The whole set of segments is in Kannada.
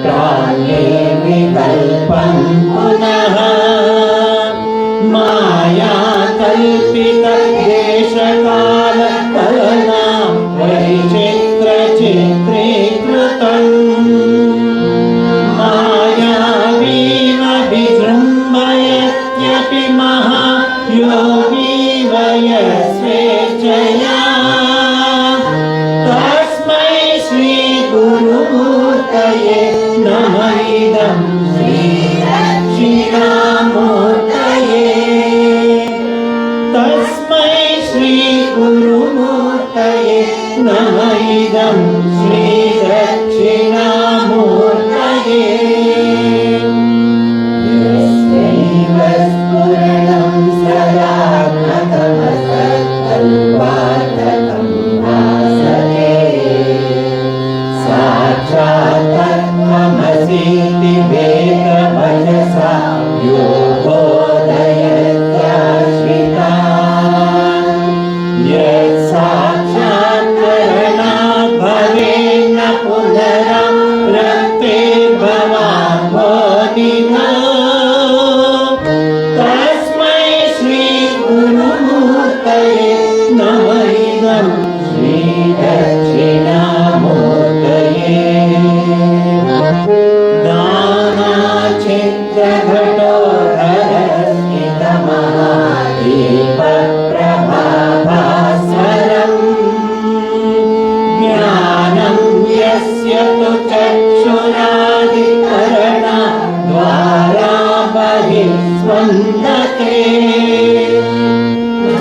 प्राण्ये विकल्पं पुनः माया कल्पित देशकालकलना वैचित्रचित्रीकृतम् मायावीव विजृम्भयत्यपि महायोगी वयस्वेच्छया तस्मै श्रीगुरुमूर्तये नमः इदं श्रीदक्षिणामूर्तये तस्मै श्रीगुरुमूर्तये नमः इदं श्रीदक्षिणामूर्तये यस्यैव स्फुरणं सदा तमसत्कल्पार्थकं भासते साक्षात् तत्त्वमसीति वेदवचसा यो बोधयत्याश्रिता यत्साक्षात्करणात् भवेन्न पुनरावृत्ते भवाम्भोधिना तस्मै श्रीगुरुमूर्तये नमः इदं श्रीदक्षिणामूर्तये नानाचित्रघटोधरस्मितमहादीपप्रभाभास्वरम् ज्ञानं यस्य तु चक्षुरादिकरणद्वारा बहिस्पन्दते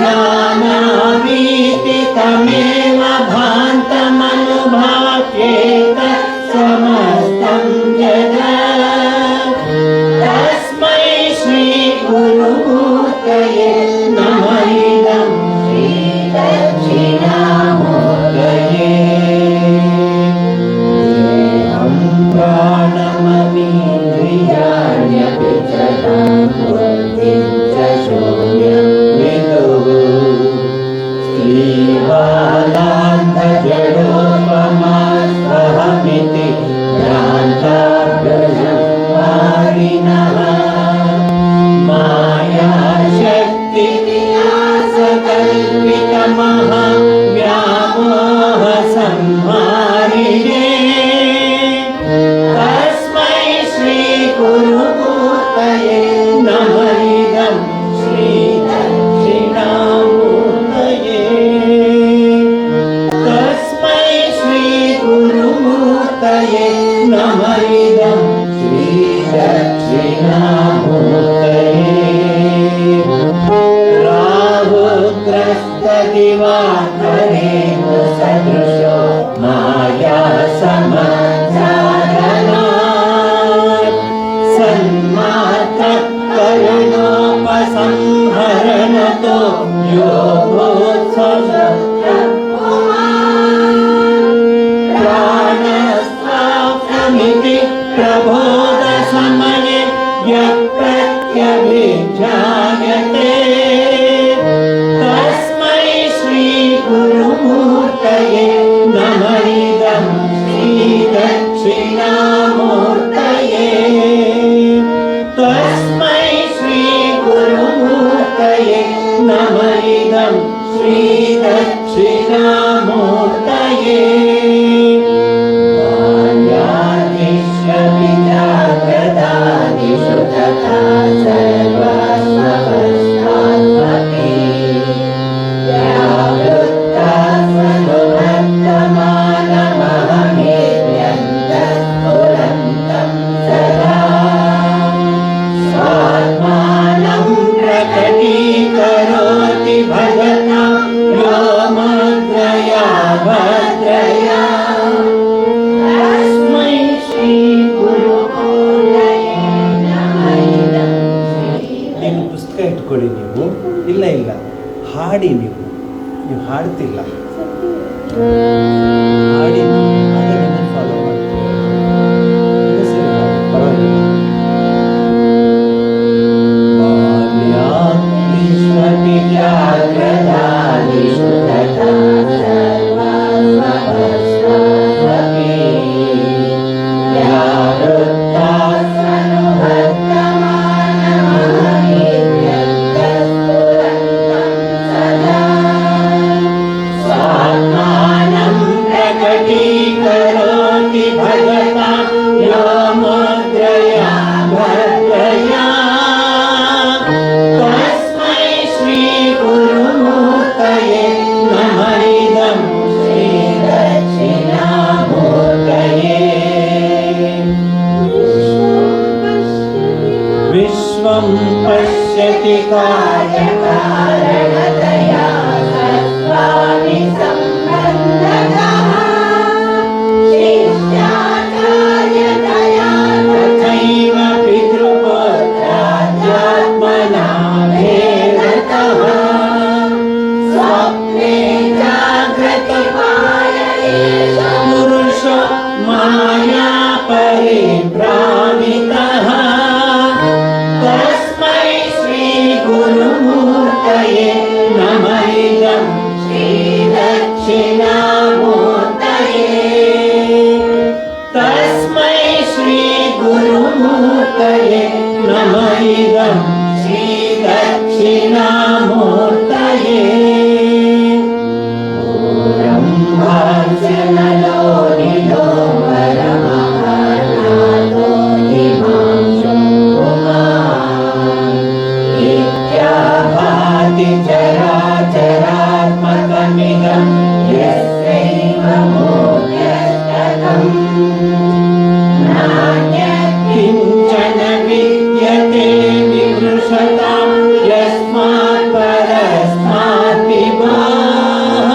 जानामीति तमेव भान्तमनुभाव्येत समस्तं जगत् तस्मै श्रीगुरुमूर्तये नमः इदं श्रीदक्षिणामूर्तये देहं प्राणममीन्द्रियाण्यपि च बुद्धिं च शून्यं विदुः श्रीबालान्धजडोपमास्वहमिति भ्रान्ताभ्यजं वारिणः मायाशक्तिविलासकल्पितमहाव्यामोहसंहारिणे तस्मै श्रीगुरुमूर्तये नमः इदं श्रीदक्षिणामूर्तये तस्मै श्रीगुरुमूर्तये नमः इदं श्रीदक्षिणामूर्तये राहुग्रस्तदिवाकरेणु सदृशो मायासमञ्चालनात् सन्मात्रकरुणोपसंहरणतो यो प्राणस्वाप्तमिति प्रबोधसमये यः प्रत्यभिज्ञायते तस्मै श्रीगुरुमूर्तये नमः इदं श्रीदक्षिणामूर्तये तस्मै श्रीगुरुमूर्तये नमः इदं श्रीदक्षिणामूर्तये बाल्यादिष्यविजाग्रदादिषु तथा सर्वास्वपश्चात्पति व्यावृत्तास्वनुवर्तमानमहमेत्यन्तस्फुरन्तं सदा स्वात्मानं प्रकटीकरोति भजता यो मुद्रया भद्रया तस्मै श्रीगुरुमूर्तये नमः इदं ಏನು ಪುಸ್ತಕ ಇಟ್ಕೊಳ್ಳಿ ನೀವು. ಇಲ್ಲ ಇಲ್ಲ ಹಾಡಿ ನೀವು ಹಾಡ್ತಿಲ್ಲ ಹಾಡಿ ಅದನ್ನು ಫಾಲೋ ಮಾಡ್ತೀವಿ. ಸರಿ ಪರವಾಗಿಲ್ಲ. ಬಾಲ್ಯಾಗ್ನಿಶ್ವಪಿ ಜಾಗ್ರದಾದಿಷು ತಥಾ ಸರ್ವಾಸ್ವಪಶ್ಚಾತ್ಪಿ स्वात्मानं प्रकटीकरोति भगवान् यो मुद्रया भद्रया तस्मै श्री गुरुमूर्तये नमः इदं श्री दक्षिणामूर्तये विश्वं पश्यति कार्यकारणतया स्वामि सम्बन्धतः शिष्याचार्यतया तथैव पितृपुत्राध्यात्मना भेदतः स्वप्ने जागृतिपाययेष पुरुषो माया परिभ्रामितः तस्मै श्री गुरुमूर्तये नमः इदं दक्षिणामूर्तये तस्मै श्री गुरुमूर्तये नमः इदं श्री दक्षिणामूर्तये ब्रह्मार्चनलो निलो परमहर्नाथो हिमांशो इत्याभाति चराचरात्मकमिदं यस्यैव मूर्त्यष्टकम् नान्यत्किञ्चन विद्यते विमृशतां यस्मात् परस्मात् विभोः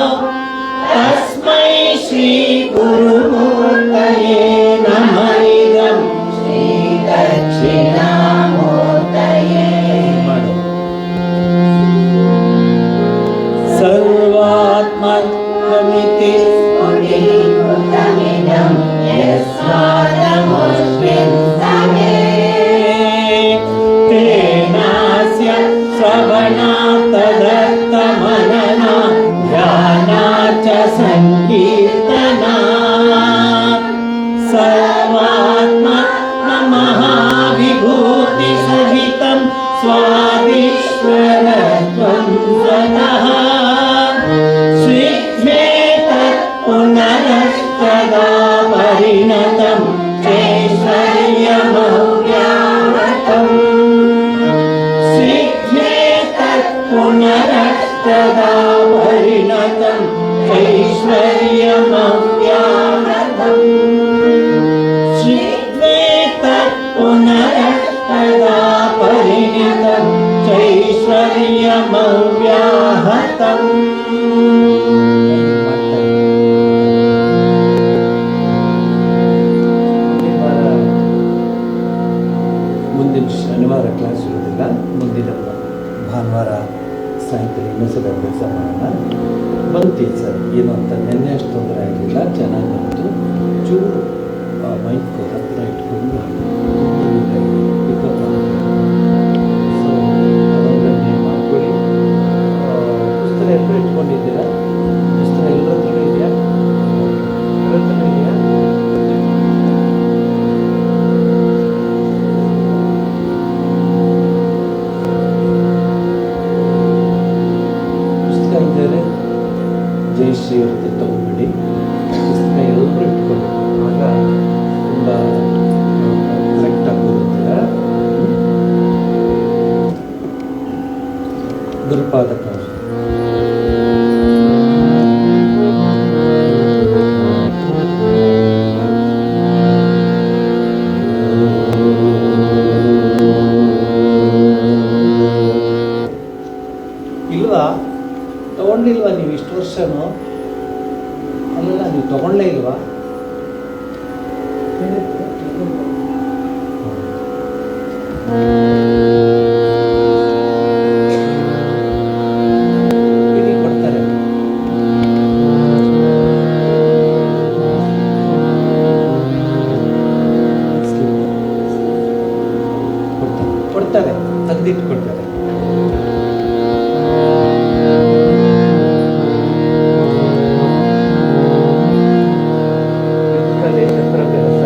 तस्मै श्री गुरुमूर्तये नमः इदं श्री दक्षिणामूर्तये सर्वात्मकमिति स्फुटीकृतमिदं यस्मादमुष्मिन् समे तेनास्य श्रवणात् तदर्थमननात् ध्यानात् च सङ्कीर्तनात् सर्वात्ममहाविभूतिसहितं स्वादिश्वरत्वं स्वतः स्विद्वेतत् पुनरस्तदा परिणतं चैश्वर्यमव्याहतम् स्विद्वेतत् पुनरस्तदा परिणतं चैश्वर्यमव्याहतम् स्विद्वेतत् पुनरस्तदा परिणतं चैश्वर्यमव्याहतम् ಮುಂದಿನ ಶನಿವಾರ ಕ್ಲಾಸ್ ಇರೋದಿಲ್ಲ, ಮುಂದಿನ ಭಾನುವಾರ ಸಾಯಂಕಾಲ ಇನ್ನೊಂದ್ಸಲ ಅಭ್ಯಾಸ ಮಾಡೋಣ. ಬಂತು ಸರ್, ಏನು ಅಂತ ನೆನ್ನೆ ಅಷ್ಟು ತೊಂದರೆ ಆಗಲಿಲ್ಲ, ಚೆನ್ನಾಗಿ ಬಂತು. ಚೂರು ಮೈಕ್ ಹತ್ರ ಇಟ್ಕೊಂಡು ಪಿಕಪ್ ಸೊ ಅದೊಂದನ್ನೇ ಮಾಡ್ಕೊಳ್ಳಿ. ಪುಸ್ತಕ ಎಲ್ಲರೂ ಇಟ್ಕೊಂಡಿದ್ದೀರಾ? ಪುಸ್ತಕ ಎಲ್ಲರ ಹತ್ರ ಇದೆಯಾ? ಎಲ್ಲರ ಹತ್ರ ಇದೆಯಾ? ಜಯಶ್ರೀ ಇರುತ್ತೆ, ತಗೊಂಡ್ಬಿಡಿ. ಪುಸ್ತಕ ಎಲ್ಲರೂ ಇಟ್ಕೊಂಡು ಆಗ ತುಂಬ ಕರೆಕ್ಟಾಗಿ ಓದುತ್ತೀರ. ಗುರುಪಾದ ಕೌಶ ಇಲ್ವಾ? ತಗೊಂಡಿಲ್ವಾ ನೀವು ಇಷ್ಟು ವರ್ಷನೂ? ಅಲ್ಲ, ನೀವು ತಗೊಂಡೇ ಇಲ್ವಾ? ಕೊಡ್ತಾರೆ. ಕೊಡ್ತಾರೆ, ತೆಗೆದಿಟ್ಟು ಕೊಡ್ತಾರೆ. ದೇಶ ಪ್ರಭಾಸ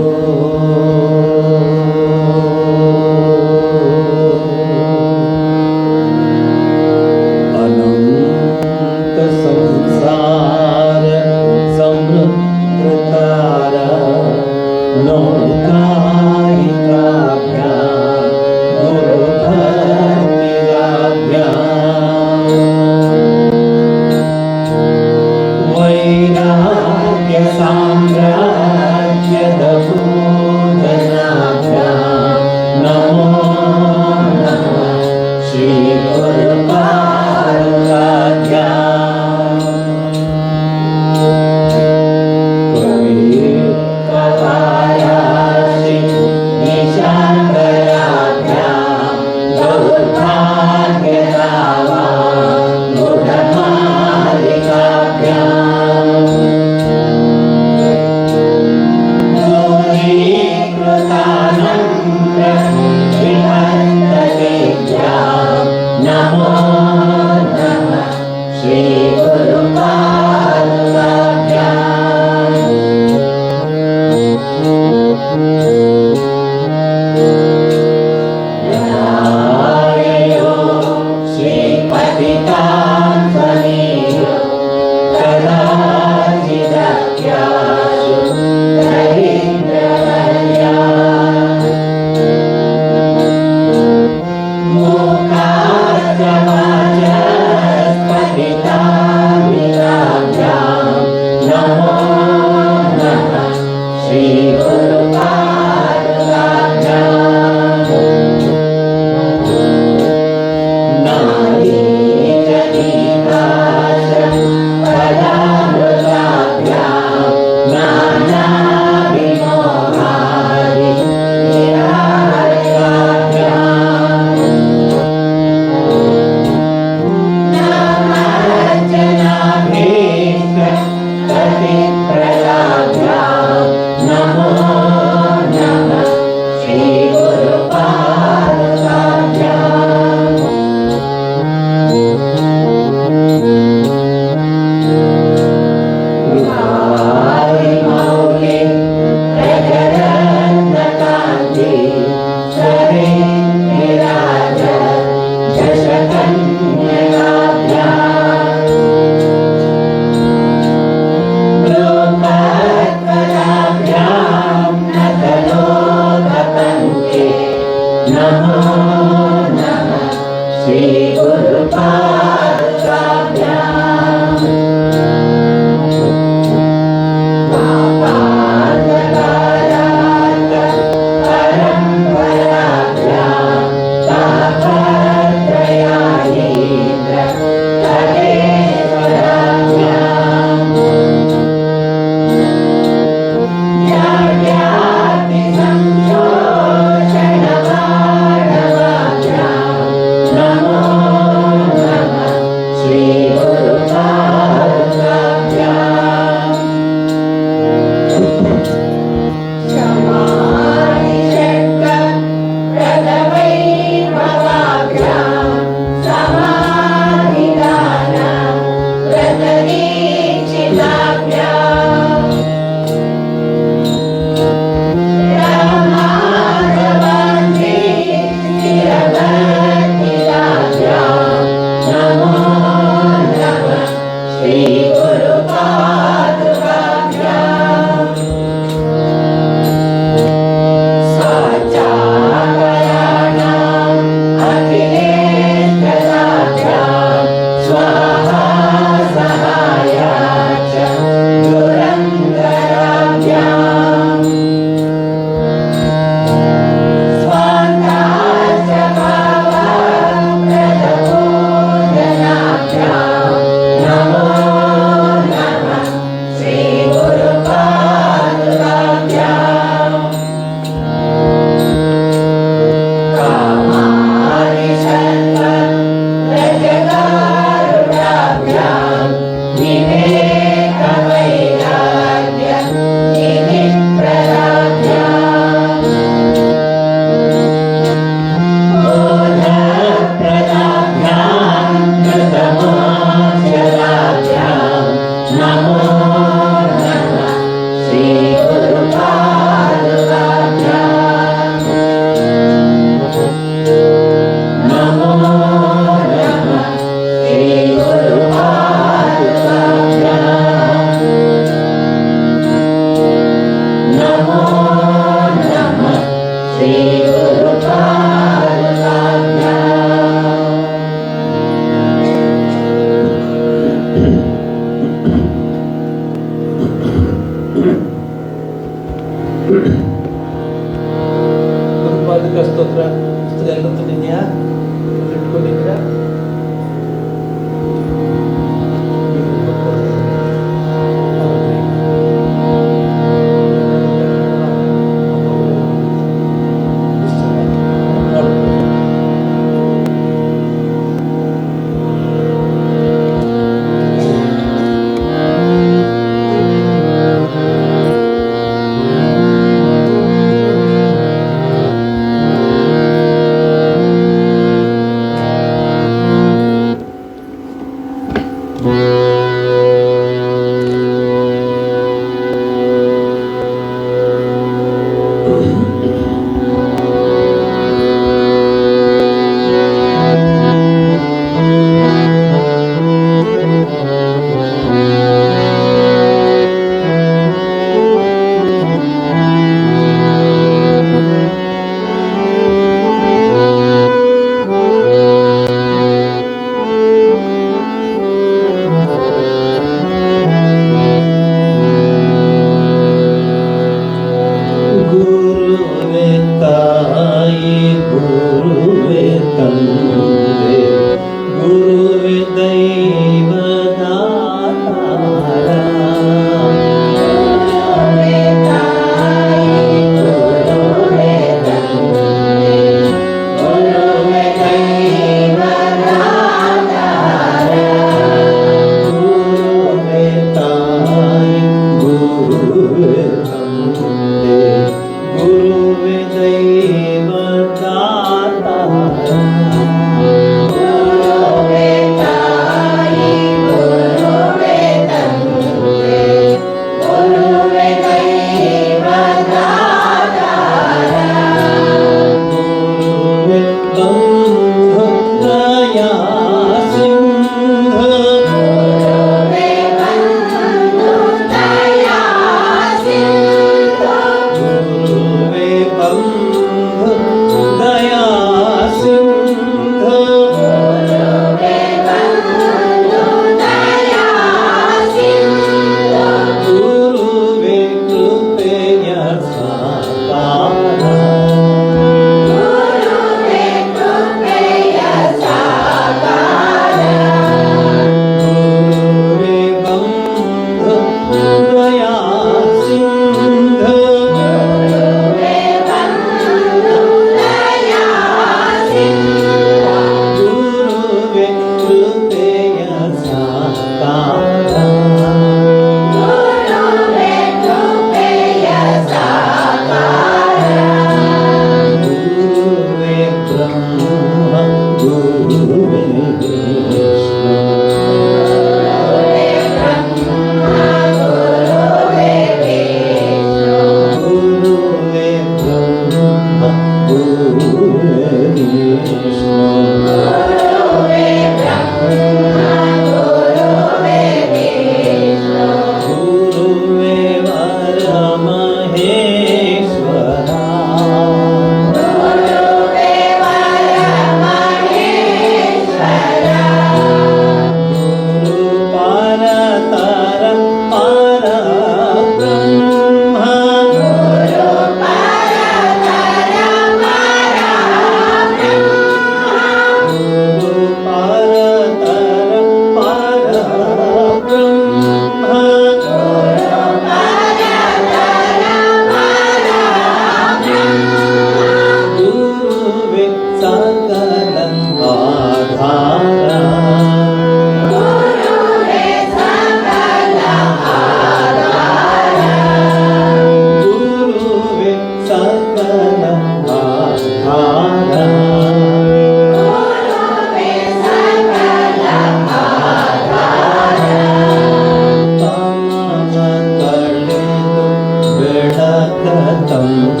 ತಂದ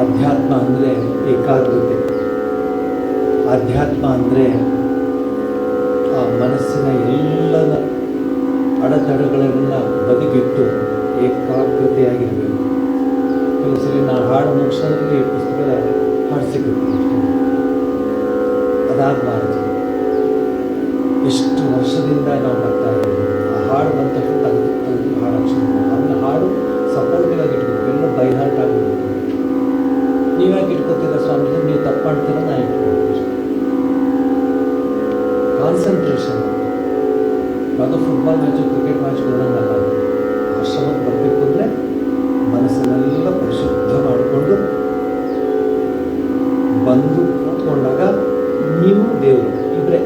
ಅಧ್ಯಾತ್ಮ ಅಂದರೆ ಏಕಾಗ್ರತೆ. ಅಧ್ಯಾತ್ಮ ಅಂದರೆ ಆ ಮನಸ್ಸಿನ ಎಲ್ಲದ ಅಡೆತಡೆಗಳನ್ನು ಬದಿಗಿಟ್ಟು ಏಕಾಗ್ರತೆಯಾಗಿರಬೇಕು. ಕೆಲವು ಸಲ ನಾವು ಹಾಡು ಮುಗಿಸೋದ್ರಲ್ಲಿ ಪುಸ್ತಕ ಹಾಡು ಸಿಗುತ್ತೆ, ಅದಾಗಬಾರ್ದು. ಎಷ್ಟು ವರ್ಷದಿಂದ ನಾವು ಬರ್ತಾ ಇದ್ದೀವಿ, ಆ ಹಾಡು ಬಂದ ತಕ್ಷಣ ತೆಗೆದು ಹಾಡು ಅಕ್ಷರ ಆಮೇಲೆ ಹಾಡು ಸಪೋರ್ಟಿವ್ ಆಗಿ ಇಟ್ಬೇಕು, ಎಲ್ಲ ಬೈ ಹಾರ್ಟ್ ಆಗಿರ್ಬೇಕು. ನೀವ್ಯಾಕೆ ಇಟ್ಕೊತೀರ ಸ್ವಾಮಿ, ನೀವು ತಪ್ಪು ಮಾಡ್ತೀರ, ನಾ ಇಟ್ಕೊಳ್ತೀವಿ. ಕಾನ್ಸಂಟ್ರೇಷನ್ ಅದು ಫುಟ್ಬಾಲ್ ಮ್ಯಾಚು ಕ್ರಿಕೆಟ್ ಮ್ಯಾಚ್ ಹೋದಂಗಲ್ಲ. ಆಶ್ರಮಕ್ಕೆ ಬರಬೇಕು ಅಂದರೆ ಮನಸ್ಸನ್ನೆಲ್ಲ ಪರಿಶುದ್ಧ ಮಾಡಿಕೊಂಡು ಬಂದು ಕೂತ್ಕೊಂಡಾಗ ನೀವು ದೇವರು ಇಬ್ಬರೇ,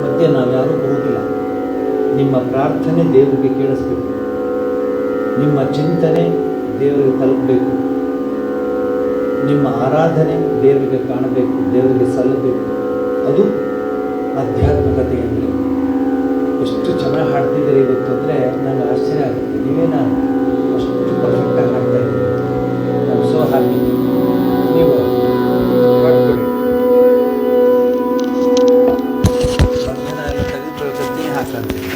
ಮಧ್ಯೆ ನಾವು ಯಾರೂ ಬರೋದಿಲ್ಲ. ನಿಮ್ಮ ಪ್ರಾರ್ಥನೆ ದೇವರಿಗೆ ಕೇಳಿಸ್ಬೇಕು, ನಿಮ್ಮ ಚಿಂತನೆ ದೇವರಿಗೆ ತಲುಪಬೇಕು, ನಿಮ್ಮ ಆರಾಧನೆ ದೇವರಿಗೆ ಕಾಣಬೇಕು, ದೇವರಿಗೆ ಸಲ್ಲಬೇಕು. ಅದು ಆಧ್ಯಾತ್ಮಿಕತೆ ಅಂದರೆ. ಎಷ್ಟು ಚೆನ್ನಾಗಿ ಹಾಡ್ತಿದ್ದೀರಿ ಇವತ್ತು ಅಂದರೆ ನನಗೆ ಆಶ್ಚರ್ಯ ಆಗುತ್ತೆ. ನೀವೇನ ಅಷ್ಟು ಪರ್ಫೆಕ್ಟಾಗಿ ಹಾಡ್ತಾ ಇದ್ದೀರಿ. I am so happy. ನೀವು ಹಾಡ್ಕೊಡಿ. ಬಂಧನ ಎಲ್ಲ ತೆಗೆದುಕೊಳ್ತೀನಿ ಹಾಕಂತೀನಿ.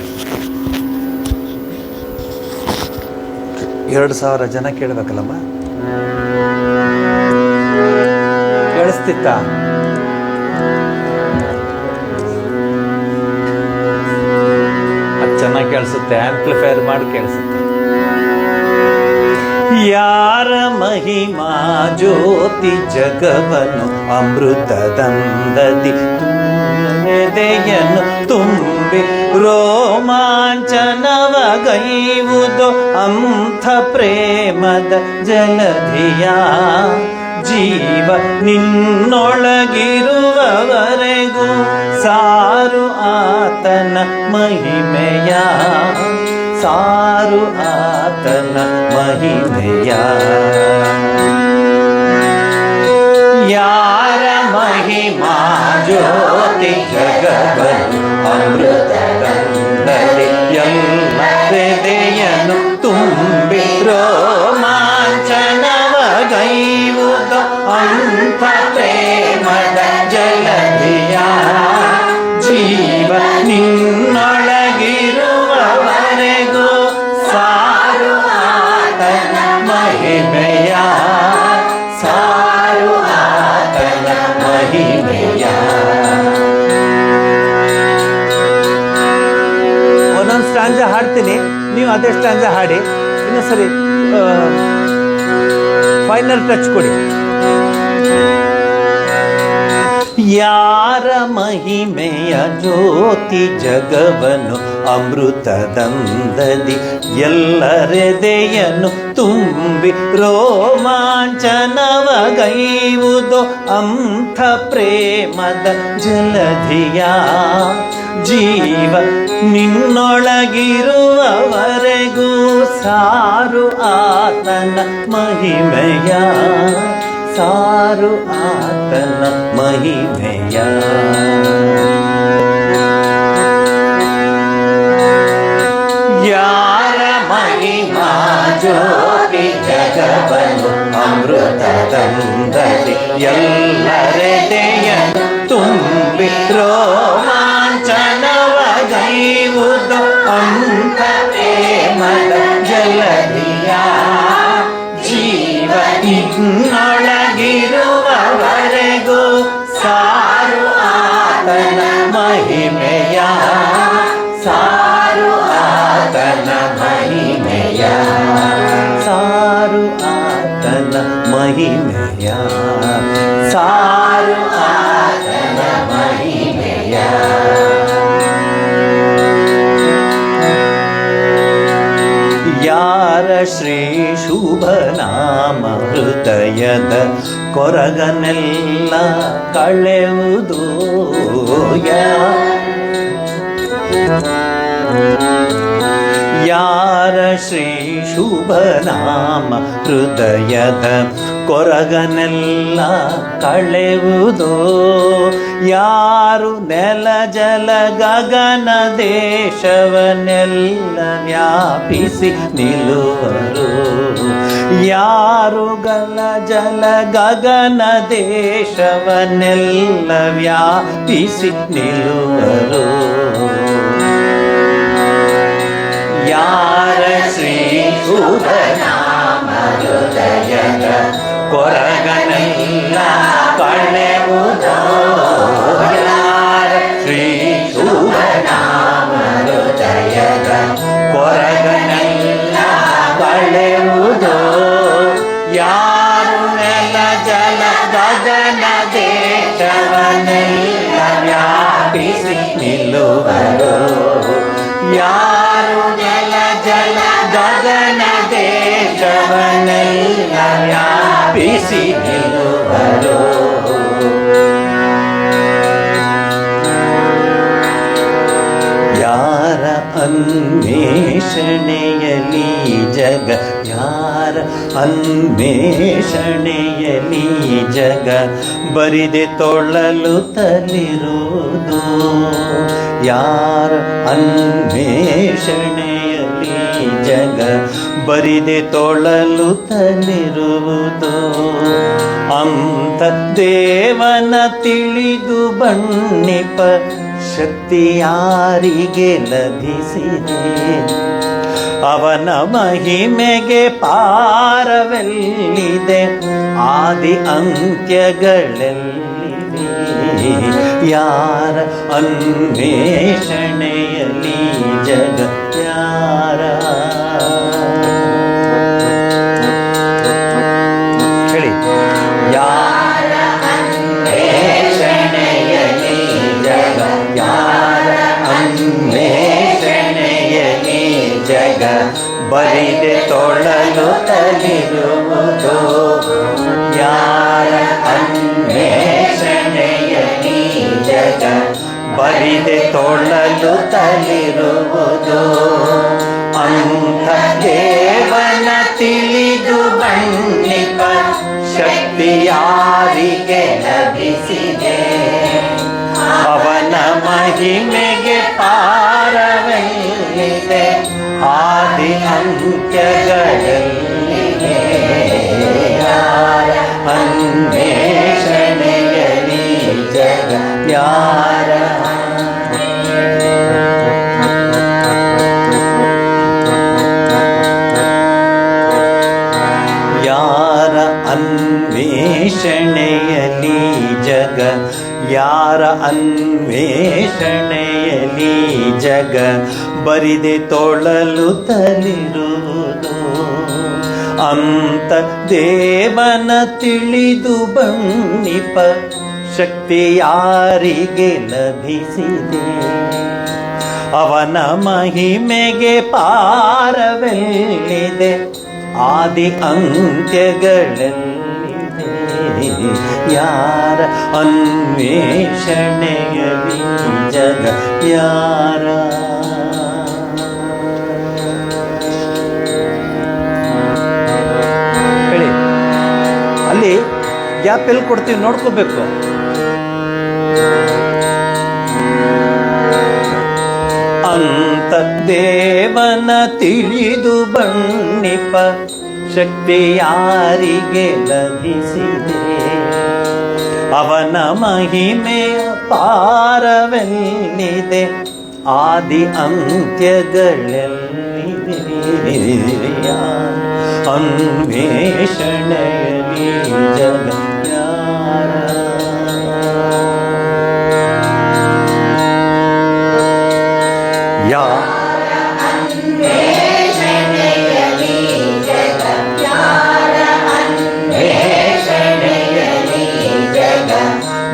2,000 ಜನ ಕೇಳಬೇಕಲ್ಲಮ್ಮ, ಕೇಳಿಸ್ತಿತ್ತ? ಅದು ಚೆನ್ನಾಗಿ ಕೇಳಿಸುತ್ತೆ, ಆಂಪ್ಲಿಫೈರ್ ಮಾಡಿ ಕೇಳಿಸುತ್ತೆ. ಯಾರ ಮಹಿಮಾ ಜ್ಯೋತಿ ಜಗವನ್ನು ಅಮೃತದಂದದಿ ಎದೆಯನ್ನು ತುಂಬಿ ರೋಮಾಂಚನವಗೈವುದು ಅಂಥ ಪ್ರೇಮದ ಜಲಧಿಯ. ಜೀವ ನಿನ್ನೊಳಗಿರುವವರೆಗೂ ಸಾರು ಆತನ ಮಹಿಮೆಯ, ಸಾರು ಆತನ ಮಹಿಮೆಯ. ಯಾರ ಮಹಿಮಾ ಜ್ಯೋತಿ ಜಗವನ್ನು ಅಮೃತದಂದದಿ ಎಲ್ಲ ಹೃದಯನು ತುಂಬಿ ರೋಮಾಂಚನವಗೈವುದು ಅಂಥ ಪ್ರೇಮದ ಜಲಧಿಯ. ಜೀವ ನಿನ್ನೊಳಗಿರುವವರೆಗೂ ಸಾರು ಆತನ ಮಹಿಮೆಯ, ಸಾರು ಆತನ ಒಂದ್ಸರಿ ಫೈನಲ್ ಟಚ್ ಕೊಡಿ. ಯಾರ ಮಹಿಮೆಯ ಜ್ಯೋತಿ ಜಗವನು ಅಮೃತದಂದದಿ ಎಲ್ಲರೆದೆಯನ್ನು ತುಂಬಿ ರೋಮಾಂಚನವಗೈವುದೋ ಅಂಥ ಪ್ರೇಮದ ಜಲಧಿಯ ಜೀವ ನಿನ್ನೊಳಗಿರುವವರೆಗೂ ಸಾರು ಆತನ ಮಹಿಮೆಯ, ಸಾರು ಆತನ ಮಹಿಮೆಯ. ಯಾರ ಮಹಿಮಾ ಜ್ಯೋತಿ ಜಗವನು ಅಮೃತದಂದದಿ ಎಲ್ಲರೆದೆಯನ್ನು ತುಂಬಿ ರೋಮಾಂಚನವಗೈವುದೋ ಅಂಥ ಪ್ರೇಮದ ಜಲಧಿಯ ಜೀವ ನಿನ್ನೊಳಗಿರುವವರೆಗೂ ಸಾರು ಆತನ ಮಹಿಮೆಯ, ಸಾರು ಆತನ ಮಹಿಮೆಯ, ಸಾರು ಆತನ ಮಹಿಮೆಯ, ಸಾರು ಆತನ ಮಹಿಮೆಯ. ಯಾರ ಶ್ರೀ ಶುಭನಾಮ ಹೃದಯದ ಕೊರಗನೆಲ್ಲ ಕಳೆಯುವುದು, ಯಾರ ಶ್ರೀ ಶುಭನಾಮ ಹೃದಯದ ಕೊರಗನೆಲ್ಲ ಕಳೆಯುವುದು, ಯಾರು ನೆಲ ಜಲ ಗಗನ ದೇಶವನ್ನೆಲ್ಲ ವ್ಯಾಪಿಸಿ ನಿಲ್ಲುವರು, ಯಾರು ಗಲ ಜಲ ಗಗನ ದೇಶವನ್ನೆಲ್ಲ ವ್ಯಾಪಿಸಿ ನಿಲ್ಲುವರು. ಯಾರ ಶ್ರೀ ಶುಭನಾಮ ಹೃದಯದ ಕೊರಗನೆಲ್ಲ ಕಳೆಯುವುದೋ, ಯಾರ ಶ್ರೀ ಶುಭನಾಮ ಹೃದಯದ ಕೊರಗನೆಲ್ಲ ಕಳೆಯುವುದೋ, ಯಾರು ನೆಲ ಜಲ ಗಗನ ದೇಶವನ್ನೆಲ್ಲ ವ್ಯಾಪಿಸಿ ನಿಲ್ಲುವರು, ಯಾರು ನೆಲ ಜಲ ಗಗನ ದೇಶವನ್ನೆಲ್ಲ ವ್ಯಾಪಿಸಿ ನಿಲ್ಲುವರು. ಯಾರ ಅನ್ವೇಷಣೆಯಲಿ ಜಗ, ಯಾರ ಅನ್ವೇಷಣೆಯಲಿ ಜಗ ಬರಿದೆ ತೊಳಲು ತಲಿರುವುದು, ಯಾರ ಅನ್ವೇಷಣೆಯಲಿ ಜಗ ಬರಿದೆ ತೊಳಲು ತಲಿರುವುದು, ಅಂಥ ದೇವನ ತಿಳಿದು ಬಣ್ಣಿಪ ಶಕ್ತಿ ಯಾರಿಗೆ ಲಭಿಸಿದೆ, ಅವನ ಮಹಿಮೆಗೆ ಪಾರವೆಲ್ಲಿದೆ, ಆದಿ ಅಂತ್ಯಗಳೆಲ್ಲಿವೆ. ಯಾರ ಅನ್ವೇಷಣೆಯಲಿ ಜಗ, ಯಾರ ಹೇಳಿ, ಯಾರ ಅನ್ವೇಷಣೆಯಲಿ ಜಗ, ಯಾರ ಅನ್ವೇಷಣೆಯಲಿ ಜಗ ಬರಿದೆ ತೊಳಲು ತಲಿರುವುದು, ಯಾರ ಅನ್ವೇಷಣೆಯಲಿ ಜಗ ಬರಿದೆ ತೊಳಲು ತಲಿರುವುದು, ಅಂಥ ದೇವನ ತಿಳಿದು ಬಣ್ಣಿಪ ಶಕ್ತಿ ಯಾರಿಗೆ ಲಭಿಸಿದೆ, ಅವನ ಮಹಿಮೆಗೆ ಪಾರವೆಲ್ಲಿದೆ, ಆದಿ ಅಂತ್ಯಗಳೆಲ್ಲಿವೆ. ಯಾರ ಅನ್ವೇಷಣೆಯಲಿ ಜಗ, ಯಾರ ಯಾರ ಅನ್ವೇಷಣೆಯಲಿ ಜಗ, ಯಾರ ಅನ್ವೇಷಣೆಯಲಿ ಜಗ ಬರಿದೆ ತೊಳಲು ತಲಿರುವುದು, ಅಂತ ದೇವನ ತಿಳಿದು ಬಣ್ಣಿಪ ಶಕ್ತಿ ಯಾರಿಗೆ ಲಭಿಸಿದೆ? ಅವನ ಮಹಿಮೆಗೆ ಪಾರವೆಲ್ಲಿದೆ? ಆದಿ ಅಂತ್ಯಗಳೆಲ್ಲಿದೆ? ಯಾರ ಅನ್ವೇಷಣೆಯಲಿ ಜಗ ಯಾರ? ಹೇಳಿ, ಅಲ್ಲಿ ಗ್ಯಾಪ್ ಎಲ್ಲಿ ಕೊಡ್ತೀವಿ ನೋಡ್ಕೋಬೇಕು. ಅಂತ ದೇವನ ತಿಳಿದು ಬಣ್ಣಿಪ ಶಕ್ತಿ ಯಾರಿಗೆ ಲಭಿಸಿದೆ? ಅವನ ಮಹಿಮೆಯ ಪಾರವೆಲ್ಲಿದೆ? ಆದಿ ಅಂತ್ಯಗಳೆಲ್ಲಿದೆ? ಅನ್ವೇಷಣೆಯಲಿ ಜಗ ಯಾರ?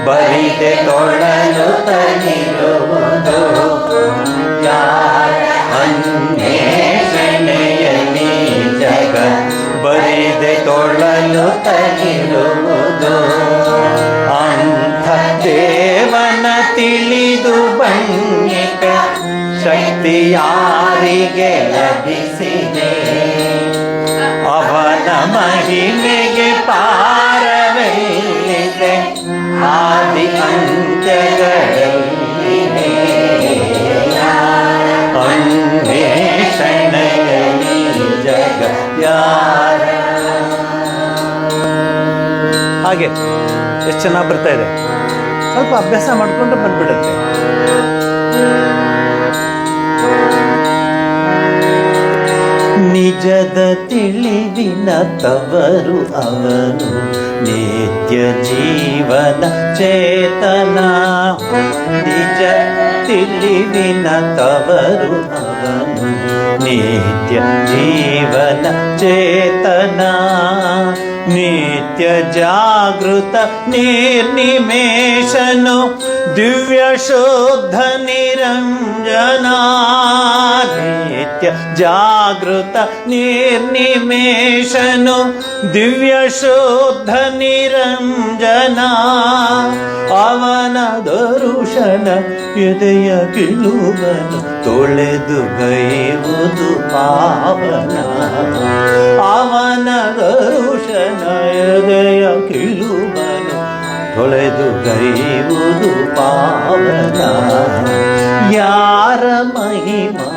ಬರಿದೆ ತೊಳಲು ತನಿರುವುದು ಯಾರ ಅನ್ವೇಷಣೆಯಲಿ ಜಗ? ಬರಿದೆ ತೊಳಲು ತನಿರುವುದು ಅಂಥ ದೇವನ ತಿಳಿದು ಬಣ್ಣಿಪ ಶಕ್ತಿ ಯಾರಿಗೆ ಲಭಿಸಿದೆ? ಅವನ ಮಹಿಮೆಗೆ ಪಾರವೆಲ್ಲಿದೆ? ಆದಿ ಅಂತ್ಯಗಳೆಲ್ಲಿದೆ? ಅನ್ವೇಷಣೆಯಲಿ ಜಗ ಯಾರ? ಹಾಗೆ ಎಷ್ಟು ಚೆನ್ನಾಗಿ ಬರ್ತಾ ಇದೆ. ಸ್ವಲ್ಪ ಅಭ್ಯಾಸ ಮಾಡಿಕೊಂಡು ಬಂದ್ಬಿಡುತ್ತೆ. ನಿಜದ ತಿಳಿವಿನ ತವರು ಅವನು, ನಿತ್ಯ ಜೀವನ ಚೇತನ. ನಿಜ ತಿಳಿವಿನ ತವರು ಅವನು, ನಿತ್ಯ ಜೀವನ ಚೇತನ. ನಿತ್ಯ ಜಾಗೃತ ನಿರ್ನಿಮೇಷನು, ದಿವ್ಯ ಶುದ್ಧ ನಿರಂಜನ. ನಿತ್ಯ ಜಾಗೃತ ನಿರ್ನಿಮೇಷನು, ದಿವ್ಯ ಶುದ್ಧ ನಿರಂಜನ. ಅವನ ದರುಶನ ಎದೆಯ ಕಿಲುವನು ತೊಳೆದು ಗೈವುದು ಪಾವನ. ಅವನ ದರುಶನ ಎದೆಯ ಕಿಲುವನು ತೊಳೆದು ಗೈವುದು ಪಾವನ. ಯಾರ ಮಹಿಮಾ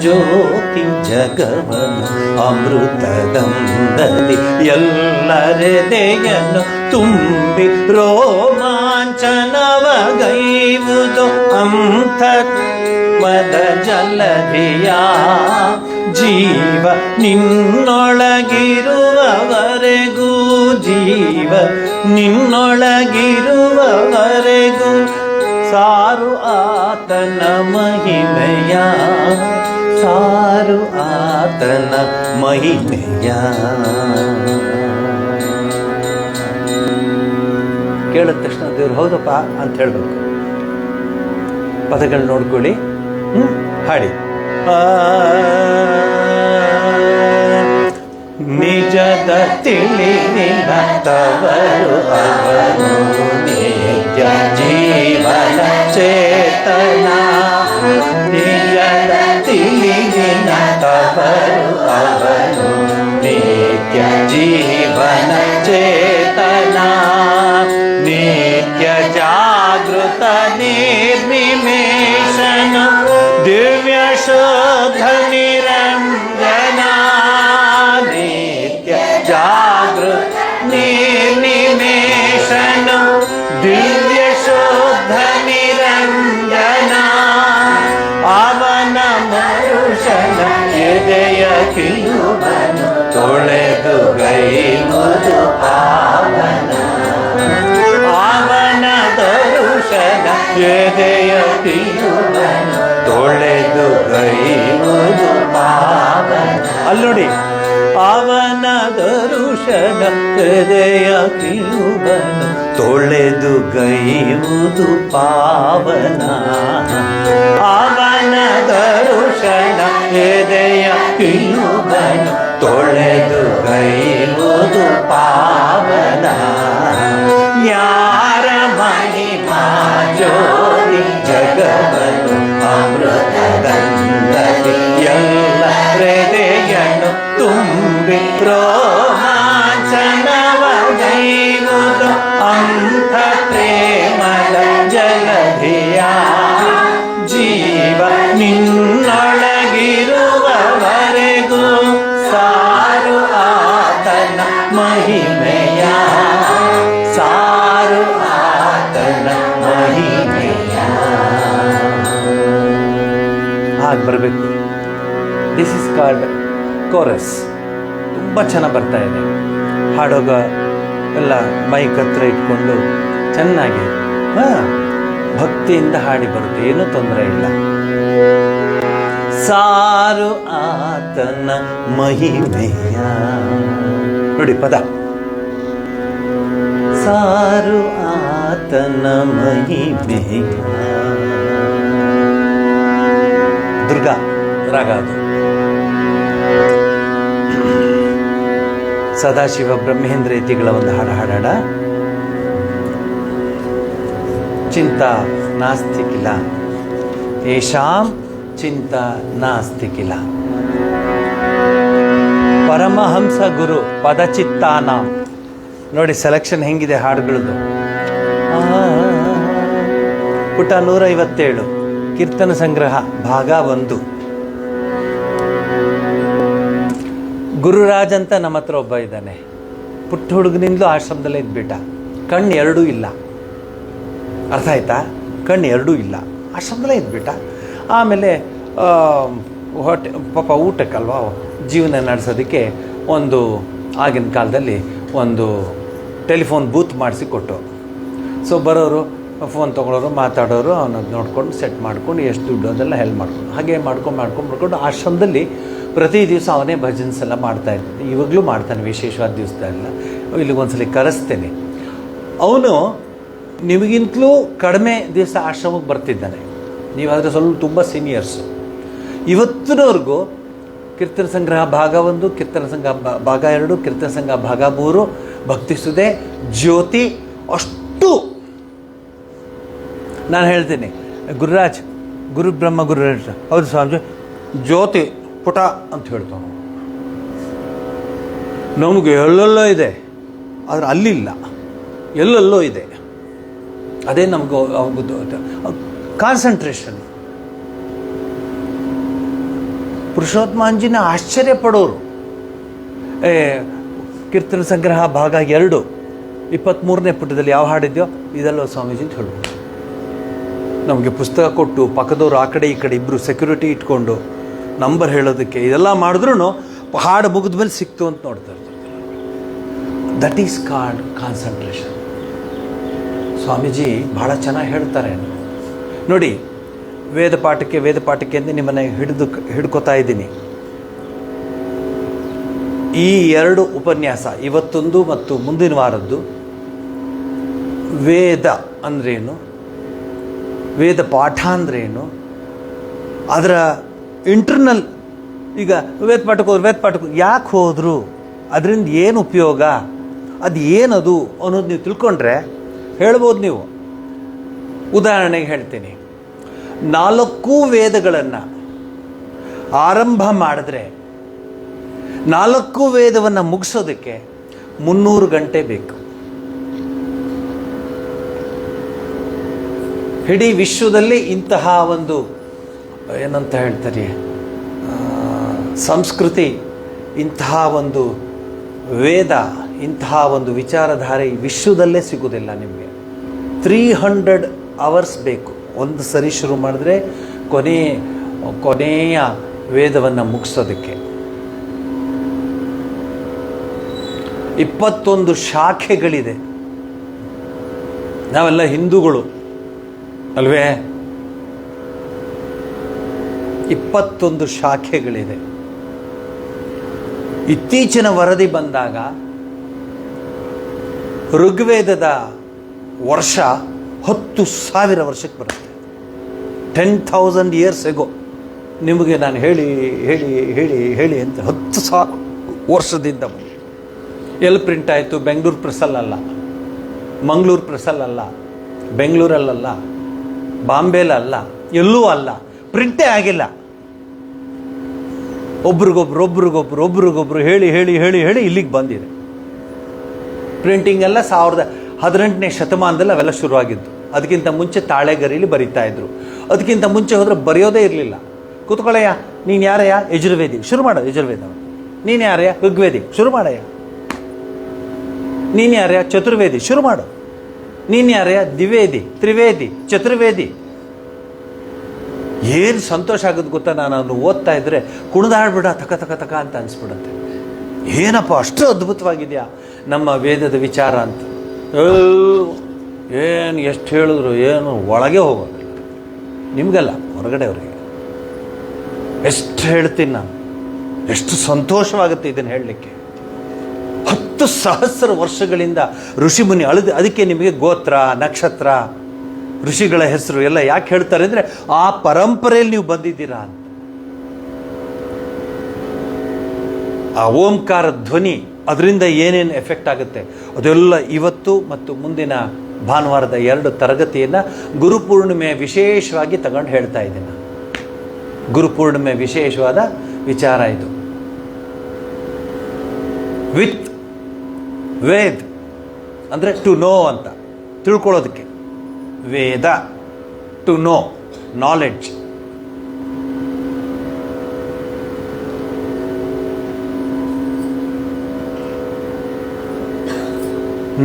ಜ್ಯೋತಿ ಜಗವನು ಅಮೃತಗಂಧದಿ ಎಲ್ಲರೆದೆಯನ್ನು ತುಂಬಿ ರೋಮಾಂಚನವಗೈವುದು. ಅಂಥತ್ವದ ಜಲಧಿಯ ಜೀವ ನಿನ್ನೊಳಗಿರುವವರೆಗೂ, ಜೀವ ನಿನ್ನೊಳಗಿರುವವರೆಗೂ ಸಾರು ಆತನ ಮಹಿಮೆಯ, ಸಾರು ಆತನ ಮಹಿಮೆಯ. ಕೇಳಿದ ತಕ್ಷಣ ದೇವ್ರು ಹೌದಪ್ಪ ಅಂತ ಹೇಳ್ಬೇಕು. ಪದಗಳು ನೋಡ್ಕೊಳ್ಳಿ, ಹಾಡಿ. ನಿಜದ ತಿಳಿವಿನ ತವರು ಅವನು, ನಿತ್ಯ ಜೀವನ ಚೇತನ. ನಿಜದ ತಿಳಿವಿನ ತವರು ಅವನು, ನಿತ್ಯ ಜೀವನ ಚೇತನ. ನಿತ್ಯ ಜಾಗೃತ ನಿರ್ನಿಮೇಷನು, ದಿವ್ಯ ಶುದ್ಧ ನಿರಂಜನ. ನಿತ್ಯ ಜಾಗೃತ ನಿರ್ನಿಮೇಷನು, ದಿವ್ಯ ಶುದ್ಧ ನಿರಂಜನ. ಅವನ ಮರುಷನ ಎದೆಯ ಕಿಲುವನು ತೊಳೆದು ಗೈವುದು ಪಾವನ. ಅವನ ದರುಶನ ಎದೆಯ ಕಿಲುವನು ತೊಳೆದು ಗೈವುದು ಪಾವನ. ಅಲ್ಲಿ ನೋಡಿ, ಅವನ ದರುಶನ ಹೃದಯ ಕಿಲುಬನು ತೊಳೆದು ಗೈಯುವುದು ಪಾವನ. ಅವನ ದರುಶನ ಹೃದಯ ಕಿಲುಬನು ತೊಳೆದು ಗೈಯುವುದು ಪಾವನ. ಯಾರ ಮಹಿಮಾ ಜೋರಿ ಜಗವನ್ನು ಅಮೃತದಂದದಿ ಎಲ್ಲ ಹೃದಯನು ತುಂಬಿ ರೋಮಾಂಚನವಗೈವುದು ಅಂಥ ಪ್ರೇಮದ ಜಲಧಿಯ. ಜೀವ ನಿನ್ನೊಳಗಿರುವವರೆಗೂ ಸಾರು ಆತನ ಮಹಿಮೆಯ, ಸಾರು ಆತನ ಮಹಿಮೆಯ. ಹಾಗೆ ಬರಬೇಕು. This is card chorus. ತುಂಬ ಚೆನ್ನಾಗಿ ಬರ್ತಾ ಇದೆ. ಹಾಡೋಗ ಎಲ್ಲ ಮೈಕ್ ಹತ್ರ ಇಟ್ಕೊಂಡು ಚೆನ್ನಾಗಿ ಭಕ್ತಿಯಿಂದ ಹಾಡಿ ಬರುತ್ತೆ, ಏನೂ ತೊಂದರೆ ಇಲ್ಲ. ಸಾರು ಆತನ ಮಹಿಮೆಯ. ನೋಡಿ ಪದ, ಸಾರು ಆತನ ಮಹಿಮೆಯ. ದುರ್ಗಾ ರಾಗ ಅದು. ಸದಾಶಿವ ಬ್ರಹ್ಮೇಂದ್ರ ಯತಿಗಳ ಒಂದು ಹಾಡು ಹಾಡಾಡ. ಚಿಂತಾ ನಾಸ್ತಿ ಕಿಲ ಯೇಷಾಂ ಚಿಂತಾ ನಾಸ್ತಿ ಕಿಲ. ಪರಮಹಂಸ ಗುರು ಪದಚಿತ್ತಾನ. ನೋಡಿ ಸೆಲೆಕ್ಷನ್ ಹೆಂಗಿದೆ ಹಾಡುಗಳದ್ದು. ಪುಟ 157 ಕೀರ್ತನ ಸಂಗ್ರಹ ಭಾಗ 1. ಗುರುರಾಜ್ ಅಂತ ನಮ್ಮ ಹತ್ರ ಒಬ್ಬ ಇದ್ದಾನೆ. ಪುಟ್ಟ ಹುಡುಗನಿಂದಲೂ ಆಶ್ರಮದಲ್ಲೇ ಇದ್ಬಿಟ್ಟ. ಕಣ್ಣು ಎರಡೂ ಇಲ್ಲ, ಅರ್ಥ ಆಯ್ತಾ? ಕಣ್ಣು ಎರಡೂ ಇಲ್ಲ, ಆಶ್ರಮದಲ್ಲೇ ಇದ್ಬಿಟ್ಟ. ಆಮೇಲೆ ಹೊಟ್ಟೆ ಪಾಪ ಊಟಕ್ಕಲ್ವಾ ಜೀವನ ನಡೆಸೋದಕ್ಕೆ ಒಂದು ಆಗಿನ ಕಾಲದಲ್ಲಿ ಒಂದು ಟೆಲಿಫೋನ್ ಬೂತ್ ಮಾಡಿಸಿ ಕೊಟ್ಟು. ಸೊ ಬರೋರು ಫೋನ್ ತೊಗೊಳೋರು, ಮಾತಾಡೋರು, ಅವನದು ನೋಡ್ಕೊಂಡು ಸೆಟ್ ಮಾಡ್ಕೊಂಡು ಎಷ್ಟು ದುಡ್ಡು ಅದೆಲ್ಲ ಹೆಲ್ಪ್ ಮಾಡ್ಕೊಂಡು ಹಾಗೆ ಮಾಡ್ಕೊಂಡು ಆಶ್ರಮದಲ್ಲಿ ಪ್ರತಿ ದಿವಸ ಅವನೇ ಭಜನ್ಸ್ ಎಲ್ಲ ಮಾಡ್ತಾಯಿದ್ದ. ಇವಾಗಲೂ ಮಾಡ್ತಾನೆ, ವಿಶೇಷವಾದ ದಿವಸದಲ್ಲ. ಇಲ್ಲಿಗೊಂದ್ಸಲಿ ಕರೆಸ್ತೇನೆ. ಅವನು ನಿಮಗಿಂತಲೂ ಕಡಿಮೆ ದಿವಸ ಆಶ್ರಮಕ್ಕೆ ಬರ್ತಿದ್ದಾನೆ. ನೀವಾದರೆ ಸ್ವಲ್ಪ ತುಂಬ ಸೀನಿಯರ್ಸು. ಇವತ್ತಿನವರೆಗೂ ಕೀರ್ತನ ಸಂಗ್ರಹ ಭಾಗ 1, ಕೀರ್ತನ ಸಂಗ್ರಹ ಭಾಗ 2, ಕೀರ್ತನ ಸಂಗ್ರಹ ಭಾಗ 3, ಭಕ್ತಿ ಸುಧೆ, ಜ್ಯೋತಿ, ಅಷ್ಟು ನಾನು ಹೇಳ್ತೀನಿ. ಗುರುರಾಜ್, ಗುರು ಬ್ರಹ್ಮ ಗುರುರಾಜ್, ಹೌದು ಸ್ವಾಮೀಜಿ, ಜ್ಯೋತಿ ಪುಟ ಅಂತ ಹೇಳ್ತಾವೆ. ನಮಗೆ ಎಲ್ಲೆಲ್ಲೋ ಇದೆ, ಆದರೆ ಅಲ್ಲಿಲ್ಲ, ಎಲ್ಲೆಲ್ಲೋ ಇದೆ. ಅದೇ ನಮಗೂ ಕಾನ್ಸಂಟ್ರೇಷನ್. ಪುರುಷೋತ್ತಮಾಂಜಿನ ಆಶ್ಚರ್ಯ ಪಡೋರು. ಕೀರ್ತನ ಸಂಗ್ರಹ ಭಾಗ 2 23ನೇ ಪುಟದಲ್ಲಿ ಯಾವ ಹಾಡಿದ್ಯೋ ಇದೆಲ್ಲೋ ಸ್ವಾಮೀಜಿ ಅಂತ ಹೇಳ್ಬೋದು. ನಮಗೆ ಪುಸ್ತಕ ಕೊಟ್ಟು ಪಕ್ಕದವರು ಆ ಕಡೆ ಈ ಕಡೆ ಇಬ್ಬರು ಸೆಕ್ಯೂರಿಟಿ ಇಟ್ಕೊಂಡು ನಂಬರ್ ಹೇಳೋದಕ್ಕೆ ಇದೆಲ್ಲ ಮಾಡಿದ್ರೂ ಹಾಡು ಮುಗಿದ ಮೇಲೆ ಸಿಕ್ತು ಅಂತ ನೋಡ್ತಾ ಇರ್ತಾರೆ. That is called concentration. Swamiji ಭಾಳ ಚೆನ್ನಾಗಿ ಹೇಳ್ತಾರೆ ನೋಡಿ. ವೇದ ಪಾಠಕ್ಕೆ ಅಂತ ನಿಮ್ಮನ್ನು ಹಿಡ್ಕೋತಾ ಇದ್ದೀನಿ. ಈ 2 ಉಪನ್ಯಾಸ, ಇವತ್ತೊಂದು ಮತ್ತು ಮುಂದಿನ ವಾರದ್ದು, ವೇದ ಅಂದ್ರೇನು, ವೇದ ಪಾಠ ಅಂದ್ರೇನು, ಅದರ ಇಂಟರ್ನಲ್. ಈಗ ವೇದ ಪಾಠಕ್ಕೆ ಯಾಕೆ ಹೋದರು, ಅದರಿಂದ ಏನು ಉಪಯೋಗ, ಅದು ಏನದು ಅನ್ನೋದು ನೀವು ತಿಳ್ಕೊಂಡ್ರೆ ಹೇಳ್ಬೋದು ನೀವು. ಉದಾಹರಣೆಗೆ ಹೇಳ್ತೀನಿ, 4 ವೇದಗಳನ್ನು ಆರಂಭ ಮಾಡಿದ್ರೆ 4 ವೇದವನ್ನು ಮುಗಿಸೋದಕ್ಕೆ 300 ಗಂಟೆ ಬೇಕು. ಇಡೀ ವಿಶ್ವದಲ್ಲಿ ಇಂತಹ ಒಂದು ಏನಂತ ಹೇಳ್ತಾರೆ ಸಂಸ್ಕೃತಿ, ಇಂತಹ ಒಂದು ವೇದ, ಇಂತಹ ಒಂದು ವಿಚಾರಧಾರೆ ವಿಶ್ವದಲ್ಲೇ ಸಿಗೋದಿಲ್ಲ ನಿಮಗೆ. 300 ಅವರ್ಸ್ ಬೇಕು ಒಂದು ಸರಿ ಶುರು ಮಾಡಿದ್ರೆ ಕೊನೆಯ ವೇದವನ್ನು ಮುಗಿಸೋದಕ್ಕೆ. 21 ಶಾಖೆಗಳಿದೆ. ನಾವೆಲ್ಲ ಹಿಂದೂಗಳು ಅಲ್ವೇ? 21 ಶಾಖೆಗಳಿದೆ. ಇತ್ತೀಚಿನ ವರದಿ ಬಂದಾಗ ಋಗ್ವೇದದ ವರ್ಷ 10,000 ವರ್ಷಕ್ಕೆ ಬರುತ್ತೆ. 10,000 years ago. ನಿಮಗೆ ನಾನು ಹೇಳಿ ಹೇಳಿ ಹೇಳಿ ಹೇಳಿ ಅಂತ 10,000 ವರ್ಷದಿಂದ ಎಲ್ಲಿ ಪ್ರಿಂಟ್ ಆಯಿತು? ಬೆಂಗಳೂರು ಪ್ರೆಸ್ಸಲ್ಲಲ್ಲ, ಮಂಗಳೂರು ಪ್ರೆಸ್ಸಲ್ಲಲ್ಲ, ಬೆಂಗಳೂರಲ್ಲ, ಬಾಂಬೆಲಲ್ಲ, ಎಲ್ಲೂ ಅಲ್ಲ, ಪ್ರಿಂಟೇ ಆಗಿಲ್ಲ. ಒಬ್ರಿಗೊಬ್ರು ಹೇಳಿ ಹೇಳಿ ಹೇಳಿ ಹೇಳಿ ಇಲ್ಲಿಗೆ ಬಂದಿದೆ. ಪ್ರಿಂಟಿಂಗ್ ಎಲ್ಲ 18ನೇ ಶತಮಾನದಲ್ಲಿ ಅವೆಲ್ಲ ಶುರುವಾಗಿದ್ದು. ಅದಕ್ಕಿಂತ ಮುಂಚೆ ತಾಳೆಗರಿಲಿ ಬರಿತಾ ಇದ್ರು. ಅದಕ್ಕಿಂತ ಮುಂಚೆ ಹೋದರೆ ಬರೆಯೋದೇ ಇರಲಿಲ್ಲ. ಕೂತ್ಕೊಳ್ಳಯ್ಯ, ನೀನು ಯಾರಯ್ಯ? ಯಜುರ್ವೇದಿ, ಶುರು ಮಾಡೋದು ಯಜುರ್ವೇದ. ನೀನು ಯಾರಯ್ಯ? ಋಗ್ವೇದಿ, ಶುರು ಮಾಡಯ್ಯ. ನೀನು ಯಾರಯ್ಯ? ಚತುರ್ವೇದಿ, ಶುರು ಮಾಡು. ನೀನು ಯಾರಯ್ಯ? ದ್ವಿವೇದಿ, ತ್ರಿವೇದಿ, ಚತುರ್ವೇದಿ. ಏನು ಸಂತೋಷ ಆಗೋದು ಗೊತ್ತಾ? ನಾನು ಅದನ್ನು ಓದ್ತಾ ಇದ್ದರೆ ಕುಣಿದಾಡ್ಬಿಡ ತಕ ತಕ ತಕ ಅಂತ ಅನಿಸ್ಬಿಡುತ್ತೆ. ಏನಪ್ಪ ಅಷ್ಟು ಅದ್ಭುತವಾಗಿದೆಯಾ ನಮ್ಮ ವೇದದ ವಿಚಾರ ಅಂತ. ಏನು ಎಷ್ಟು ಹೇಳಿದ್ರು ಏನು ಒಳಗೆ ಹೋಗೋದು ನಿಮಗಲ್ಲ, ಹೊರಗಡೆ ಅವರಿಗೆ. ಎಷ್ಟು ಹೇಳ್ತೀನಿ ನಾನು, ಎಷ್ಟು ಸಂತೋಷವಾಗುತ್ತೆ ಇದನ್ನು ಹೇಳಲಿಕ್ಕೆ. 10,000 ವರ್ಷಗಳಿಂದ ಋಷಿಮುನಿ ಅದಕ್ಕೆ ನಿಮಗೆ ಗೋತ್ರ, ನಕ್ಷತ್ರ, ಋಷಿಗಳ ಹೆಸರು ಎಲ್ಲ ಯಾಕೆ ಹೇಳ್ತಾರೆ ಅಂದರೆ ಆ ಪರಂಪರೆಯಲ್ಲಿ ನೀವು ಬಂದಿದ್ದೀರಾ ಅಂತ. ಆ ಓಂಕಾರ ಧ್ವನಿ ಅದರಿಂದ ಏನೇನು ಎಫೆಕ್ಟ್ ಆಗುತ್ತೆ ಅದೆಲ್ಲ ಇವತ್ತು ಮತ್ತು ಮುಂದಿನ ಭಾನುವಾರದ 2 ತರಗತಿಯನ್ನು ಗುರುಪೂರ್ಣಿಮೆ ವಿಶೇಷವಾಗಿ ತಗೊಂಡು ಹೇಳ್ತಾ ಇದ್ದೀನಿ ನಾನು. ಗುರುಪೂರ್ಣಿಮೆ ವಿಶೇಷವಾದ ವಿಚಾರ ಇದು. ವಿತ್ ವೇದ್ ಅಂದರೆ ಟು ನೋ ಅಂತ ತಿಳ್ಕೊಳ್ಳೋದಕ್ಕೆ. Veda to know, knowledge.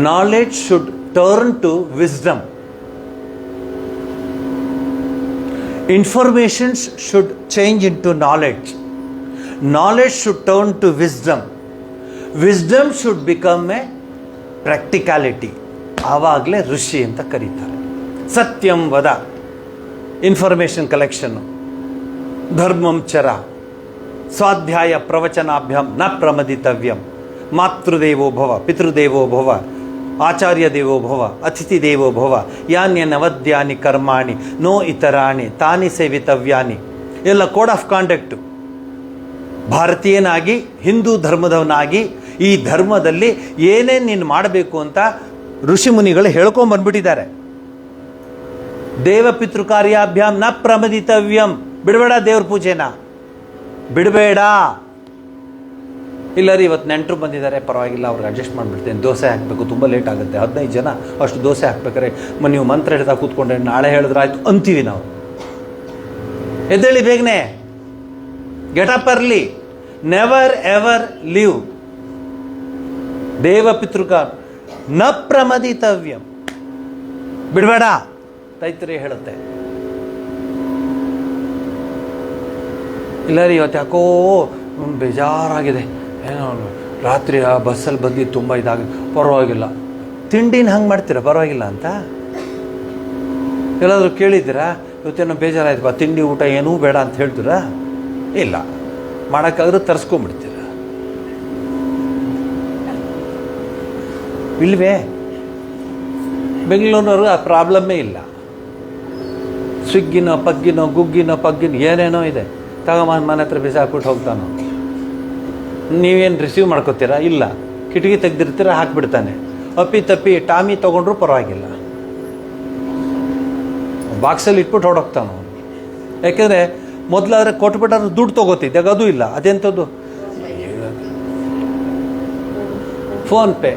Knowledge should turn to wisdom. Information should change into knowledge. Knowledge should turn to wisdom. Wisdom should become a practicality. ಆವಾಗಲೇ ಋಷಿ ಅಂತ ಕರೀತಾರೆ. ಸತ್ಯಂ ವದ, ಇನ್ಫಾರ್ಮೇಷನ್ ಕಲೆಕ್ಷನ್ನು. ಧರ್ಮಂ ಚರ, ಸ್ವಾಧ್ಯಾಯ ಪ್ರವಚನಾಭ್ಯಾಂ ನ ಪ್ರಮದಿತವ್ಯಂ. ಮಾತೃದೇವೋ ಭವ, ಪಿತೃದೇವೋ ಭವ, ಆಚಾರ್ಯ ದೇವೋ ಭವ, ಅತಿಥಿ ದೇವೋ ಭವ. ಯಾನ್ಯ ನವದ್ಯಾನಿ ಕರ್ಮಾಣಿ ನೋ ಇತರಾಣಿ ತಾನಿ ಸೇವಿತವ್ಯಾನಿ. ಎಲ್ಲ ಕೋಡ್ ಆಫ್ ಕಾಂಡಕ್ಟು. ಭಾರತೀಯನಾಗಿ, ಹಿಂದೂ ಧರ್ಮದವನಾಗಿ ಈ ಧರ್ಮದಲ್ಲಿ ಏನೇನು ನೀನು ಮಾಡಬೇಕು ಅಂತ ಋಷಿಮುನಿಗಳು ಹೇಳ್ಕೊಂಬಂದ್ಬಿಟ್ಟಿದ್ದಾರೆ. ದೇವ ಪಿತೃ ಕಾರ್ಯಾಭ್ಯಾಂ ನ ಪ್ರಮದಿತವ್ಯಂ. ಬಿಡಬೇಡ ದೇವ್ರ ಪೂಜೆನ, ಬಿಡಬೇಡ. ಇಲ್ಲ ರೀ ಇವತ್ತು ನೆಂಟರು ಬಂದಿದ್ದಾರೆ, ಪರವಾಗಿಲ್ಲ, ಅವ್ರಿಗೆ ಅಡ್ಜಸ್ಟ್ ಮಾಡಿಬಿಡ್ತೇನೆ, ದೋಸೆ ಹಾಕಬೇಕು, ತುಂಬ ಲೇಟ್ ಆಗುತ್ತೆ, 15 ಜನ ಅಷ್ಟು ದೋಸೆ ಹಾಕ್ಬೇಕಾರೆ ನೀವು ಮಂತ್ರ ಹಿಡ್ತಾ ಕೂತ್ಕೊಂಡ್ರೆ ನಾಳೆ ಹೇಳಿದ್ರೆ ಆಯಿತು ಅಂತೀವಿ ನಾವು. ಎದ್ದೇಳಿ ಬೇಗನೆ, get up early, never ever leave. ದೇವ ಪಿತೃಕಾರ್ ನ ಪ್ರಮದಿತವ್ಯಂ, ಬಿಡಬೇಡ ತೈತ್ರಿ ಹೇಳುತ್ತೆ. ಇಲ್ಲ ರೀ ಇವತ್ತು ಯಾಕೋ ಬೇಜಾರಾಗಿದೆ, ಏನೋ ರಾತ್ರಿ ಆ ಬಸ್ಸಲ್ಲಿ ಬಂದಿದ್ದು ತುಂಬ ಇದಾಗಿದೆ, ಪರವಾಗಿಲ್ಲ. ತಿಂಡಿನ ಹಂಗೆ ಮಾಡ್ತೀರಾ ಪರವಾಗಿಲ್ಲ ಅಂತ? ಎಲ್ಲಾದರೂ ಕೇಳಿದ್ದೀರಾ ಇವತ್ತೇನೋ ಬೇಜಾರಾಯ್ತು ತಿಂಡಿ ಊಟ ಏನೂ ಬೇಡ ಅಂತ ಹೇಳ್ತೀರಾ? ಇಲ್ಲ, ಮಾಡೋಕ್ಕಾದ್ರೂ ತರಿಸ್ಕೊಂಬಿಡ್ತೀರ. ಇಲ್ವೇ? ಬೆಂಗಳೂರಿನವ್ರಿಗೆ ಆ ಪ್ರಾಬ್ಲಮ್ಮೇ ಇಲ್ಲ. ಸ್ವಿಗ್ಗಿನೋ ಪಗ್ಗಿನೋ ಗುಗ್ಗಿನೋ ಪಗ್ಗಿನೋ ಏನೇನೋ ಇದೆ, ಮನೆ ಹತ್ರ ಬಿಸಾಕ್ಬಿಟ್ಟು ಹೋಗ್ತಾನೋ. ನೀವೇನು ರಿಸೀವ್ ಮಾಡ್ಕೋತೀರಾ? ಇಲ್ಲ, ಕಿಟಕಿ ತೆಗ್ದಿರ್ತೀರ, ಹಾಕ್ಬಿಡ್ತಾನೆ. ಅಪ್ಪಿ ತಪ್ಪಿ ಟಾಮಿ ತೊಗೊಂಡ್ರು ಪರವಾಗಿಲ್ಲ, ಬಾಕ್ಸಲ್ಲಿ ಇಟ್ಬಿಟ್ಟು ಹೊಡೋಗ್ತಾನು. ಯಾಕೆಂದರೆ ಮೊದಲಾದ್ರೆ ಕೊಟ್ಬಿಟ್ಟಾದ್ರೆ ದುಡ್ಡು ತೊಗೋತಿದ್ದೆ, ಅದು ಇಲ್ಲ. ಅದೆಂಥದ್ದು ಫೋನ್ಪೇ.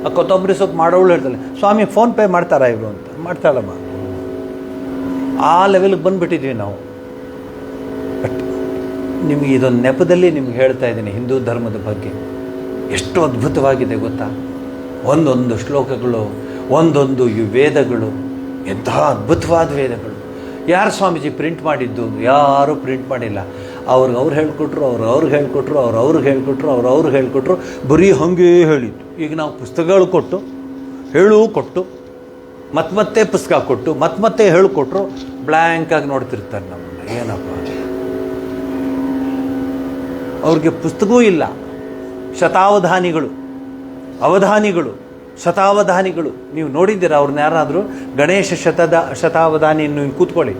ಆ ಕೊತ್ತಂಬರಿ ಸೊಪ್ಪು ಮಾಡೋಳು ಹೇಳ್ತಾಳೆ, ಸ್ವಾಮಿ ಫೋನ್ಪೇ ಮಾಡ್ತಾರಾ ಇವರು ಅಂತ. ಮಾಡ್ತಾಳಮ್ಮ. ಆ ಲೆವೆಲ್ಗೆ ಬಂದುಬಿಟ್ಟಿದ್ವಿ ನಾವು. ಬಟ್ ನಿಮಗೆ ಇದೊಂದು ನೆಪದಲ್ಲಿ ನಿಮ್ಗೆ ಹೇಳ್ತಾ ಇದ್ದೀನಿ ಹಿಂದೂ ಧರ್ಮದ ಬಗ್ಗೆ. ಎಷ್ಟು ಅದ್ಭುತವಾಗಿದೆ ಗೊತ್ತಾ? ಒಂದೊಂದು ಶ್ಲೋಕಗಳು, ಒಂದೊಂದು ವೇದಗಳು, ಎಂತಹ ಅದ್ಭುತವಾದ ವೇದಗಳು. ಯಾರು ಸ್ವಾಮೀಜಿ ಪ್ರಿಂಟ್ ಮಾಡಿದ್ದು? ಯಾರೂ ಪ್ರಿಂಟ್ ಮಾಡಿಲ್ಲ. ಅವ್ರು ಹೇಳ್ಕೊಟ್ರು, ಅವ್ರಿಗೆ ಹೇಳ್ಕೊಟ್ರು, ಅವ್ರಿಗೆ ಹೇಳ್ಕೊಟ್ರು, ಅವ್ರಿಗೆ ಹೇಳ್ಕೊಟ್ರು, ಬರೀ ಹಾಗೇ ಹೇಳಿದ್ದು. ಈಗ ನಾವು ಪುಸ್ತಕಗಳು ಕೊಟ್ಟು, ಕೊಟ್ಟು, ಮತ್ತೆ ಪುಸ್ತಕ ಕೊಟ್ಟು, ಮತ್ತೆ ಹೇಳಿಕೊಟ್ರು, ಬ್ಲ್ಯಾಂಕಾಗಿ ನೋಡ್ತಿರ್ತಾರೆ ನಮ್ಮನ್ನು. ಏನಪ್ಪ ಅವ್ರಿಗೆ ಪುಸ್ತಕವೂ ಇಲ್ಲ. ಶತಾವಧಾನಿಗಳು, ಅವಧಾನಿಗಳು, ಶತಾವಧಾನಿಗಳು. ನೀವು ನೋಡಿದ್ದೀರಾ ಅವ್ರನ್ನ ಯಾರಾದರೂ? ಗಣೇಶ ಶತಾವಧಾನಿ ನೀವು ಕೂತ್ಕೊಳ್ಳಿ,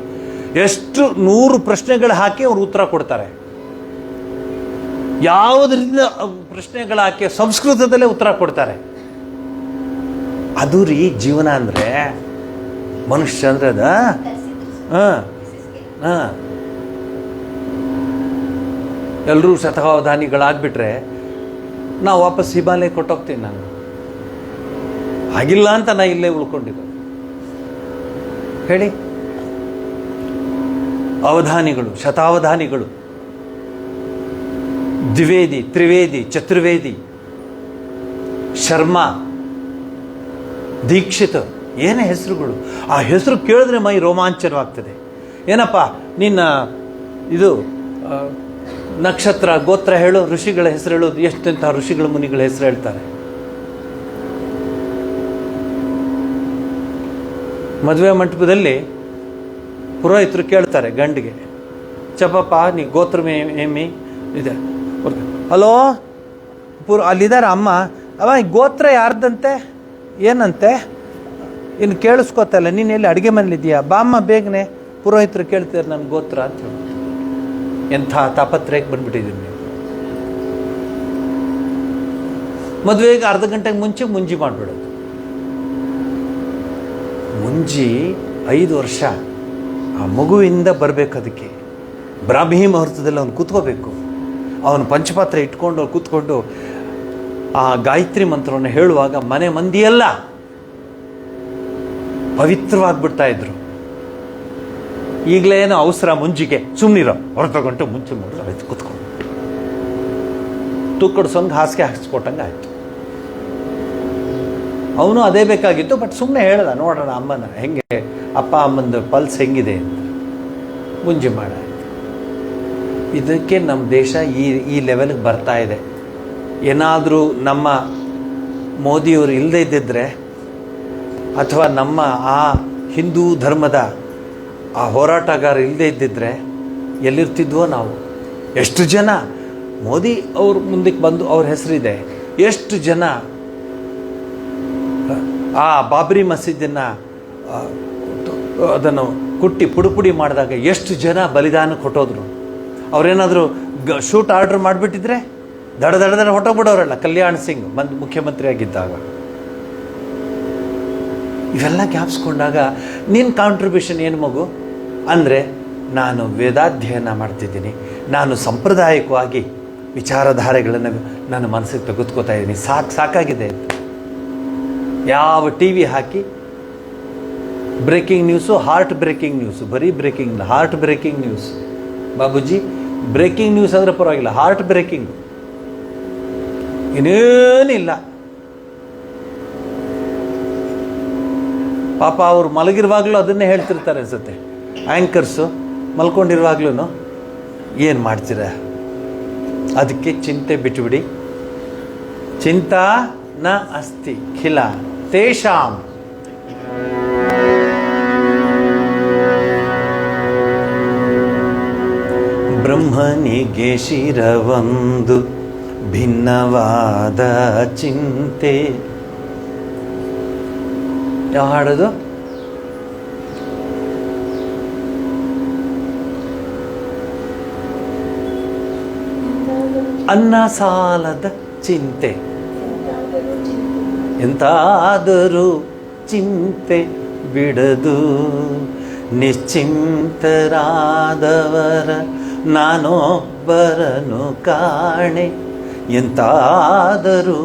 ಎಷ್ಟು 100 ಪ್ರಶ್ನೆಗಳು ಹಾಕಿ ಅವ್ರು ಉತ್ತರ ಕೊಡ್ತಾರೆ. ಯಾವುದರಿಂದ ಪ್ರಶ್ನೆಗಳು ಹಾಕಿ ಸಂಸ್ಕೃತದಲ್ಲೇ ಉತ್ತರ ಕೊಡ್ತಾರೆ. ಅದು ರೀ ಜೀವನ ಅಂದರೆ, ಮನುಷ್ಯ ಅಂದರೆ ಅದ. ಎಲ್ಲರೂ ಶತಾವಧಾನಿಗಳಾಗ್ಬಿಟ್ರೆ ನಾವು ವಾಪಸ್ ಹಿಮಾಲಯ ಕೊಟ್ಟೋಗ್ತೀನಿ. ನಾನು ಆಗಿಲ್ಲ ಅಂತ ನಾ ಇಲ್ಲೇ ಉಳ್ಕೊಂಡಿದ್ದು. ಹೇಳಿ, ಅವಧಾನಿಗಳು, ಶತಾವಧಾನಿಗಳು, ದ್ವಿವೇದಿ, ತ್ರಿವೇದಿ, ಚತುರ್ವೇದಿ, ಶರ್ಮಾ, ದೀಕ್ಷಿತ್, ಏನೇ ಹೆಸರುಗಳು. ಆ ಹೆಸರು ಕೇಳಿದ್ರೆ ಮೈ ರೋಮಾಂಚನವಾಗ್ತದೆ. ಏನಪ್ಪ ನಿನ್ನ ಇದು ನಕ್ಷತ್ರ ಗೋತ್ರ ಹೇಳು, ಋಷಿಗಳ ಹೆಸರು ಹೇಳೋದು. ಎಷ್ಟಂತ ಋಷಿಗಳ ಮುನಿಗಳ ಹೆಸರು ಹೇಳ್ತಾರೆ. ಮದುವೆ ಮಂಟಪದಲ್ಲಿ ಪುರೋಹಿತರು ಕೇಳ್ತಾರೆ ಗಂಡಿಗೆ, ಚಪ್ಪಪ್ಪ ನೀ ಗೋತ್ರ ಏಮಿ ಇದೆ. ಹಲೋ ಅಲ್ಲಿದ್ದಾರೆ ಅಮ್ಮ, ಅವ ಗೋತ್ರ ಯಾರ್ದಂತೆ ಏನಂತೆ? ಇನ್ನು ಕೇಳಿಸ್ಕೊತಲ್ಲ, ನೀನು ಎಲ್ಲಿ ಅಡುಗೆ ಮನೇಲಿದ್ದೀಯಾ? ಬಾಮ್ಮ ಬೇಗನೆ, ಪುರೋಹಿತರು ಕೇಳ್ತಾರೆ ನನ್ನ ಗೋತ್ರ ಅಂತ ಹೇಳಿ. ಎಂಥ ತಾಪತ್ರಯಕ್ಕೆ ಬಂದ್ಬಿಟ್ಟಿದ್ದೀನಿ ನೀವು. ಮದುವೆಗೆ ಅರ್ಧ ಗಂಟೆಗೆ ಮುಂಚೆ ಮುಂಜಿ ಮಾಡಿಬಿಡೋದು. ಮುಂಜಿ 5 ವರ್ಷ ಆ ಮಗುವಿಂದ ಬರಬೇಕು. ಅದಕ್ಕೆ ಬ್ರಾಹ್ಮಿ ಮುಹೂರ್ತದಲ್ಲಿ ಅವನು ಕೂತ್ಕೋಬೇಕು. ಅವನು ಪಂಚಪಾತ್ರ ಇಟ್ಕೊಂಡು ಅವ್ರು ಕೂತ್ಕೊಂಡು ಆ ಗಾಯತ್ರಿ ಮಂತ್ರವನ್ನು ಹೇಳುವಾಗ ಮನೆ ಮಂದಿಯೆಲ್ಲ ಪವಿತ್ರವಾಗಿಬಿಡ್ತಾ ಇದ್ರು. ಈಗಲೇ ಏನೋ ಅವಸರ ಮುಂಜಿಗೆ, ಸುಮ್ಮನಿರೋ, ಹೊರತ ಗಂಟೆ ಮುಂಚೆ ಮಾಡಿದ್ರೆ ಆಯ್ತು, ಕೂತ್ಕೊಂಡು ತೂಕಡಿಸೋಂಗೆ ಹಾಸಿಗೆ ಹಾಕಿಸ್ಕೊಟ್ಟಂಗೆ ಆಯಿತು. ಅವನು ಅದೇ ಬೇಕಾಗಿತ್ತು. ಬಟ್ ಸುಮ್ಮನೆ ಹೇಳ್ದ, ನೋಡೋಣ ಅಮ್ಮನ ಹೆಂಗೆ, ಅಪ್ಪ ಅಮ್ಮಂದು ಪಲ್ಸ್ ಹೆಂಗಿದೆ ಅಂತ ಮುಂಜಿ ಮಾಡ. ಇದಕ್ಕೆ ನಮ್ಮ ದೇಶ ಈ ಲೆವೆಲ್ಗೆ ಬರ್ತಾ ಇದೆ. ಏನಾದರೂ ನಮ್ಮ ಮೋದಿಯವರು ಇಲ್ಲದೇ ಇದ್ದಿದ್ರೆ, ಅಥವಾ ನಮ್ಮ ಆ ಹಿಂದೂ ಧರ್ಮದ ಆ ಹೋರಾಟಗಾರ ಇಲ್ಲದೇ ಇದ್ದಿದ್ರೆ ಎಲ್ಲಿರ್ತಿದ್ವೋ ನಾವು. ಎಷ್ಟು ಜನ ಮೋದಿ ಅವ್ರ ಮುಂದಕ್ಕೆ ಬಂದು ಅವ್ರ ಹೆಸರಿದೆ. ಎಷ್ಟು ಜನ ಆ ಬಾಬ್ರಿ ಮಸೀದಿಯನ್ನು ಅದನ್ನು ಕುಟ್ಟಿ ಪುಡಿ ಮಾಡಿದಾಗ ಎಷ್ಟು ಜನ ಬಲಿದಾನ ಕೊಟ್ಟೋದ್ರು. ಅವರೇನಾದರೂ ಶೂಟ್ ಆರ್ಡರ್ ಮಾಡಿಬಿಟ್ಟಿದ್ರೆ ದಡ ಹೊಟ್ಟೋಗ್ಬಿಡೋರಲ್ಲ. ಕಲ್ಯಾಣ್ ಸಿಂಗ್ ಮುಖ್ಯಮಂತ್ರಿ ಆಗಿದ್ದಾಗ ಇವೆಲ್ಲ ಜ್ಞಾಪಿಸ್ಕೊಂಡಾಗ ನಿನ್ನ ಕಾಂಟ್ರಿಬ್ಯೂಷನ್ ಏನು ಮಗು ಅಂದರೆ, ನಾನು ವೇದಾಧ್ಯಯನ ಮಾಡ್ತಿದ್ದೀನಿ, ನಾನು ಸಾಂಪ್ರದಾಯಿಕವಾಗಿ ವಿಚಾರಧಾರೆಗಳನ್ನು ನನ್ನ ಮನಸ್ಸಿಗೆ ತೆಗೆದುಕೋತಾ ಇದ್ದೀನಿ, ಸಾಕಾಗಿದೆ. ಯಾವ ಟಿ ವಿ ಹಾಕಿ breaking news, heart breaking news, ಬರೀ breaking, heart breaking news. Babuji breaking news ಅಂದರೆ ಪರವಾಗಿಲ್ಲ, ಹಾರ್ಟ್ ಬ್ರೇಕಿಂಗ್ ಇನ್ನೇನಿಲ್ಲ. ಪಾಪ ಅವ್ರು ಮಲಗಿರುವಾಗಲೂ ಅದನ್ನೇ ಹೇಳ್ತಿರ್ತಾರೆ ಅನ್ಸುತ್ತೆ. ಆ್ಯಂಕರ್ಸು ಮಲ್ಕೊಂಡಿರುವಾಗ್ಲೂ ಏನು ಮಾಡ್ತೀರ? ಅದಕ್ಕೆ ಚಿಂತೆ ಬಿಟ್ಟುಬಿಡಿ. ಚಿಂತಾ ನ ಅಸ್ತಿ ಖಿಲ ತೇಷಾಂ. ಬ್ರಹ್ಮನಿಗೆ ಶಿರವೊಂದು ಭಿನ್ನವಾದ ಚಿಂತೆ. ಯಾವ ಹಾಡೋದು? ಅನ್ನ ಸಾಲದ ಚಿಂತೆ, ಎಂತಾದರೂ ಚಿಂತೆ ಬಿಡದು. ನಿಶ್ಚಿಂತರಾದವರ ನಾನೊಬ್ಬರನು ಕಾಣೆ, ಎಂತಾದರೂ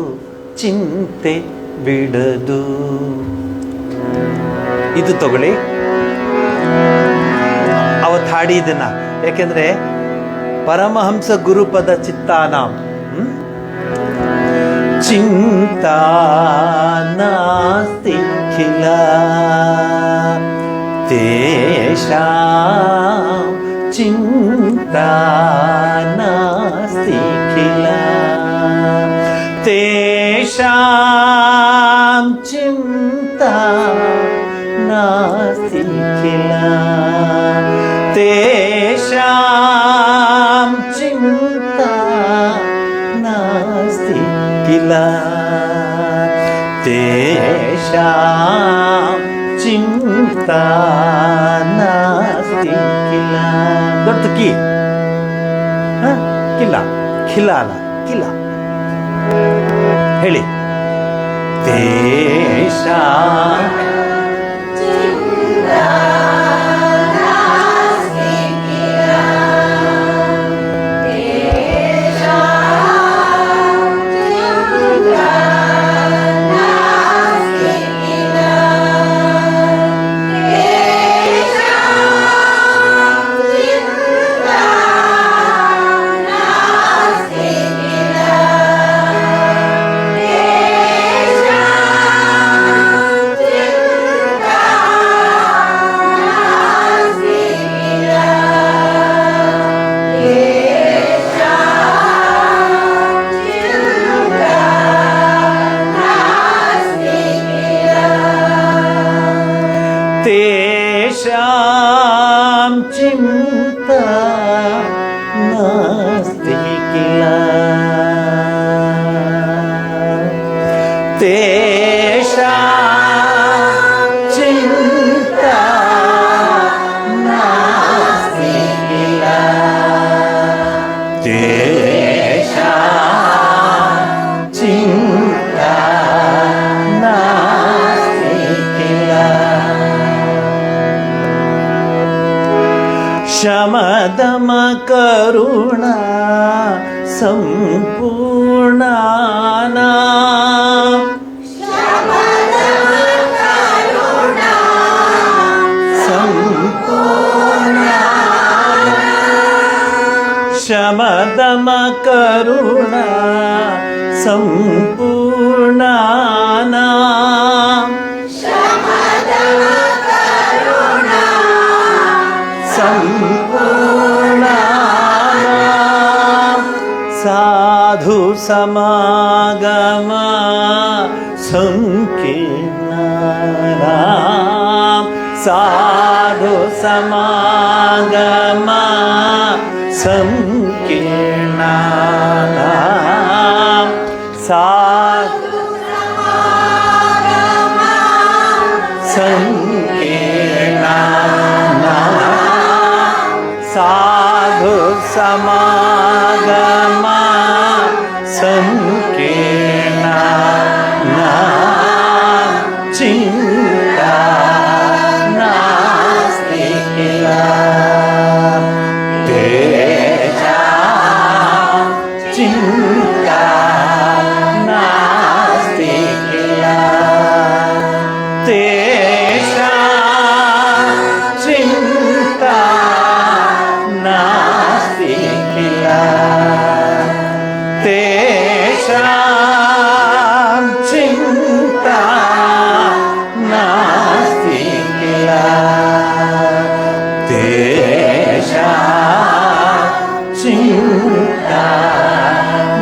ಚಿಂತೆ ಬಿಡದು. ಇದು ತಗೊಳ್ಳಿ, ಅವತ್ತು ಹಾಡಿದನ್ನ. ಯಾಕೆಂದ್ರೆ ಪರಮಹಂಸ ಗುರುಪದ ಚಿತ್ತಾನಾಂ ಚಿಂತಾ ನಾಸ್ತಿ ಖಿಲ ತೇಷಾಂ ಚಿಂತಾ ನಾಸ್ತಿ ಖಿಲ ತೇಷಾಂ ಚಿಂತಾ ನಾಸ್ತಿ ಖಿಲ ತೇಷಾಂ ಚಿಂತಾ किल तेषां चिन्ता नास्ति किल ದೊಡ್ಡ ಕಿ ಕಿಲ್ಲ ಖಿಲ ಅಲ್ಲ ಕಿಲ ಹೇಳಿ तेषां तेषां चिन्ता नास्ति किल तेषां चिन्ता नास्ति किल तेषां चिन्ता नास्ति किल शमदम करुणा संपूर्णाना शमदम करुणा संपूर्णाना साधु समागम संकीर्णना साधु समागम संकीर्णना साधु संकीर्णना साधु समागम संकीर्णना चिन्ता नास्ति किल तेषां चिन्ता नास्ति किल तेषां चिन्ता नास्ति किल तेषां चिन्ता नास्ति किल तेषां चिन्ता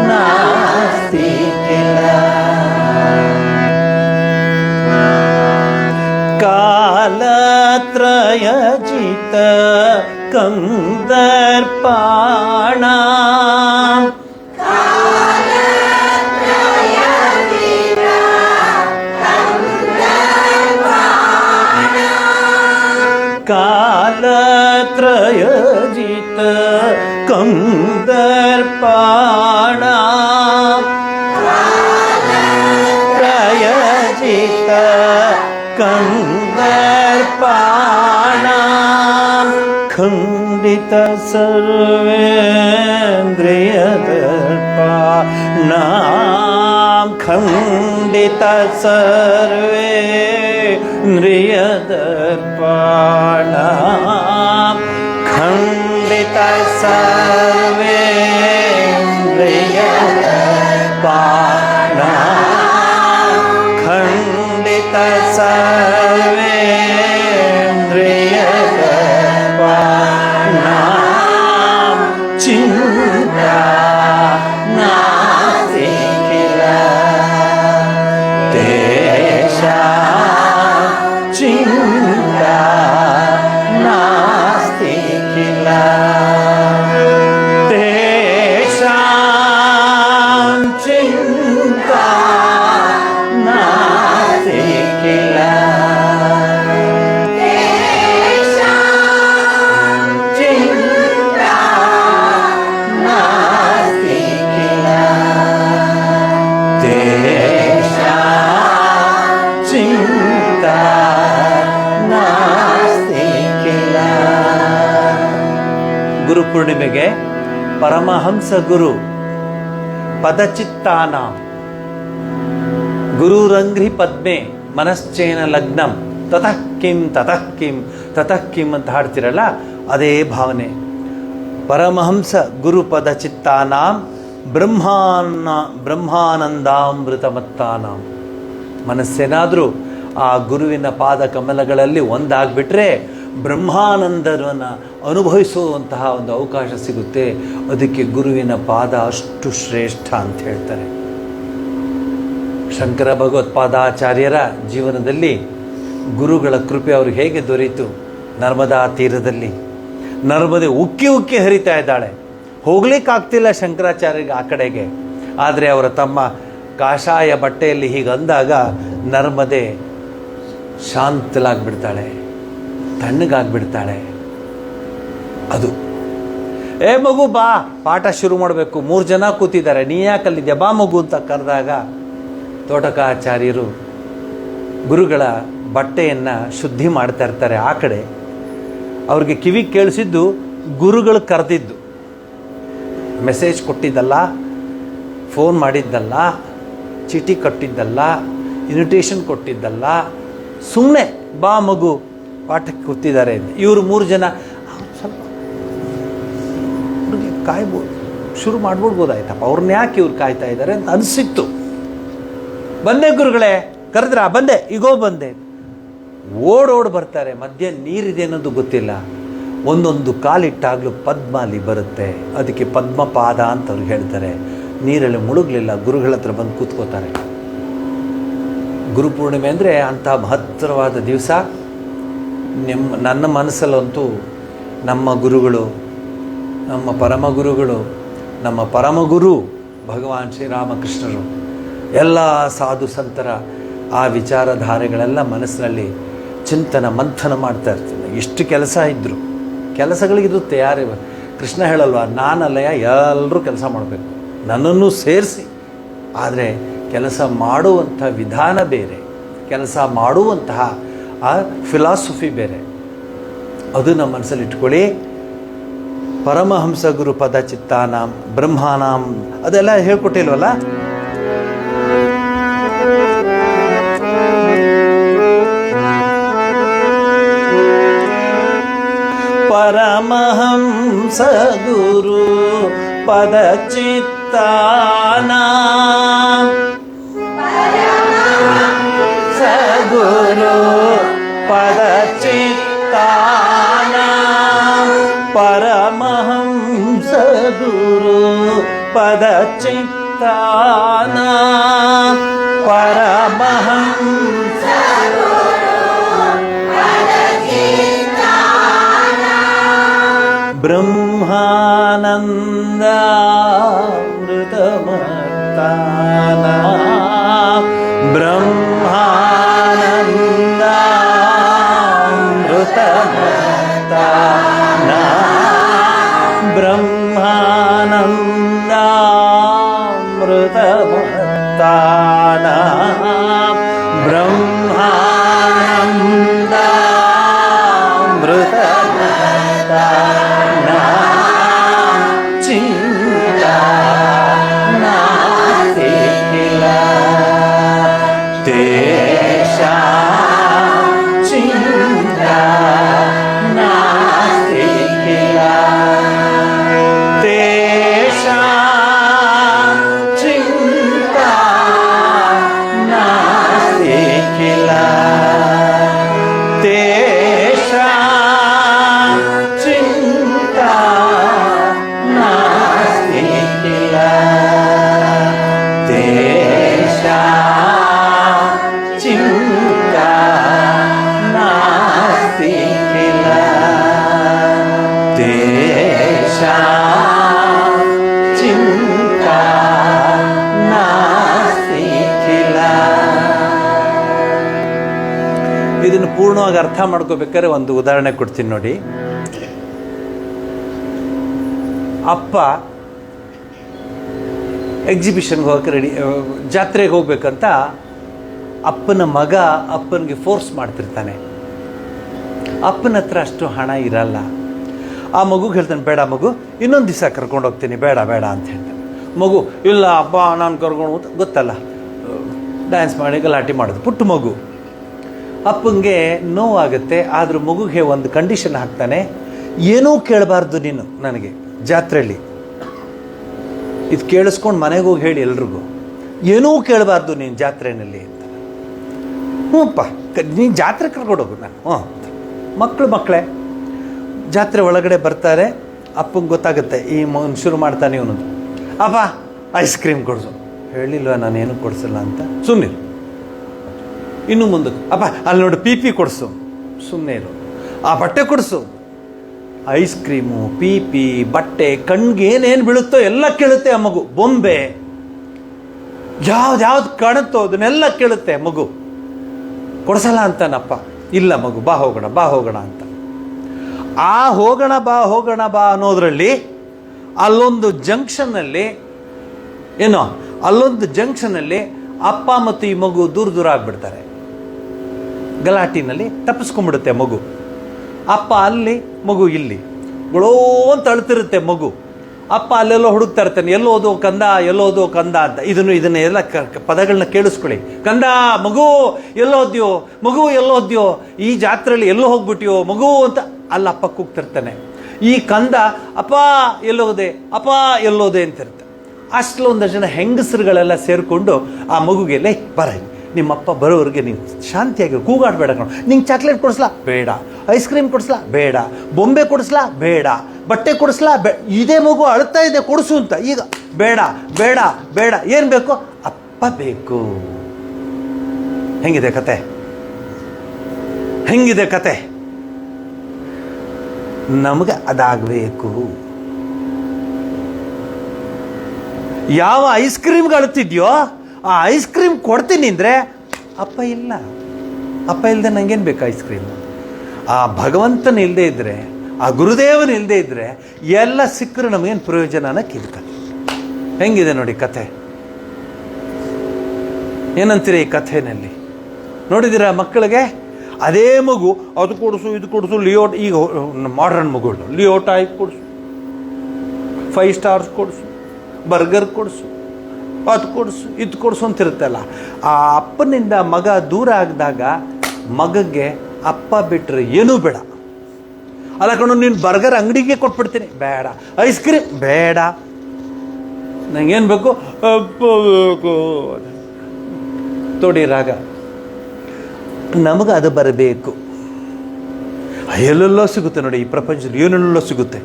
नास्ति किल कालत्रयजित कंदर्पाणा कालत्रयजित कंदर्पाणा त्रयजित कंदर्पाणा खंडित सर्वेन्द्रियदर्पाणा खंडित सर्वेन्द्रियदर्पाणा खंडित सर्वेन्द्रियदर्पाणा खंडित सर्वेन्द्रियदर्पाणा चिन्ता नास्ति किल तेषां चिन्ता नास्ति किल तेषां चिन्ता ಗುರುಪೂರ್ಣಿಮೆಗೆ ಪರಮಹಂಸ ಗುರು ಪದಚಿತ್ತಾನ ಗುರುರಂಗ್ರಿ ಪದ್ಮೆ ಮನಶ್ಚೇನ ಲಗ್ನಂ ತತಃ ಕಿಂ ತತಃ ಕಿಂ ತತಃ ಕಿಂ ಅಂತ ಹಾಡ್ತಿರಲ್ಲ, ಅದೇ ಭಾವನೆ. ಪರಮಹಂಸ ಗುರುಪದ ಚಿತ್ತಾನಾಂ ಬ್ರಹ್ಮಾನಂದಾಮೃತಮತ್ತಾನಾಂ. ಮನಸ್ಸೇನಾದರೂ ಆ ಗುರುವಿನ ಪಾದ ಕಮಲಗಳಲ್ಲಿ ಒಂದಾಗ್ಬಿಟ್ರೆ ಬ್ರಹ್ಮಾನಂದವನ್ನು ಅನುಭವಿಸುವಂತಹ ಒಂದು ಅವಕಾಶ ಸಿಗುತ್ತೆ. ಅದಕ್ಕೆ ಗುರುವಿನ ಪಾದ ಅಷ್ಟು ಶ್ರೇಷ್ಠ ಅಂತ ಹೇಳ್ತಾರೆ. ಶಂಕರ ಭಗವತ್ಪಾದಾಚಾರ್ಯರ ಜೀವನದಲ್ಲಿ ಗುರುಗಳ ಕೃಪೆ ಅವ್ರಿಗೆ ಹೇಗೆ ದೊರೆಯಿತು? ನರ್ಮದಾ ತೀರದಲ್ಲಿ ನರ್ಮದೆ ಉಕ್ಕಿ ಉಕ್ಕಿ ಹರಿತಾ ಇದ್ದಾಳೆ. ಹೋಗ್ಲಿಕ್ಕಾಗ್ತಿಲ್ಲ ಶಂಕರಾಚಾರ್ಯರಿಗೆ ಆ ಕಡೆಗೆ. ಆದರೆ ಅವರ ತಮ್ಮ ಕಾಷಾಯ ಬಟ್ಟೆಯಲ್ಲಿ ಹೀಗೆ ಅಂದಾಗ ನರ್ಮದೆ ಶಾಂತಲಾಗ್ಬಿಡ್ತಾಳೆ, ತಣ್ಣಗಾಗ್ಬಿಡ್ತಾಳೆ. ಅದು ಏ ಮಗು ಬಾ, ಪಾಠ ಶುರು ಮಾಡಬೇಕು, 3 ಜನ ಕೂತಿದ್ದಾರೆ, ನೀ ಯಾಕಲ್ಲಿದ್ಯಾ, ಬಾ ಮಗು ಅಂತ ಕರೆದಾಗ ತೋಟಕಾಚಾರ್ಯರು ಗುರುಗಳ ಬಟ್ಟೆಯನ್ನು ಶುದ್ಧಿ ಮಾಡ್ತಾ ಇರ್ತಾರೆ. ಆ ಕಡೆ ಅವ್ರಿಗೆ ಕಿವಿ ಕೇಳಿಸಿದ್ದು ಗುರುಗಳು ಕರೆದಿದ್ದು, ಮೆಸೇಜ್ ಕೊಟ್ಟಿದ್ದಲ್ಲ, ಫೋನ್ ಮಾಡಿದ್ದಲ್ಲ, ಚೀಟಿ ಕೊಟ್ಟಿದ್ದಲ್ಲ, ಇನ್ವಿಟೇಷನ್ ಕೊಟ್ಟಿದ್ದಲ್ಲ, ಸುಮ್ಮನೆ ಬಾ ಮಗು ಪಾಠಕ್ಕೆ ಕೂತಿದ್ದಾರೆ. ಇವರು 3 ಜನ ಸ್ವಲ್ಪ ಅವ್ರಿಗೆ ಕಾಯ್ಬೋದು, ಶುರು ಮಾಡ್ಬಿಡ್ಬೋದಾಯ್ತಪ್ಪ, ಅವ್ರನ್ನ ಯಾಕೆ ಇವ್ರು ಕಾಯ್ತಾ ಇದ್ದಾರೆ ಅಂತ ಅನಿಸಿತ್ತು. ಬಂದೆ ಗುರುಗಳೇ, ಕರೆದ್ರ? ಬಂದೆ, ಈಗೋ ಬಂದೆ. ಓಡೋಡ್ ಬರ್ತಾರೆ. ಮಧ್ಯೆ ನೀರಿದೆ ಅನ್ನೋದು ಗೊತ್ತಿಲ್ಲ. ಒಂದೊಂದು ಕಾಲಿಟ್ಟಾಗಲೂ ಪದ್ಮ ಅಲ್ಲಿ ಬರುತ್ತೆ. ಅದಕ್ಕೆ ಪದ್ಮಪಾದ ಅಂತ ಅವ್ರಿಗೆ ಹೇಳ್ತಾರೆ. ನೀರಲ್ಲಿ ಮುಳುಗಲಿಲ್ಲ, ಗುರುಗಳ ಹತ್ರ ಬಂದು ಕೂತ್ಕೋತಾರೆ. ಗುರುಪೂರ್ಣಿಮೆ ಅಂದರೆ ಅಂಥ ಮಹತ್ತರವಾದ ದಿವಸ. ನನ್ನ ಮನಸ್ಸಲ್ಲಂತೂ ನಮ್ಮ ಗುರುಗಳು, ನಮ್ಮ ಪರಮಗುರುಗಳು, ನಮ್ಮ ಪರಮಗುರು ಭಗವಾನ್ ಶ್ರೀರಾಮಕೃಷ್ಣರು, ಎಲ್ಲ ಸಾಧು ಸಂತರ ಆ ವಿಚಾರಧಾರೆಗಳೆಲ್ಲ ಮನಸ್ಸಿನಲ್ಲಿ ಚಿಂತನ ಮಂಥನ ಮಾಡ್ತಾ ಇರ್ತೀನಿ. ಎಷ್ಟು ಕೆಲಸ ಇದ್ದರು, ಕೆಲಸಗಳಿಗಿರುತ್ತೆ. ಯಾರೇ ಕೃಷ್ಣ ಹೇಳಲ್ವ, ನಾನಲ್ಲಯ ಎಲ್ಲರೂ ಕೆಲಸ ಮಾಡಬೇಕು, ನನ್ನನ್ನು ಸೇರಿಸಿ. ಆದರೆ ಕೆಲಸ ಮಾಡುವಂಥ ವಿಧಾನ ಬೇರೆ, ಕೆಲಸ ಮಾಡುವಂತಹ ಆ ಫಿಲಾಸಫಿ ಬೇರೆ. ಅದು ನಮ್ಮ ಮನಸ್ಸಲ್ಲಿ ಇಟ್ಕೊಳ್ಳಿ. ಪರಮಹಂಸ ಗುರು ಪದ ಚಿತ್ತಾನಾಂ ಬ್ರಹ್ಮಾನಾಂ ಅದೆಲ್ಲ ಹೇಳ್ಕೊಟ್ಟಿಲ್ವಲ್ಲ. ಪರಮಹಂಸ ಗುರು ಪದ ಚಿತ್ತಾನಾಂ ಸಗುರು ಪದ ಚಿತ್ತಾನಾಂ ಪರಮಹಂಸ ಗುರು ಪದ ಚಿತ್ತಾನಾಂ ಪರಮಹಂಸ ಬ್ರಹ್ಮಾನಂದಾಮೃತಮತ್ತಾನಾಂ ಬ್ರಹ್ಮಾನಂದಾಮೃತಮತ್ತಾನಾಂ ಬ್ರಹ್ಮಾನಂದಾಮೃತಮತ್ತಾನಾಂ ಬ್ರಹ್ಮಾನಂದಾಮೃತಮತ್ತಾನಾಂ ಚಿಂತಾ ನಾಸ್ತಿ ಕಿಲ ತೇಷಾಂ ಚಿಂತಾ ನಾಸ್ತಿ ಕಿಲ ತೇಷಾಂ ಚಿಂತಾ ನಾಸ್ತಿ ಕಿಲ ತೇಷಾಂ ಚಿಂತಾ ನಾಸ್ತಿ ಕಿಲ ತೇಷಾಂ ಚಿಂತಾ ನಾಸ್ತಿ ಕಿಲ ತೇಷಾಂ ಚಿಂತಾ ನಾಸ್ತಿ ಕಿಲ. ಇದನ್ನು ಪೂರ್ಣವಾಗಿ ಅರ್ಥ ಮಾಡ್ಕೋಬೇಕಾದ್ರೆ ಒಂದು ಉದಾಹರಣೆ ಕೊಡ್ತೀನಿ ನೋಡಿ. ಅಪ್ಪ ಎಕ್ಸಿಬಿಷನ್ಗೆ ಹೋಗಕ್ಕೆ ರೆಡಿ, ಜಾತ್ರೆಗೆ ಹೋಗ್ಬೇಕಂತ ಅಪ್ಪನ ಮಗ ಅಪ್ಪನಿಗೆ ಫೋರ್ಸ್ ಮಾಡ್ತಿರ್ತಾನೆ. ಅಪ್ಪನ ಹತ್ರ ಅಷ್ಟು ಹಣ ಇರಲ್ಲ. ಆ ಮಗುಗೆ ಹೇಳ್ತಾನೆ, ಬೇಡ ಮಗು, ಇನ್ನೊಂದು ದಿವಸ ಕರ್ಕೊಂಡು ಹೋಗ್ತೀನಿ, ಬೇಡ ಬೇಡ ಅಂತ ಹೇಳ್ತಾನೆ. ಮಗು, ಇಲ್ಲ ಅಪ್ಪ ನಾನು ಕರ್ಕೊಂಡು ಗೊತ್ತಲ್ಲ, ಡ್ಯಾನ್ಸ್ ಮಾಡಿ ಗಲಾಟೆ ಮಾಡೋದು. ಪುಟ್ಟ ಮಗು, ಅಪ್ಪಂಗೆ ನೋವಾಗುತ್ತೆ. ಆದರೂ ಮಗುಗೆ ಒಂದು ಕಂಡೀಷನ್ ಹಾಕ್ತಾನೆ, ಏನೂ ಕೇಳಬಾರ್ದು ನೀನು ನನಗೆ ಜಾತ್ರೆಯಲ್ಲಿ. ಇದು ಕೇಳಿಸ್ಕೊಂಡು ಮನೆಗೆ ಹೋಗಿ ಹೇಳಿ ಎಲ್ರಿಗೂ, ಏನೂ ಕೇಳಬಾರ್ದು ನೀನು ಜಾತ್ರೆಯಲ್ಲಿ ಅಂತ. ಹ್ಞೂಪ್ಪ, ನೀನು ಜಾತ್ರೆ ಕರ್ಕೊಂಡೋಗು ನಾನು. ಮಕ್ಕಳೇ ಜಾತ್ರೆ ಒಳಗಡೆ ಬರ್ತಾರೆ. ಅಪ್ಪಂಗೆ ಗೊತ್ತಾಗುತ್ತೆ ಈ ಶುರು ಮಾಡ್ತಾನೆ ಇವನದು. ಅಪ್ಪ ಐಸ್ ಕ್ರೀಮ್ ಕೊಡಿಸು. ಹೇಳಿಲ್ವ ನಾನೇನು ಕೊಡಿಸಲ್ಲ ಅಂತ, ಸುಮ್ಮನೆ ಇನ್ನು ಮುಂದಕ್ಕೆ. ಅಪ್ಪ ಅಲ್ಲಿ ನೋಡಿ ಪಿ ಕೊಡಿಸು, ಸುಮ್ಮನೆ ಇರು. ಆ ಬಟ್ಟೆ ಕೊಡಿಸು. ಐಸ್ ಕ್ರೀಮು, ಪಿ ಬಟ್ಟೆ, ಕಣ್ಗೆ ಏನೇನು ಬೀಳುತ್ತೋ ಎಲ್ಲ ಕೇಳುತ್ತೆ ಆ ಮಗು. ಬೊಂಬೆ, ಯಾವ್ದು ಕಾಣುತ್ತೋ ಅದನ್ನೆಲ್ಲ ಕೇಳುತ್ತೆ ಮಗು. ಕೊಡಿಸಲ್ಲ ಅಂತಾನಪ್ಪ. ಇಲ್ಲ ಮಗು, ಬಾ ಹೋಗೋಣ ಅಂತ. ಆ ಹೋಗೋಣ ಬಾ ಅನ್ನೋದ್ರಲ್ಲಿ ಅಲ್ಲೊಂದು ಜಂಕ್ಷನ್ನಲ್ಲಿ ಅಪ್ಪ ಮತ್ತು ಈ ಮಗು ದೂರ ಆಗ್ಬಿಡ್ತಾರೆ. ಗಲಾಟಿನಲ್ಲಿ ತಪ್ಪಿಸ್ಕೊಂಡ್ಬಿಡುತ್ತೆ ಮಗು. ಅಪ್ಪ ಅಲ್ಲಿ, ಮಗು ಇಲ್ಲಿ. ಗುಳೋ ಅಂತ ಅಳ್ತಿರುತ್ತೆ ಮಗು. ಅಪ್ಪ ಅಲ್ಲೆಲ್ಲೋ ಹುಡುಕ್ತಾ ಇರ್ತಾನೆ, ಎಲ್ಲೋದು ಕಂದ ಅಂತ. ಇದನ್ನ ಎಲ್ಲ ಪದಗಳನ್ನ ಕೇಳಿಸ್ಕೊಳ್ಳಿ. ಕಂದ, ಮಗು ಎಲ್ಲೋದ್ಯೋ, ಈ ಜಾತ್ರೆಯಲ್ಲಿ ಎಲ್ಲೋ ಹೋಗ್ಬಿಟ್ಯೋ ಮಗು ಅಂತ ಅಲ್ಲ ಅಪ್ಪ ಕೂಗ್ತಿರ್ತಾನೆ. ಈ ಕಂದ ಅಪ್ಪ ಎಲ್ಲೋದೆ ಅಂತಿರ್ತಾನೆ. ಅಷ್ಟೆಲ್ಲ ಒಂದಷ್ಟು ಜನ ಹೆಂಗಸರುಗಳೆಲ್ಲ ಸೇರಿಕೊಂಡು ಆ ಮಗುಗೆ, ಲೇ ಬರ, ನಿಮ್ಮಪ್ಪ ಬರೋವರೆಗೆ ನೀವು ಶಾಂತಿಯಾಗಿ ಕೂಗಾಡಬೇಡ ಕಣೋ. ನಿಂಗೆ ಚಾಕ್ಲೇಟ್ ಕೊಡಿಸ್ಲಾ? ಬೇಡ. ಐಸ್ ಕ್ರೀಮ್ ಕೊಡಿಸ್ಲಾ? ಬೇಡ. ಬೊಂಬೆ ಕೊಡಿಸ್ಲಾ? ಬೇಡ. ಬಟ್ಟೆ ಕೊಡಿಸ್ಲಾ? ಇದೇ ಮಗು ಅಳ್ತಾ ಇದೆ, ಕೊಡಿಸು ಅಂತ. ಈಗ ಬೇಡ ಬೇಡ ಬೇಡ, ಏನು ಬೇಕು? ಅಪ್ಪ ಬೇಕು. ಹೆಂಗಿದೆ ಕತೆ? ನಮಗೆ ಅದಾಗಬೇಕು. ಯಾವ ಐಸ್ ಕ್ರೀಮ್ಗೆ ಅಳುತ್ತಿದ್ಯೋ ಆ ಐಸ್ ಕ್ರೀಮ್ ಕೊಡ್ತೀನಿ ಅಂದರೆ ಅಪ್ಪ ಇಲ್ಲದೆ ನಂಗೇನು ಬೇಕು ಐಸ್ ಕ್ರೀಮ್? ಆ ಭಗವಂತನ ಇಲ್ಲದೆ ಇದ್ದರೆ, ಆ ಗುರುದೇವನ ಇಲ್ಲದೆ ಇದ್ದರೆ ಎಲ್ಲ ಸಿಕ್ಕರು ನಮಗೇನು ಪ್ರಯೋಜನ ಅನ್ನೋಕ್ಕೆ ಇದು ಕಥೆ. ಹೆಂಗಿದೆ ನೋಡಿ ಕಥೆ. ಏನಂತೀರಿ ಈ ಕಥೆಯಲ್ಲಿ? ನೋಡಿದ್ದೀರಾ ಮಕ್ಕಳಿಗೆ? ಅದೇ ಮಗು ಅದು ಕೊಡಿಸು, ಇದು ಕೊಡಿಸು, ಲಿಯೋಟ್. ಈಗ ಮಾಡ್ರನ್ ಮಗುಗಳು ಲಿಯೋ ಟೈಪ್ ಕೊಡಿಸು, 5 ಸ್ಟಾರ್ಸ್ ಕೊಡಿಸು, ಬರ್ಗರ್ ಕೊಡಿಸು, ಅದು ಕೊಡಿಸು, ಇದು ಕೊಡಿಸು ಅಂತಿರುತ್ತಲ್ಲ. ಆ ಅಪ್ಪನಿಂದ ಮಗ ದೂರ ಆಗಿದಾಗ ಮಗಗೆ ಅಪ್ಪ ಬಿಟ್ಟರೆ ಏನೂ ಬೇಡ. ಅಲ್ಲ ಕಣೋ, ನೀನು ಬರ್ಗರ್ ಅಂಗಡಿಗೆ ಕೊಟ್ಬಿಡ್ತೀನಿ, ಬೇಡ. ಐಸ್ ಕ್ರೀಮ್ ಬೇಡ, ನಂಗೇನು ಬೇಕು? ಅಪ್ಪ ಬೇಕು. ತೋಡಿ ರಾಗ. ನಮಗೆ ಅದು ಬರಬೇಕು. ಎಲ್ಲೆಲ್ಲೋ ಸಿಗುತ್ತೆ ನೋಡಿ ಈ ಪ್ರಪಂಚದಲ್ಲಿ, ಏನೆಲ್ಲೋ ಸಿಗುತ್ತೆ.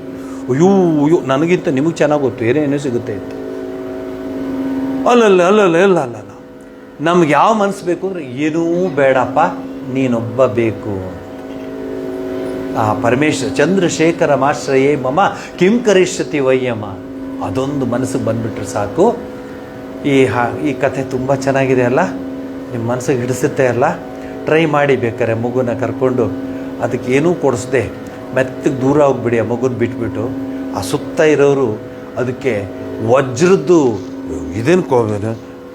ಅಯ್ಯೋ ನನಗಿಂತ ನಿಮಗೆ ಚೆನ್ನಾಗಿ ಗೊತ್ತು ಏನೇನೋ ಸಿಗುತ್ತೆ ಅಂತ. ಅಲ್ಲ, ನಮ್ಗೆ ಯಾವ ಮನಸ್ಸು ಬೇಕು ಅಂದರೆ ಏನೂ ಬೇಡಪ್ಪ, ನೀನೊಬ್ಬ ಬೇಕು. ಆ ಪರಮೇಶ್ವರ ಚಂದ್ರಶೇಖರ ಮಾಶ್ರಯೇ ಮಮ ಕಿಂ ಕರಿಷ್ಯತಿ ವಯ್ಯಮ, ಅದೊಂದು ಮನಸ್ಸಿಗೆ ಬಂದುಬಿಟ್ರೆ ಸಾಕು. ಈ ಕಥೆ ತುಂಬ ಚೆನ್ನಾಗಿದೆ ಅಲ್ಲ, ನಿಮ್ಮ ಮನಸ್ಸಿಗೆ ಹಿಡಿಸುತ್ತೆ ಅಲ್ಲ. ಟ್ರೈ ಮಾಡಿ ಬೇಕಾರೆ ಮಗುನ ಕರ್ಕೊಂಡು, ಅದಕ್ಕೆ ಏನೂ ಕೊಡಿಸ್ದೆ ಮೆತ್ತಗೆ ದೂರ ಹೋಗ್ಬಿಡಿ. ಆ ಮಗುನ ಬಿಟ್ಬಿಟ್ಟು ಆ ಸುತ್ತ ಇರೋರು ಅದಕ್ಕೆ ವಜ್ರದ್ದು ಇದೇನು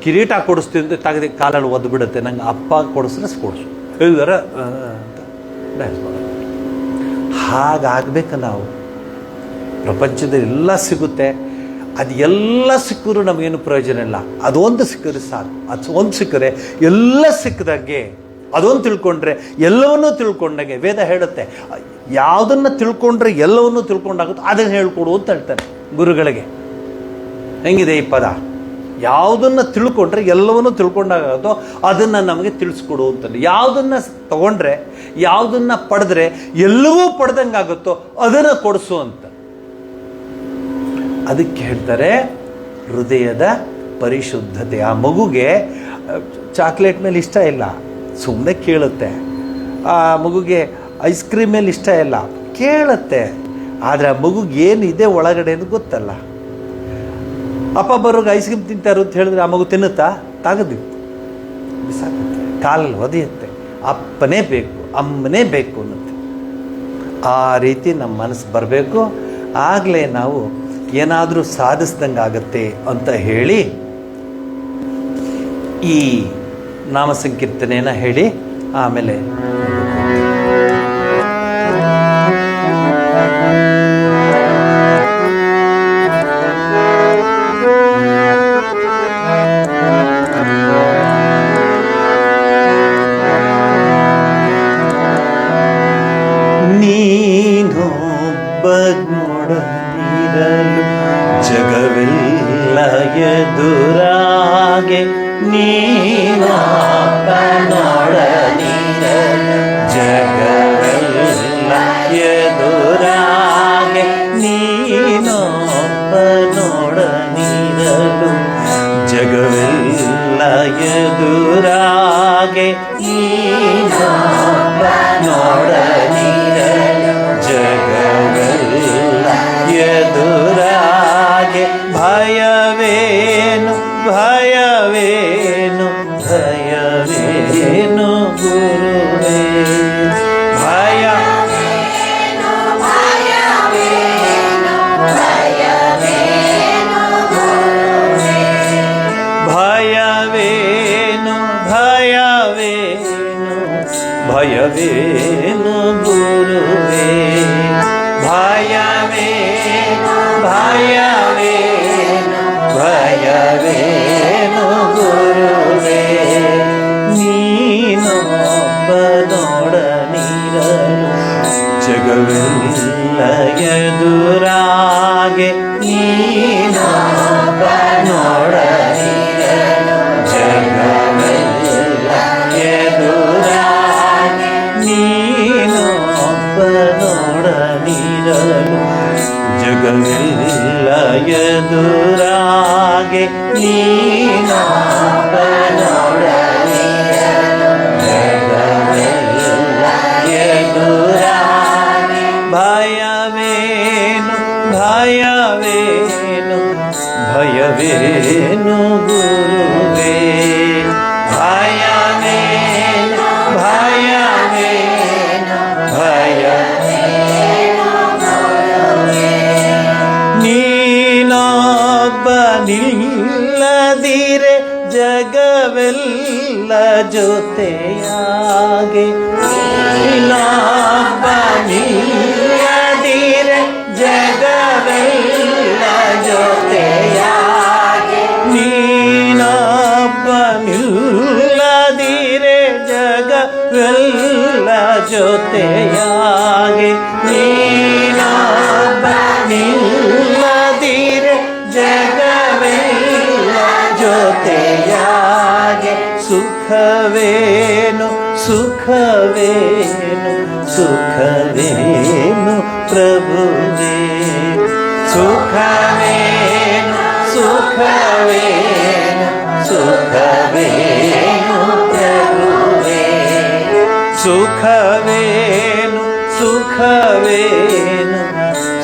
ಕಿರೀಟ ಕೊಡಿಸ್ತೀವಿ ಅಂತ ತೆಗೆದು ಕಾಲಲ್ಲಿ ಒದ್ದು ಬಿಡುತ್ತೆ. ನಂಗೆ ಅಪ್ಪ ಕೊಡಿಸಿದ್ರೆ ಕೊಡಿಸು, ಇಲ್ದರ ಅಂತ ಡ್ಯಾನ್ಸ್ ಮಾಡೋದು. ಹಾಗಾಗಬೇಕು ನಾವು. ಪ್ರಪಂಚದಲ್ಲಿ ಎಲ್ಲ ಸಿಗುತ್ತೆ, ಅದು ಎಲ್ಲ ಸಿಕ್ಕರೂ ನಮಗೇನು ಪ್ರಯೋಜನ ಇಲ್ಲ. ಅದೊಂದು ಸಿಕ್ಕರೆ ಸಾಕು. ಅದು ಒಂದು ಸಿಕ್ಕರೆ ಎಲ್ಲ ಸಿಕ್ಕದಾಗೆ, ಅದೊಂದು ತಿಳ್ಕೊಂಡ್ರೆ ಎಲ್ಲವನ್ನೂ ತಿಳ್ಕೊಂಡಾಗೆ. ವೇದ ಹೇಳುತ್ತೆ, ಯಾವುದನ್ನು ತಿಳ್ಕೊಂಡ್ರೆ ಎಲ್ಲವನ್ನೂ ತಿಳ್ಕೊಂಡಾಗುತ್ತೋ ಅದನ್ನು ಹೇಳ್ಕೊಡು ಅಂತ ಹೇಳ್ತಾನೆ ಗುರುಗಳಿಗೆ. ಹೆಂಗಿದೆ ಈ ಪದ? ಯಾವುದನ್ನು ತಿಳ್ಕೊಂಡ್ರೆ ಎಲ್ಲವನ್ನೂ ತಿಳ್ಕೊಂಡಾಗುತ್ತೋ ಅದನ್ನು ನಮಗೆ ತಿಳಿಸ್ಕೊಡು ಅಂತಂದು. ಯಾವುದನ್ನು ತಗೊಂಡ್ರೆ, ಯಾವುದನ್ನು ಪಡೆದ್ರೆ ಎಲ್ಲವೂ ಪಡೆದಂಗಾಗುತ್ತೋ ಅದನ್ನು ಕೊಡಿಸು ಅಂತ. ಅದಕ್ಕೆ ಹೇಳ್ತಾರೆ ಹೃದಯದ ಪರಿಶುದ್ಧತೆ. ಆ ಮಗುಗೆ ಚಾಕ್ಲೇಟ್ ಮೇಲೆ ಇಷ್ಟ ಇಲ್ಲ, ಸುಮ್ಮನೆ ಕೇಳುತ್ತೆ. ಆ ಮಗುಗೆ ಐಸ್ ಕ್ರೀಮ್ ಮೇಲೆ ಇಷ್ಟ ಇಲ್ಲ, ಕೇಳುತ್ತೆ. ಆದರೆ ಆ ಮಗುಗೆ ಏನಿದೆ ಒಳಗಡೆ ಅಂತ ಗೊತ್ತಲ್ಲ. ಅಪ್ಪ ಬರೋಗೆ ಐಸ್ ಕ್ರೀಮ್ ತಿಂತಾರು ಅಂತ ಹೇಳಿದ್ರೆ ಆ ಮಗು ತಿನ್ನುತ್ತಾ? ತಾಗದು ಬಿಸಾಕುತ್ತೆ, ಕಾಲಲ್ಲಿ ಒದೆಯುತ್ತೆ. ಅಪ್ಪನೇ ಬೇಕು, ಅಮ್ಮನೇ ಬೇಕು ಅನ್ನುತ್ತೆ. ಆ ರೀತಿ ನಮ್ಮ ಮನಸ್ಸು ಬರಬೇಕು. ಆಗಲೇ ನಾವು ಏನಾದರೂ ಸಾಧಿಸ್ದಂಗೆ ಆಗತ್ತೆ ಅಂತ ಹೇಳಿ ಈ ನಾಮ ಸಂಕೀರ್ತನೆಯನ್ನು ಹೇಳಿ ಆಮೇಲೆ ನೀನೊಬ್ಬ ನೋಡದಿರಲು ಜಗವೆಲ್ಲ ಎದುರಾಗೆ ಭಯವೇನು ಭಯವೇನು ಭಯವೇನು ಗುರುವೇ ಭಯ ಭಯವೇನು ಭಯವೇನು ಭಯವೇನು ಗುರುವೇ ಭಯವೇನು ಭಯವೇನು ಭಯವೇನು ಗುರುವೇ ನೀನೊಬ್ಬ ನೋಡನಿರಲು ಜಗವೆಲ್ಲ ಎದುರಾಗೆ ನೀನೊಬ್ಬ ನೋಡನಿರಲು ಜಗವೆಲ್ಲ ಎದುರಾಗೆ ನೀನೊಬ್ಬ ನೋಡನಿರಲು ಜಗವೆಲ್ಲ ಎದುರಾಗೆ ನೀನೊಬ್ಬ ನೋಡನಿರಲು ಜಗವೆಲ್ಲ ಎದುರಾಗೆ ಭಯವೇನು ಭಯವೇನು ಭಯವೇನು ಗುರುವೇ ಭಯವೇನು ಭಯವೇನು ಭಯವೇನು ನೀನೊಬ್ಬ ನಿಲ್ಲದಿರೆ ಜಗವೆಲ್ಲ ಜೊತೆಯಾಗೆ ನೀನೊಬ್ಬ ನಿಲ್ಲದಿರೆ ಜಗವೆಲ್ಲ ಜೊತೆಯಾಗೆ ನೀನೊಬ್ಬ ನಿಲ್ಲದಿರೆ ಜಗವೆಲ್ಲ ಜೊತೆಯಾಗೆ ನೀನೊಬ್ಬ ನಿಲ್ಲದಿರೆ ಜಗವೆಲ್ಲ ಜೊತೆಯಾಗೆ ಸುಖವೇನು ಸುಖವೇನು ಸುಖವೇನು ಪ್ರಭುವೇ ಸುಖವೇನು ಸುಖವೇನು ಸುಖವೇನು ಪ್ರಭುವೇ ಸುಖವೇನು ಸುಖವೇನು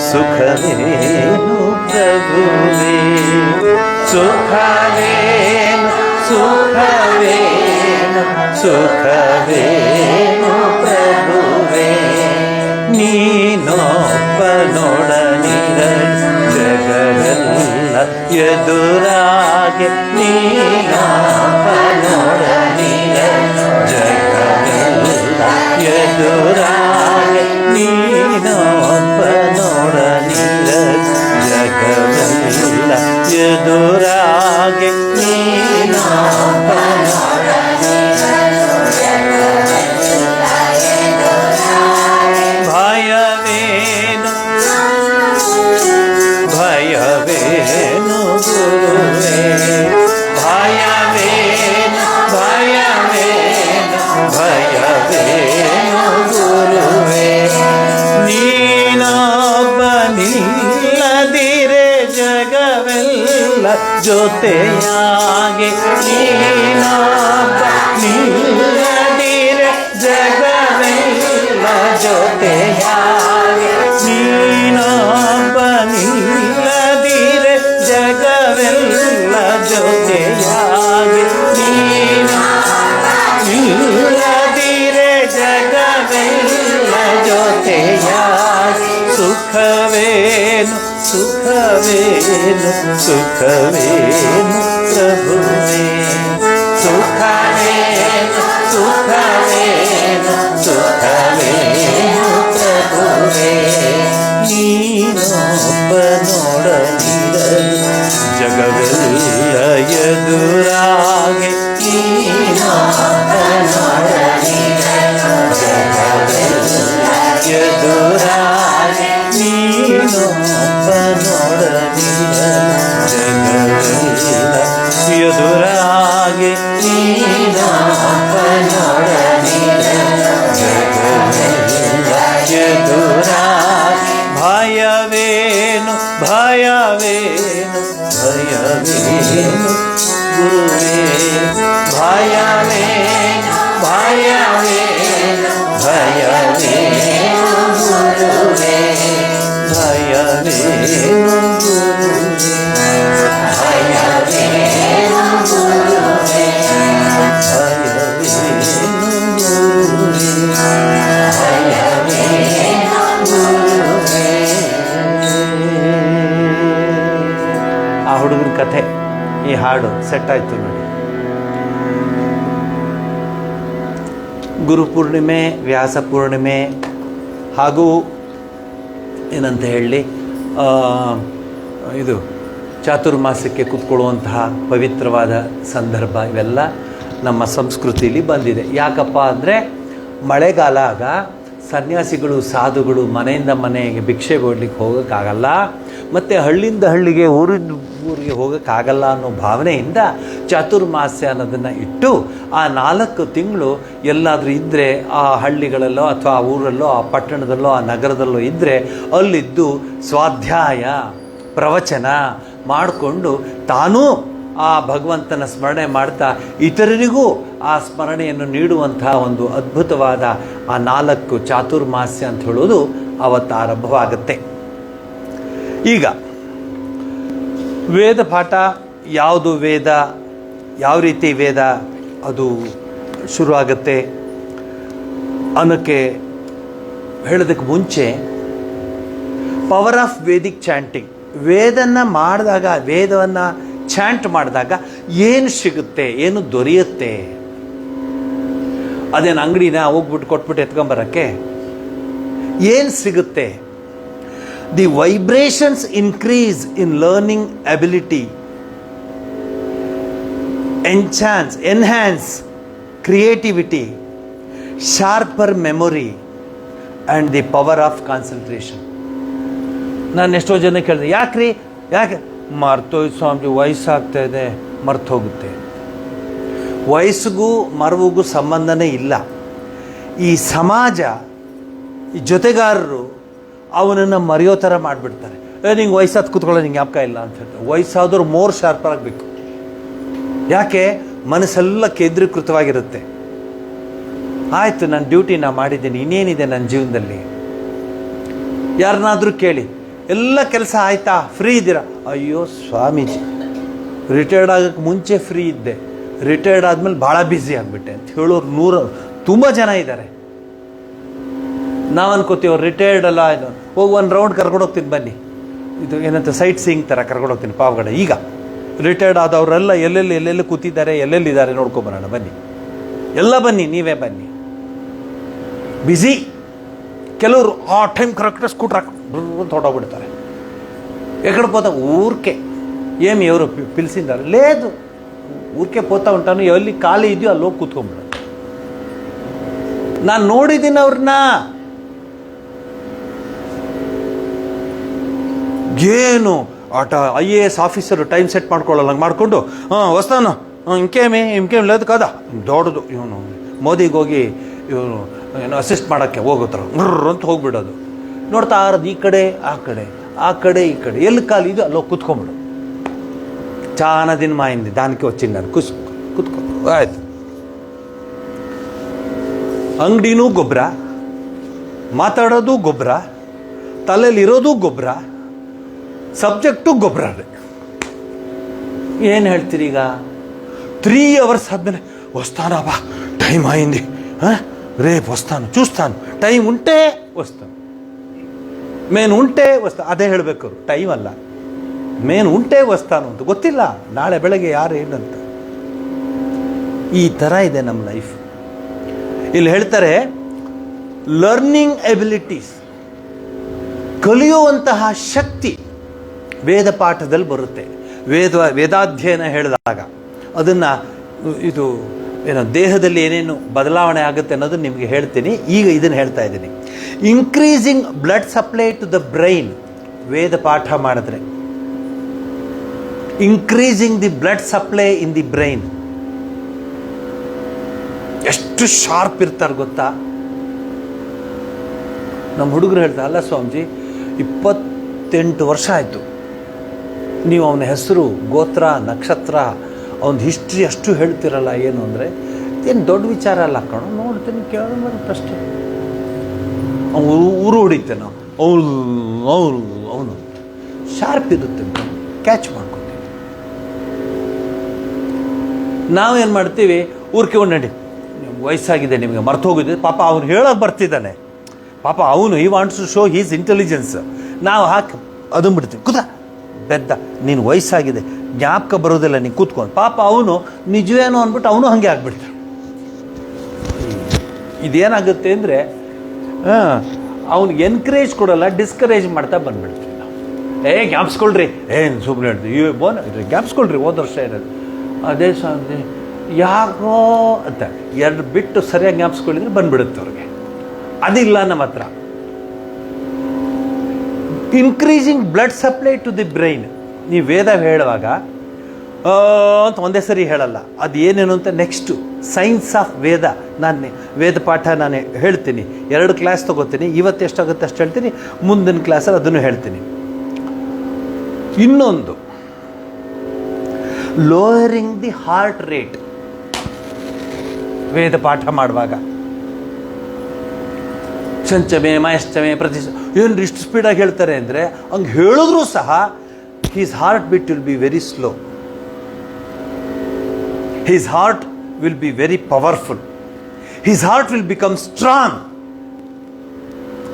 ಸುಖವೇನು ಪ್ರಭುವೇ ಸುಖವೇನು ಸುಖವೇನು ಸುಖವೇನು ಪ್ರಭುವೇ ನೀನೊಬ್ಬ ನೋಡನಿರಲು ಜಗವೆಲ್ಲ ಎದುರಾಗೆ ನೀನೊಬ್ಬ ನೋಡನಿರಲು ಜಗವೆಲ್ಲ ಎದುರಾಗೆ ನೀನೊಬ್ಬ ನೋಡನಿರಲು ಜಗವೆಲ್ಲ ಎದುರಾಗೆ ನೀನೊಬ್ಬ ಭಯವೇನು ಭಯವೇನು ಗುರುವೇ ಭಯವೇನು ಭಯವೇನು ಭಯವೇನು ಗುರುವೇ ನೀನೊಬ್ಬ ನಿಲ್ಲದಿರೆ ಜಗವೆಲ್ಲ ಜೊತೆಯಾಗೆ ನೀನೊಬ್ಬ ನಿಲ್ಲದಿರೆ ಜಗವೆಲ್ಲ ಜೊತೆಯಾಗೆ ನೀನೊಬ್ಬ ನಿಲ್ಲದಿರೆ ಜಗವೆಲ್ಲ ಜೊತೆಯಾಗೆ ನಿಲ್ಲದಿರೆ ಜಗವೆಲ್ಲ ಜೊತೆಯಾಗೆ ಸುಖವೇನು ಸುಖವೇನು ಸುಖವೇನು ಪ್ರಭುವೇ ಸುಖವೇನು ಸುಖವೇನು ಸುಖವೇನು ಪ್ರಭುವೇ ನೀನೊಬ್ಬ ನೋಡನಿರಲು ಜಗವೆಲ್ಲ ಎದುರಾಗೆ ನೀನೊಬ್ಬ ನೋಡನಿರಲು ಜಗವೆಲ್ಲ ಎದುರಾಗೆ ನೀನೊಬ್ಬ ನೋಡನಿರಲು ಜಗವೆಲ್ಲ ಎದುರಾಗೆ ನೀನೊಬ್ಬ ಹಾಡು ಸೆಟ್ ಆಯಿತು ನೋಡಿ. ಗುರುಪೂರ್ಣಿಮೆ, ವ್ಯಾಸ ಪೂರ್ಣಿಮೆ ಹಾಗೂ ಏನಂತ ಹೇಳಿ ಇದು ಚಾತುರ್ಮಾಸಕ್ಕೆ ಕೂತ್ಕೊಳ್ಳುವಂತಹ ಪವಿತ್ರವಾದ ಸಂದರ್ಭ ಇವೆಲ್ಲ ನಮ್ಮ ಸಂಸ್ಕೃತಿಯಲ್ಲಿ ಬಂದಿದೆ. ಯಾಕಪ್ಪ ಅಂದರೆ ಮಳೆಗಾಲ ಆಗ ಸನ್ಯಾಸಿಗಳು ಸಾಧುಗಳು ಮನೆಯಿಂದ ಮನೆಗೆ ಭಿಕ್ಷೆ ಬೇಡಲಿಕ್ಕೆ ಹೋಗೋಕ್ಕಾಗಲ್ಲ, ಮತ್ತು ಹಳ್ಳಿಯಿಂದ ಹಳ್ಳಿಗೆ ಊರಿಂದ ಊರಿಗೆ ಹೋಗೋಕ್ಕಾಗಲ್ಲ ಅನ್ನೋ ಭಾವನೆಯಿಂದ ಚಾತುರ್ಮಾಸ್ಯ ಅನ್ನೋದನ್ನು ಇಟ್ಟು ಆ 4 ತಿಂಗಳು ಎಲ್ಲಾದರೂ ಇದ್ದರೆ ಆ ಹಳ್ಳಿಗಳಲ್ಲೋ ಅಥವಾ ಆ ಊರಲ್ಲೋ ಆ ಪಟ್ಟಣದಲ್ಲೋ ಆ ನಗರದಲ್ಲೋ ಇದ್ದರೆ ಅಲ್ಲಿದ್ದು ಸ್ವಾಧ್ಯಾಯ ಪ್ರವಚನ ಮಾಡಿಕೊಂಡು ತಾನೂ ಆ ಭಗವಂತನ ಸ್ಮರಣೆ ಮಾಡ್ತಾ ಇತರರಿಗೂ ಆ ಸ್ಮರಣೆಯನ್ನು ನೀಡುವಂತಹ ಒಂದು ಅದ್ಭುತವಾದ ಆ 4 ಚಾತುರ್ಮಾಸ್ಯ ಅಂತ ಹೇಳೋದು ಆವತ್ತು ಆರಂಭವಾಗುತ್ತೆ. ಈಗ ವೇದ ಪಾಠ ಯಾವುದು, ವೇದ ಯಾವ ರೀತಿ ವೇದ ಅದು ಶುರುವಾಗುತ್ತೆ ಅನ್ನೋಕ್ಕೆ ಹೇಳೋದಕ್ಕೆ ಮುಂಚೆ ಪವರ್ ಆಫ್ ವೇದಿಕ್ ಚಾಂಟಿಂಗ್, ವೇದನ್ನು ಮಾಡಿದಾಗ, ವೇದವನ್ನು ಚಾಂಟ್ ಮಾಡಿದಾಗ ಏನು ಸಿಗುತ್ತೆ, ಏನು ದೊರೆಯುತ್ತೆ? ಅದೇನು ಅಂಗಡಿನ ಹೋಗ್ಬಿಟ್ಟು ಕೊಟ್ಬಿಟ್ಟು ಎತ್ಕೊಂಬರೋಕ್ಕೆ ಏನು ಸಿಗುತ್ತೆ? The vibrations increase in learning ability, enhance creativity, sharper memory and the power of concentration. ನಾನು ಎಷ್ಟೋ ಜನ ಕೇಳಿದೆ, ಯಾಕೆ ಮರ್ತೋಯ್ತು ಸ್ವಾಮೀಜಿ, ವಯಸ್ಸಾಗ್ತಾ ಇದೆ, ಮರ್ತೋಗುತ್ತೆ. ವಯಸ್ಸಿಗೂ ಮರವಿಗೂ ಸಂಬಂಧನೇ ಇಲ್ಲ. ಈ ಸಮಾಜ, ಈ ಜೊತೆಗಾರರು ಅವನನ್ನು ಮರೆಯೋ ಥರ ಮಾಡಿಬಿಡ್ತಾರೆ. ನಿಂಗೆ ವಯಸ್ಸಾದ ಕೂತ್ಕೊಳ್ಳೋ ನಿಂಗೆ ಜ್ಞಾಪಕ ಇಲ್ಲ ಅಂತ ಹೇಳ್ತಾರೆ. ವಯಸ್ಸಾದವ್ರು ಮೋರ್ ಶಾರ್ಪರ್ ಆಗಬೇಕು. ಯಾಕೆ? ಮನಸ್ಸೆಲ್ಲ ಕೇಂದ್ರೀಕೃತವಾಗಿರುತ್ತೆ. ಆಯಿತು, ನನ್ನ ಡ್ಯೂಟಿ ನಾ ಮಾಡಿದ್ದೀನಿ, ಇನ್ನೇನಿದೆ ನನ್ನ ಜೀವನದಲ್ಲಿ? ಯಾರನ್ನಾದರೂ ಕೇಳಿ, ಎಲ್ಲ ಕೆಲಸ ಆಯಿತಾ, ಫ್ರೀ ಇದ್ದೀರಾ? ಅಯ್ಯೋ ಸ್ವಾಮೀಜಿ, ರಿಟೈರ್ಡ್ ಆಗೋಕ್ಕೆ ಮುಂಚೆ ಫ್ರೀ ಇದ್ದೆ, ರಿಟೈರ್ಡ್ ಆದಮೇಲೆ ಭಾಳ ಬ್ಯುಸಿ ಆಗಿಬಿಟ್ಟೆ ಅಂತ ಹೇಳೋರು ತುಂಬ ಜನ ಇದ್ದಾರೆ. ನಾವು ಅನ್ಕೋತೀವಿ ಅವ್ರು ರಿಟೈರ್ಡ್ ಅಲ್ಲ, ಇದು ಹೋಗಿ ಒಂದು ರೌಂಡ್ ಕರ್ಕೊಂಡು ಹೋಗ್ತೀನಿ ಬನ್ನಿ, ಇದು ಏನಂತ ಸೈಟ್ ಸೀಯಿಂಗ್ ಥರ ಕರ್ಕೊಂಡು ಹೋಗ್ತೀನಿ ಪಾವಗಡ. ಈಗ ರಿಟೈರ್ಡ್ ಆದವರೆಲ್ಲ ಎಲ್ಲೆಲ್ಲಿ ಕೂತಿದ್ದಾರೆ, ಎಲ್ಲೆಲ್ಲಿದ್ದಾರೆ ನೋಡ್ಕೊಂಬರೋಣ ಬನ್ನಿ, ಎಲ್ಲ ಬನ್ನಿ, ನೀವೇ ಬನ್ನಿ. ಬ್ಯುಸಿ. ಕೆಲವರು ಆ ಟೈಮ್ ಕರೆಕ್ಟಾಗಿ ಸ್ಕೂಟ್ರ್ ಅಂತ ಹೊಟ್ಟೋಗ್ಬಿಡ್ತಾರೆ. ఎక్కడ పోతాం? ఊరికే. ఏమి ఎవరు పిలిచిండారు? లేదు, ఊరికే పోతా ఉంటాను. ಎಲ್ಲಿ ಖಾಲಿ ಇದೆಯೋ ಅಲ್ಲಿ ಹೋಗಿ ಕೂತ್ಕೊಂಡ್ಬಿಡೋದು. ನಾನು ನೋಡಿದ್ದೀನಿ ಅವ್ರನ್ನ. ಏನು ಆಟ IAS ಆಫೀಸರು ಟೈಮ್ ಸೆಟ್ ಮಾಡ್ಕೊಳ್ಳಲ್ಲ, ಹಂಗೆ ಮಾಡಿಕೊಂಡು ವಸ್ತಾನು ಇಂಕೇಮ್ లేదు కదా, ದೊಡ್ಡದು ಇವನು ಮೋದಿಗೆ ಹೋಗಿ ಇವನು ಏನೋ ಅಸಿಸ್ಟ್ ಮಾಡೋಕ್ಕೆ ಹೋಗುತ್ತಾರೆ ಅಂತ ಹೋಗ್ಬಿಡೋದು. ನೋಡ್ತಾ ಆರದು ಈ ಕಡೆ ಆ ಕಡೆ, ಆ ಕಡೆ ಈ ಕಡೆ, ಎಲ್ಲಿ ಖಾಲಿ ಇದು ಅಲ್ಲೋಗಿ ಕೂತ್ಕೊಂಬಿಡು. చాలా ದಿನ అయింది దానికి వచ్చిండాను, ಕೂತ್ಕೊ ಆಯ್ತು. ಅಂಗಡಿನೂ ಗೊಬ್ಬರ, ಮಾತಾಡೋದು ಗೊಬ್ಬರ, ತಲೆಯಲ್ಲಿರೋದು ಗೊಬ್ಬರ, ಸಬ್ಜೆಕ್ಟು ಗೊಬ್ಬರ. ಏನು ಹೇಳ್ತೀರಿ ಈಗ? 3 hours ఆద్ಮೇಲೆ వస్తానా బా, టైం అయింది, రేపు వస్తాను, చూస్తాను, టైం ఉంటే వస్తాను, ಮೇನ್ ಉಂಟೆ ವಸ್ತಾನು. ಅದೇ ಹೇಳಬೇಕು ಅವರು, ಟೈಮ್ ಅಲ್ಲ, ಮೇನ್ ಉಂಟೆ ವಸ್ತಾನು ಅಂತ. ಗೊತ್ತಿಲ್ಲ ನಾಳೆ ಬೆಳಗ್ಗೆ ಯಾರು ಏನಂತ. ಈ ಥರ ಇದೆ ನಮ್ಮ ಲೈಫ್. ಇಲ್ಲಿ ಹೇಳ್ತಾರೆ ಲರ್ನಿಂಗ್ ಎಬಿಲಿಟೀಸ್, ಕಲಿಯುವಂತಹ ಶಕ್ತಿ ವೇದ ಪಾಠದಲ್ಲಿ ಬರುತ್ತೆ. ವೇದಾಧ್ಯಯನ ಹೇಳಿದಾಗ ಅದನ್ನು ಇದು ಏನೋ ದೇಹದಲ್ಲಿ ಏನೇನು ಬದಲಾವಣೆ ಆಗುತ್ತೆ ಅನ್ನೋದು ನಿಮಗೆ ಹೇಳ್ತೀನಿ. ಈಗ ಇದನ್ನು ಹೇಳ್ತಾ ಇದ್ದೀನಿ. Increasing blood supply to the brain, Veda ಪಾಠ ಮಾಡಿದ್ರೆ increasing the blood supply in the brain. ಎಷ್ಟು ಶಾರ್ಪ್ ಇರ್ತಾರೆ ಗೊತ್ತಾ? ನಮ್ಮ ಹುಡುಗರು ಹೇಳ್ತಾರೆ, ಅಲ್ಲ ಸ್ವಾಮೀಜಿ 28 ವರ್ಷ ಆಯಿತು, ನೀವು ಅವನ ಹೆಸರು, ಗೋತ್ರ, ನಕ್ಷತ್ರ, ಅವನ ಹಿಸ್ಟ್ರಿ ಅಷ್ಟು ಹೇಳ್ತಿರಲ್ಲ. ಏನು ಅಂದರೆ ಏನು ದೊಡ್ಡ ವಿಚಾರ ಅಲ್ಲ ಕಣೋ, ನೋಡ್ತೀನಿ ಕೇಳೋದು ಬರುತ್ತೆ ಅಷ್ಟೇ. ಅವನು ಊರು ಹೊಡಿತೇನೆ, ಅವನು ಶಾರ್ಪ್ ಇರುತ್ತೆ, ಕ್ಯಾಚ್ ಮಾಡ್ಕೊತೀವಿ. ನಾವೇನು ಮಾಡ್ತೀವಿ, ಊರ್ಕೆ ನಡಿ, ವಯಸ್ಸಾಗಿದೆ ನಿಮಗೆ, ಮರ್ತೋಗಿದೆ. ಪಾಪ ಅವನು ಹೇಳೋಕೆ ಬರ್ತಿದ್ದಾನೆ, ಪಾಪ ಅವನು ಈ wants to show his intelligence. ನಾವು ಹಾಕಿ ಅದನ್ನು ಬಿಡ್ತೀವಿ. ಕೂತ ಬೆದ್ದ, ನೀನು ವಯಸ್ಸಾಗಿದೆ, ಜ್ಞಾಪಕ ಬರೋದಿಲ್ಲ ನೀನು ಕೂತ್ಕೊಂಡು. ಪಾಪ ಅವನು ನಿಜವೇನೋ ಅಂದ್ಬಿಟ್ಟು ಅವನು ಹಾಗೆ ಆಗ್ಬಿಡ್ತಾನೆ. ಇದೇನಾಗುತ್ತೆ ಅಂದರೆ ಅವ್ನಿಗೆ ಎನ್ಕರೇಜ್ ಕೊಡೋಲ್ಲ, ಡಿಸ್ಕರೇಜ್ ಮಾಡ್ತಾ ಬಂದ್ಬಿಡ್ತೀವಿ ನಾವು. ಜ್ಞಾಪಿಸ್ಕೊಳ್ರಿ, ಏನು ಸುಮ್ಮನೆ ಹೇಳ್ತೀವಿ, ಇದು ಜ್ಞಾಪಿಸ್ಕೊಳ್ರಿ ಹೋದ ವರ್ಷ ಇರೋದು ಅದೇ ಸ್ವಾಮಿ ಯಾಕೋ ಅಂತ ಎರಡು ಬಿಟ್ಟು ಸರಿಯಾಗಿ ಜ್ಞಾಪಿಸ್ಕೊಳ್ಳಿದ್ರೆ ಬಂದ್ಬಿಡುತ್ತೆ ಅವ್ರಿಗೆ. ಅದಿಲ್ಲ ನಮ್ಮ ಹತ್ರ. Increasing blood supply to the brain. ನೀವು ವೇದ ಹೇಳುವಾಗ ಅಂತ ಒಂದೇ ಸರಿ ಹೇಳಲ್ಲ, ಅದು ಏನೇನು ಅಂತ ನೆಕ್ಸ್ಟು ಸೈನ್ಸ್ ಆಫ್ ವೇದ. ನಾನು ವೇದ ಪಾಠ ನಾನು ಹೇಳ್ತೀನಿ, 2 ಕ್ಲಾಸ್ ತೊಗೋತೀನಿ. ಇವತ್ತು ಎಷ್ಟಾಗುತ್ತೆ ಅಷ್ಟು ಹೇಳ್ತೀನಿ, ಮುಂದಿನ ಕ್ಲಾಸಲ್ಲಿ ಅದನ್ನು ಹೇಳ್ತೀನಿ. ಇನ್ನೊಂದು, ಲೋಯರಿಂಗ್ ದಿ ಹಾರ್ಟ್ ರೇಟ್. ವೇದ ಪಾಠ ಮಾಡುವಾಗ ಚಂಚಮೆ ಮಯಶ್ಚಮೆ ಏನು ಇಷ್ಟು ಸ್ಪೀಡಾಗಿ ಹೇಳ್ತಾರೆ ಅಂದರೆ, ಹಂಗೆ ಹೇಳಿದ್ರೂ ಸಹ his heart beat will be very slow. His heart will be very powerful. His heart will become strong.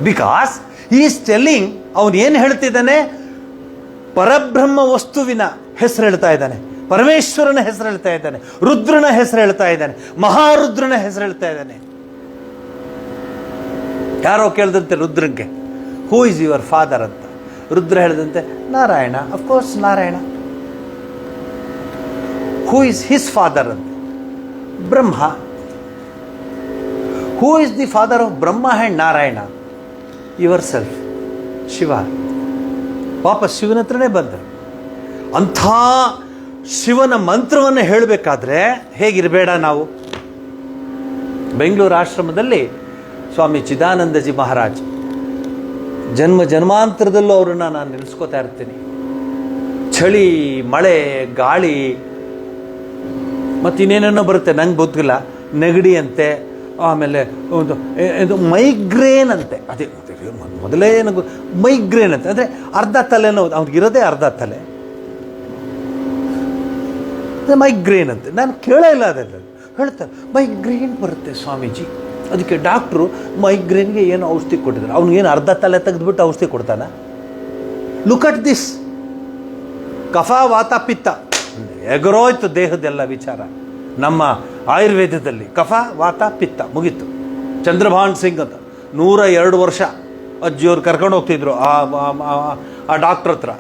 Because he is telling, ಅವನು ಏನು ಹೇಳ್ತಿದ್ದಾನೆ, ಪರಬ್ರಹ್ಮ ವಸ್ತುವಿನ ಹೆಸರು ಹೇಳ್ತಾ ಇದ್ದಾನೆ, ಪರಮೇಶ್ವರನ ಹೆಸರು ಹೇಳ್ತಾ ಇದ್ದಾನೆ, ರುದ್ರನ ಹೆಸರು ಹೇಳ್ತಾ ಇದ್ದಾನೆ, ಮಹಾರುದ್ರನ ಹೆಸರು ಹೇಳ್ತಾ ಇದ್ದಾನೆ. ಯಾರೋ ಕೇಳಿದಂತೆ ರುದ್ರನ್ಗೆ, ಹೂ ಇಸ್ ಯುವರ್ ಫಾದರ್ ಅಂತ. ರುದ್ರ ಹೇಳಿದಂತೆ Narayana. Of course Narayana. Who is his father ಅಂತ? Brahma. Who is the father of Brahma and Narayana? Yourself, Shiva. ವಾಪಸ್ ಶಿವನ ಹತ್ರನೇ ಬಂದರು. ಅಂಥ ಶಿವನ ಮಂತ್ರವನ್ನು ಹೇಳಬೇಕಾದ್ರೆ ಹೇಗಿರಬೇಡ ನಾವು. ಬೆಂಗಳೂರು ಆಶ್ರಮದಲ್ಲಿ ಸ್ವಾಮಿ ಚಿದಾನಂದಜಿ ಮಹಾರಾಜ್, ಜನ್ಮಾಂತರದಲ್ಲೂ ಅವ್ರನ್ನ ನಾನು ನೆನೆಸ್ಕೋತಾ ಇರ್ತೀನಿ. ಚಳಿ, ಮಳೆ, ಗಾಳಿ ಮತ್ತು ಇನ್ನೇನೇನೋ ಬರುತ್ತೆ, ನಂಗೆ ಗೊತ್ತಿಲ್ಲ. ನೆಗಡಿ ಅಂತೆ, ಆಮೇಲೆ ಒಂದು ಇದು ಮೈಗ್ರೇನ್ ಅಂತೆ. ಅದೇ ಮೊದಲೇ ನನಗೆ ಮೈಗ್ರೇನ್ ಅಂತೆ. ಅಂದರೆ ಅರ್ಧ ತಲೆನೋ, ಅವ್ರಿಗಿರೋದೇ ಅರ್ಧ ತಲೆ, ಮೈಗ್ರೇನ್ ಅಂತೆ. ನಾನು ಕೇಳೇ ಇಲ್ಲ ಅದೆಲ್ಲ. ಹೇಳ್ತಾರೆ ಮೈಗ್ರೇನ್ ಬರುತ್ತೆ ಸ್ವಾಮೀಜಿ. ಅದಕ್ಕೆ ಡಾಕ್ಟ್ರು ಮೈಗ್ರೇನ್ಗೆ ಏನು ಔಷಧಿ ಕೊಟ್ಟಿದ್ದಾರೆ. ಅವ್ನಿಗೇನು ಅರ್ಧ ತಲೆ ತೆಗೆದುಬಿಟ್ಟು ಔಷಧಿ ಕೊಡ್ತಾನ? Look at this. ಕಫ ವಾತ ಪಿತ್ತ ಎಗರೋಯ್ತು ದೇಹದೆಲ್ಲ ವಿಚಾರ. ನಮ್ಮ ಆಯುರ್ವೇದದಲ್ಲಿ ಕಫ ವಾತ ಪಿತ್ತ ಮುಗೀತು. ಚಂದ್ರಭಾನ್ ಸಿಂಗ್ ಅಂತ 102 ವರ್ಷ ಅಜ್ಜಿಯವ್ರು ಕರ್ಕೊಂಡು ಹೋಗ್ತಿದ್ರು ಆ ಡಾಕ್ಟ್ರ್ ಹತ್ರ.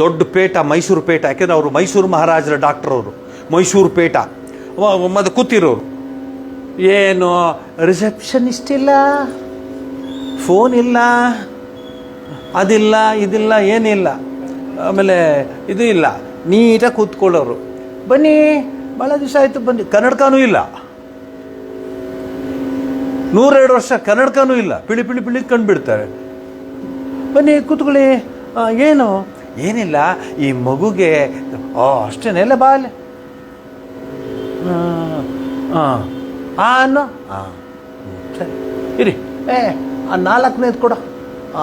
ದೊಡ್ಡ ಪೇಟ, ಮೈಸೂರು ಪೇಟ. ಯಾಕೆಂದರೆ ಅವರು ಮೈಸೂರು ಮಹಾರಾಜರ ಡಾಕ್ಟ್ರ್ ಅವರು. ಮೈಸೂರು ಪೇಟ ಮತ್ತು ಕೂತಿರೋರು. ಏನು ರಿಸೆಪ್ಷನಿಸ್ಟ್ ಇಲ್ಲ, ಫೋನ್ ಇಲ್ಲ, ಅದಿಲ್ಲ ಇದಿಲ್ಲ, ಏನಿಲ್ಲ. ಆಮೇಲೆ ಇದು ಇಲ್ಲ, ನೀಟಾಗಿ ಕೂತ್ಕೊಳ್ಳೋರು. ಬನ್ನಿ, ಭಾಳ ದಿವಸ ಆಯಿತು ಬನ್ನಿ. ಕನ್ನಡಕನೂ ಇಲ್ಲ. 102 ವರ್ಷ ಕನ್ನಡಕನೂ ಇಲ್ಲ. ಪಿಳಿ ಪಿಳಿ ಪಿಳಿ ಕಂಡುಬಿಡ್ತಾರೆ. ಬನ್ನಿ ಕೂತ್ಕೊಳ್ಳಿ. ಏನು? ಏನಿಲ್ಲ, ಈ ಮಗುಗೆ ಅಷ್ಟೇನೆಲ್ಲ ಬಾಲೆ ಅನ್ನೋ. ಸರಿ ಇರಿ. 4ನೇದು ಕೊಡ,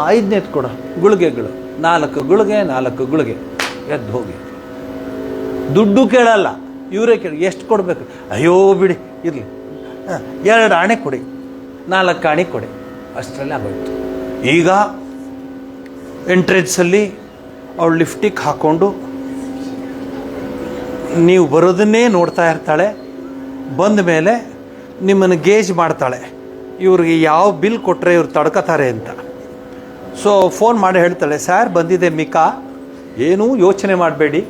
5ನೇದು ಕೊಡ. ಗುಳಿಗೆಗಳು 4 ಗುಳಿಗೆ 4 ಗುಳಿಗೆ. ಎದ್ದು ಹೋಗಿ. ದುಡ್ಡು ಕೇಳಲ್ಲ, ಇವರೇ ಕೇಳಿ ಎಷ್ಟು ಕೊಡಬೇಕು. ಅಯ್ಯೋ ಬಿಡಿ ಇರಲಿ, 2 ಆಣೆ ಕೊಡಿ, 4 ಆಣೆ ಕೊಡಿ. ಅಷ್ಟರಲ್ಲೇ ಆಗೋಯ್ತು. ಈಗ ಎಂಟ್ರೆನ್ಸಲ್ಲಿ ಅವಳು ಲಿಫ್ಟಿಗೆ ಹಾಕ್ಕೊಂಡು ನೀವು ಬರೋದನ್ನೇ ನೋಡ್ತಾ ಇರ್ತಾಳೆ. ಬಂದ ಮೇಲೆ ನಿಮ್ಮನ್ನು ಗೇಜ್ ಮಾಡ್ತಾಳೆ, ಇವ್ರಿಗೆ ಯಾವ ಬಿಲ್ ಕೊಟ್ಟರೆ ಇವ್ರು ತಡ್ಕೋತಾರೆ ಅಂತ. ಸೊ ಫೋನ್ ಮಾಡಿ ಹೇಳ್ತಾಳೆ, ಸರ್ ಬಂದಿದೆ ಮಿಕಾ, ಏನೂ ಯೋಚನೆ ಮಾಡಬೇಡಿ,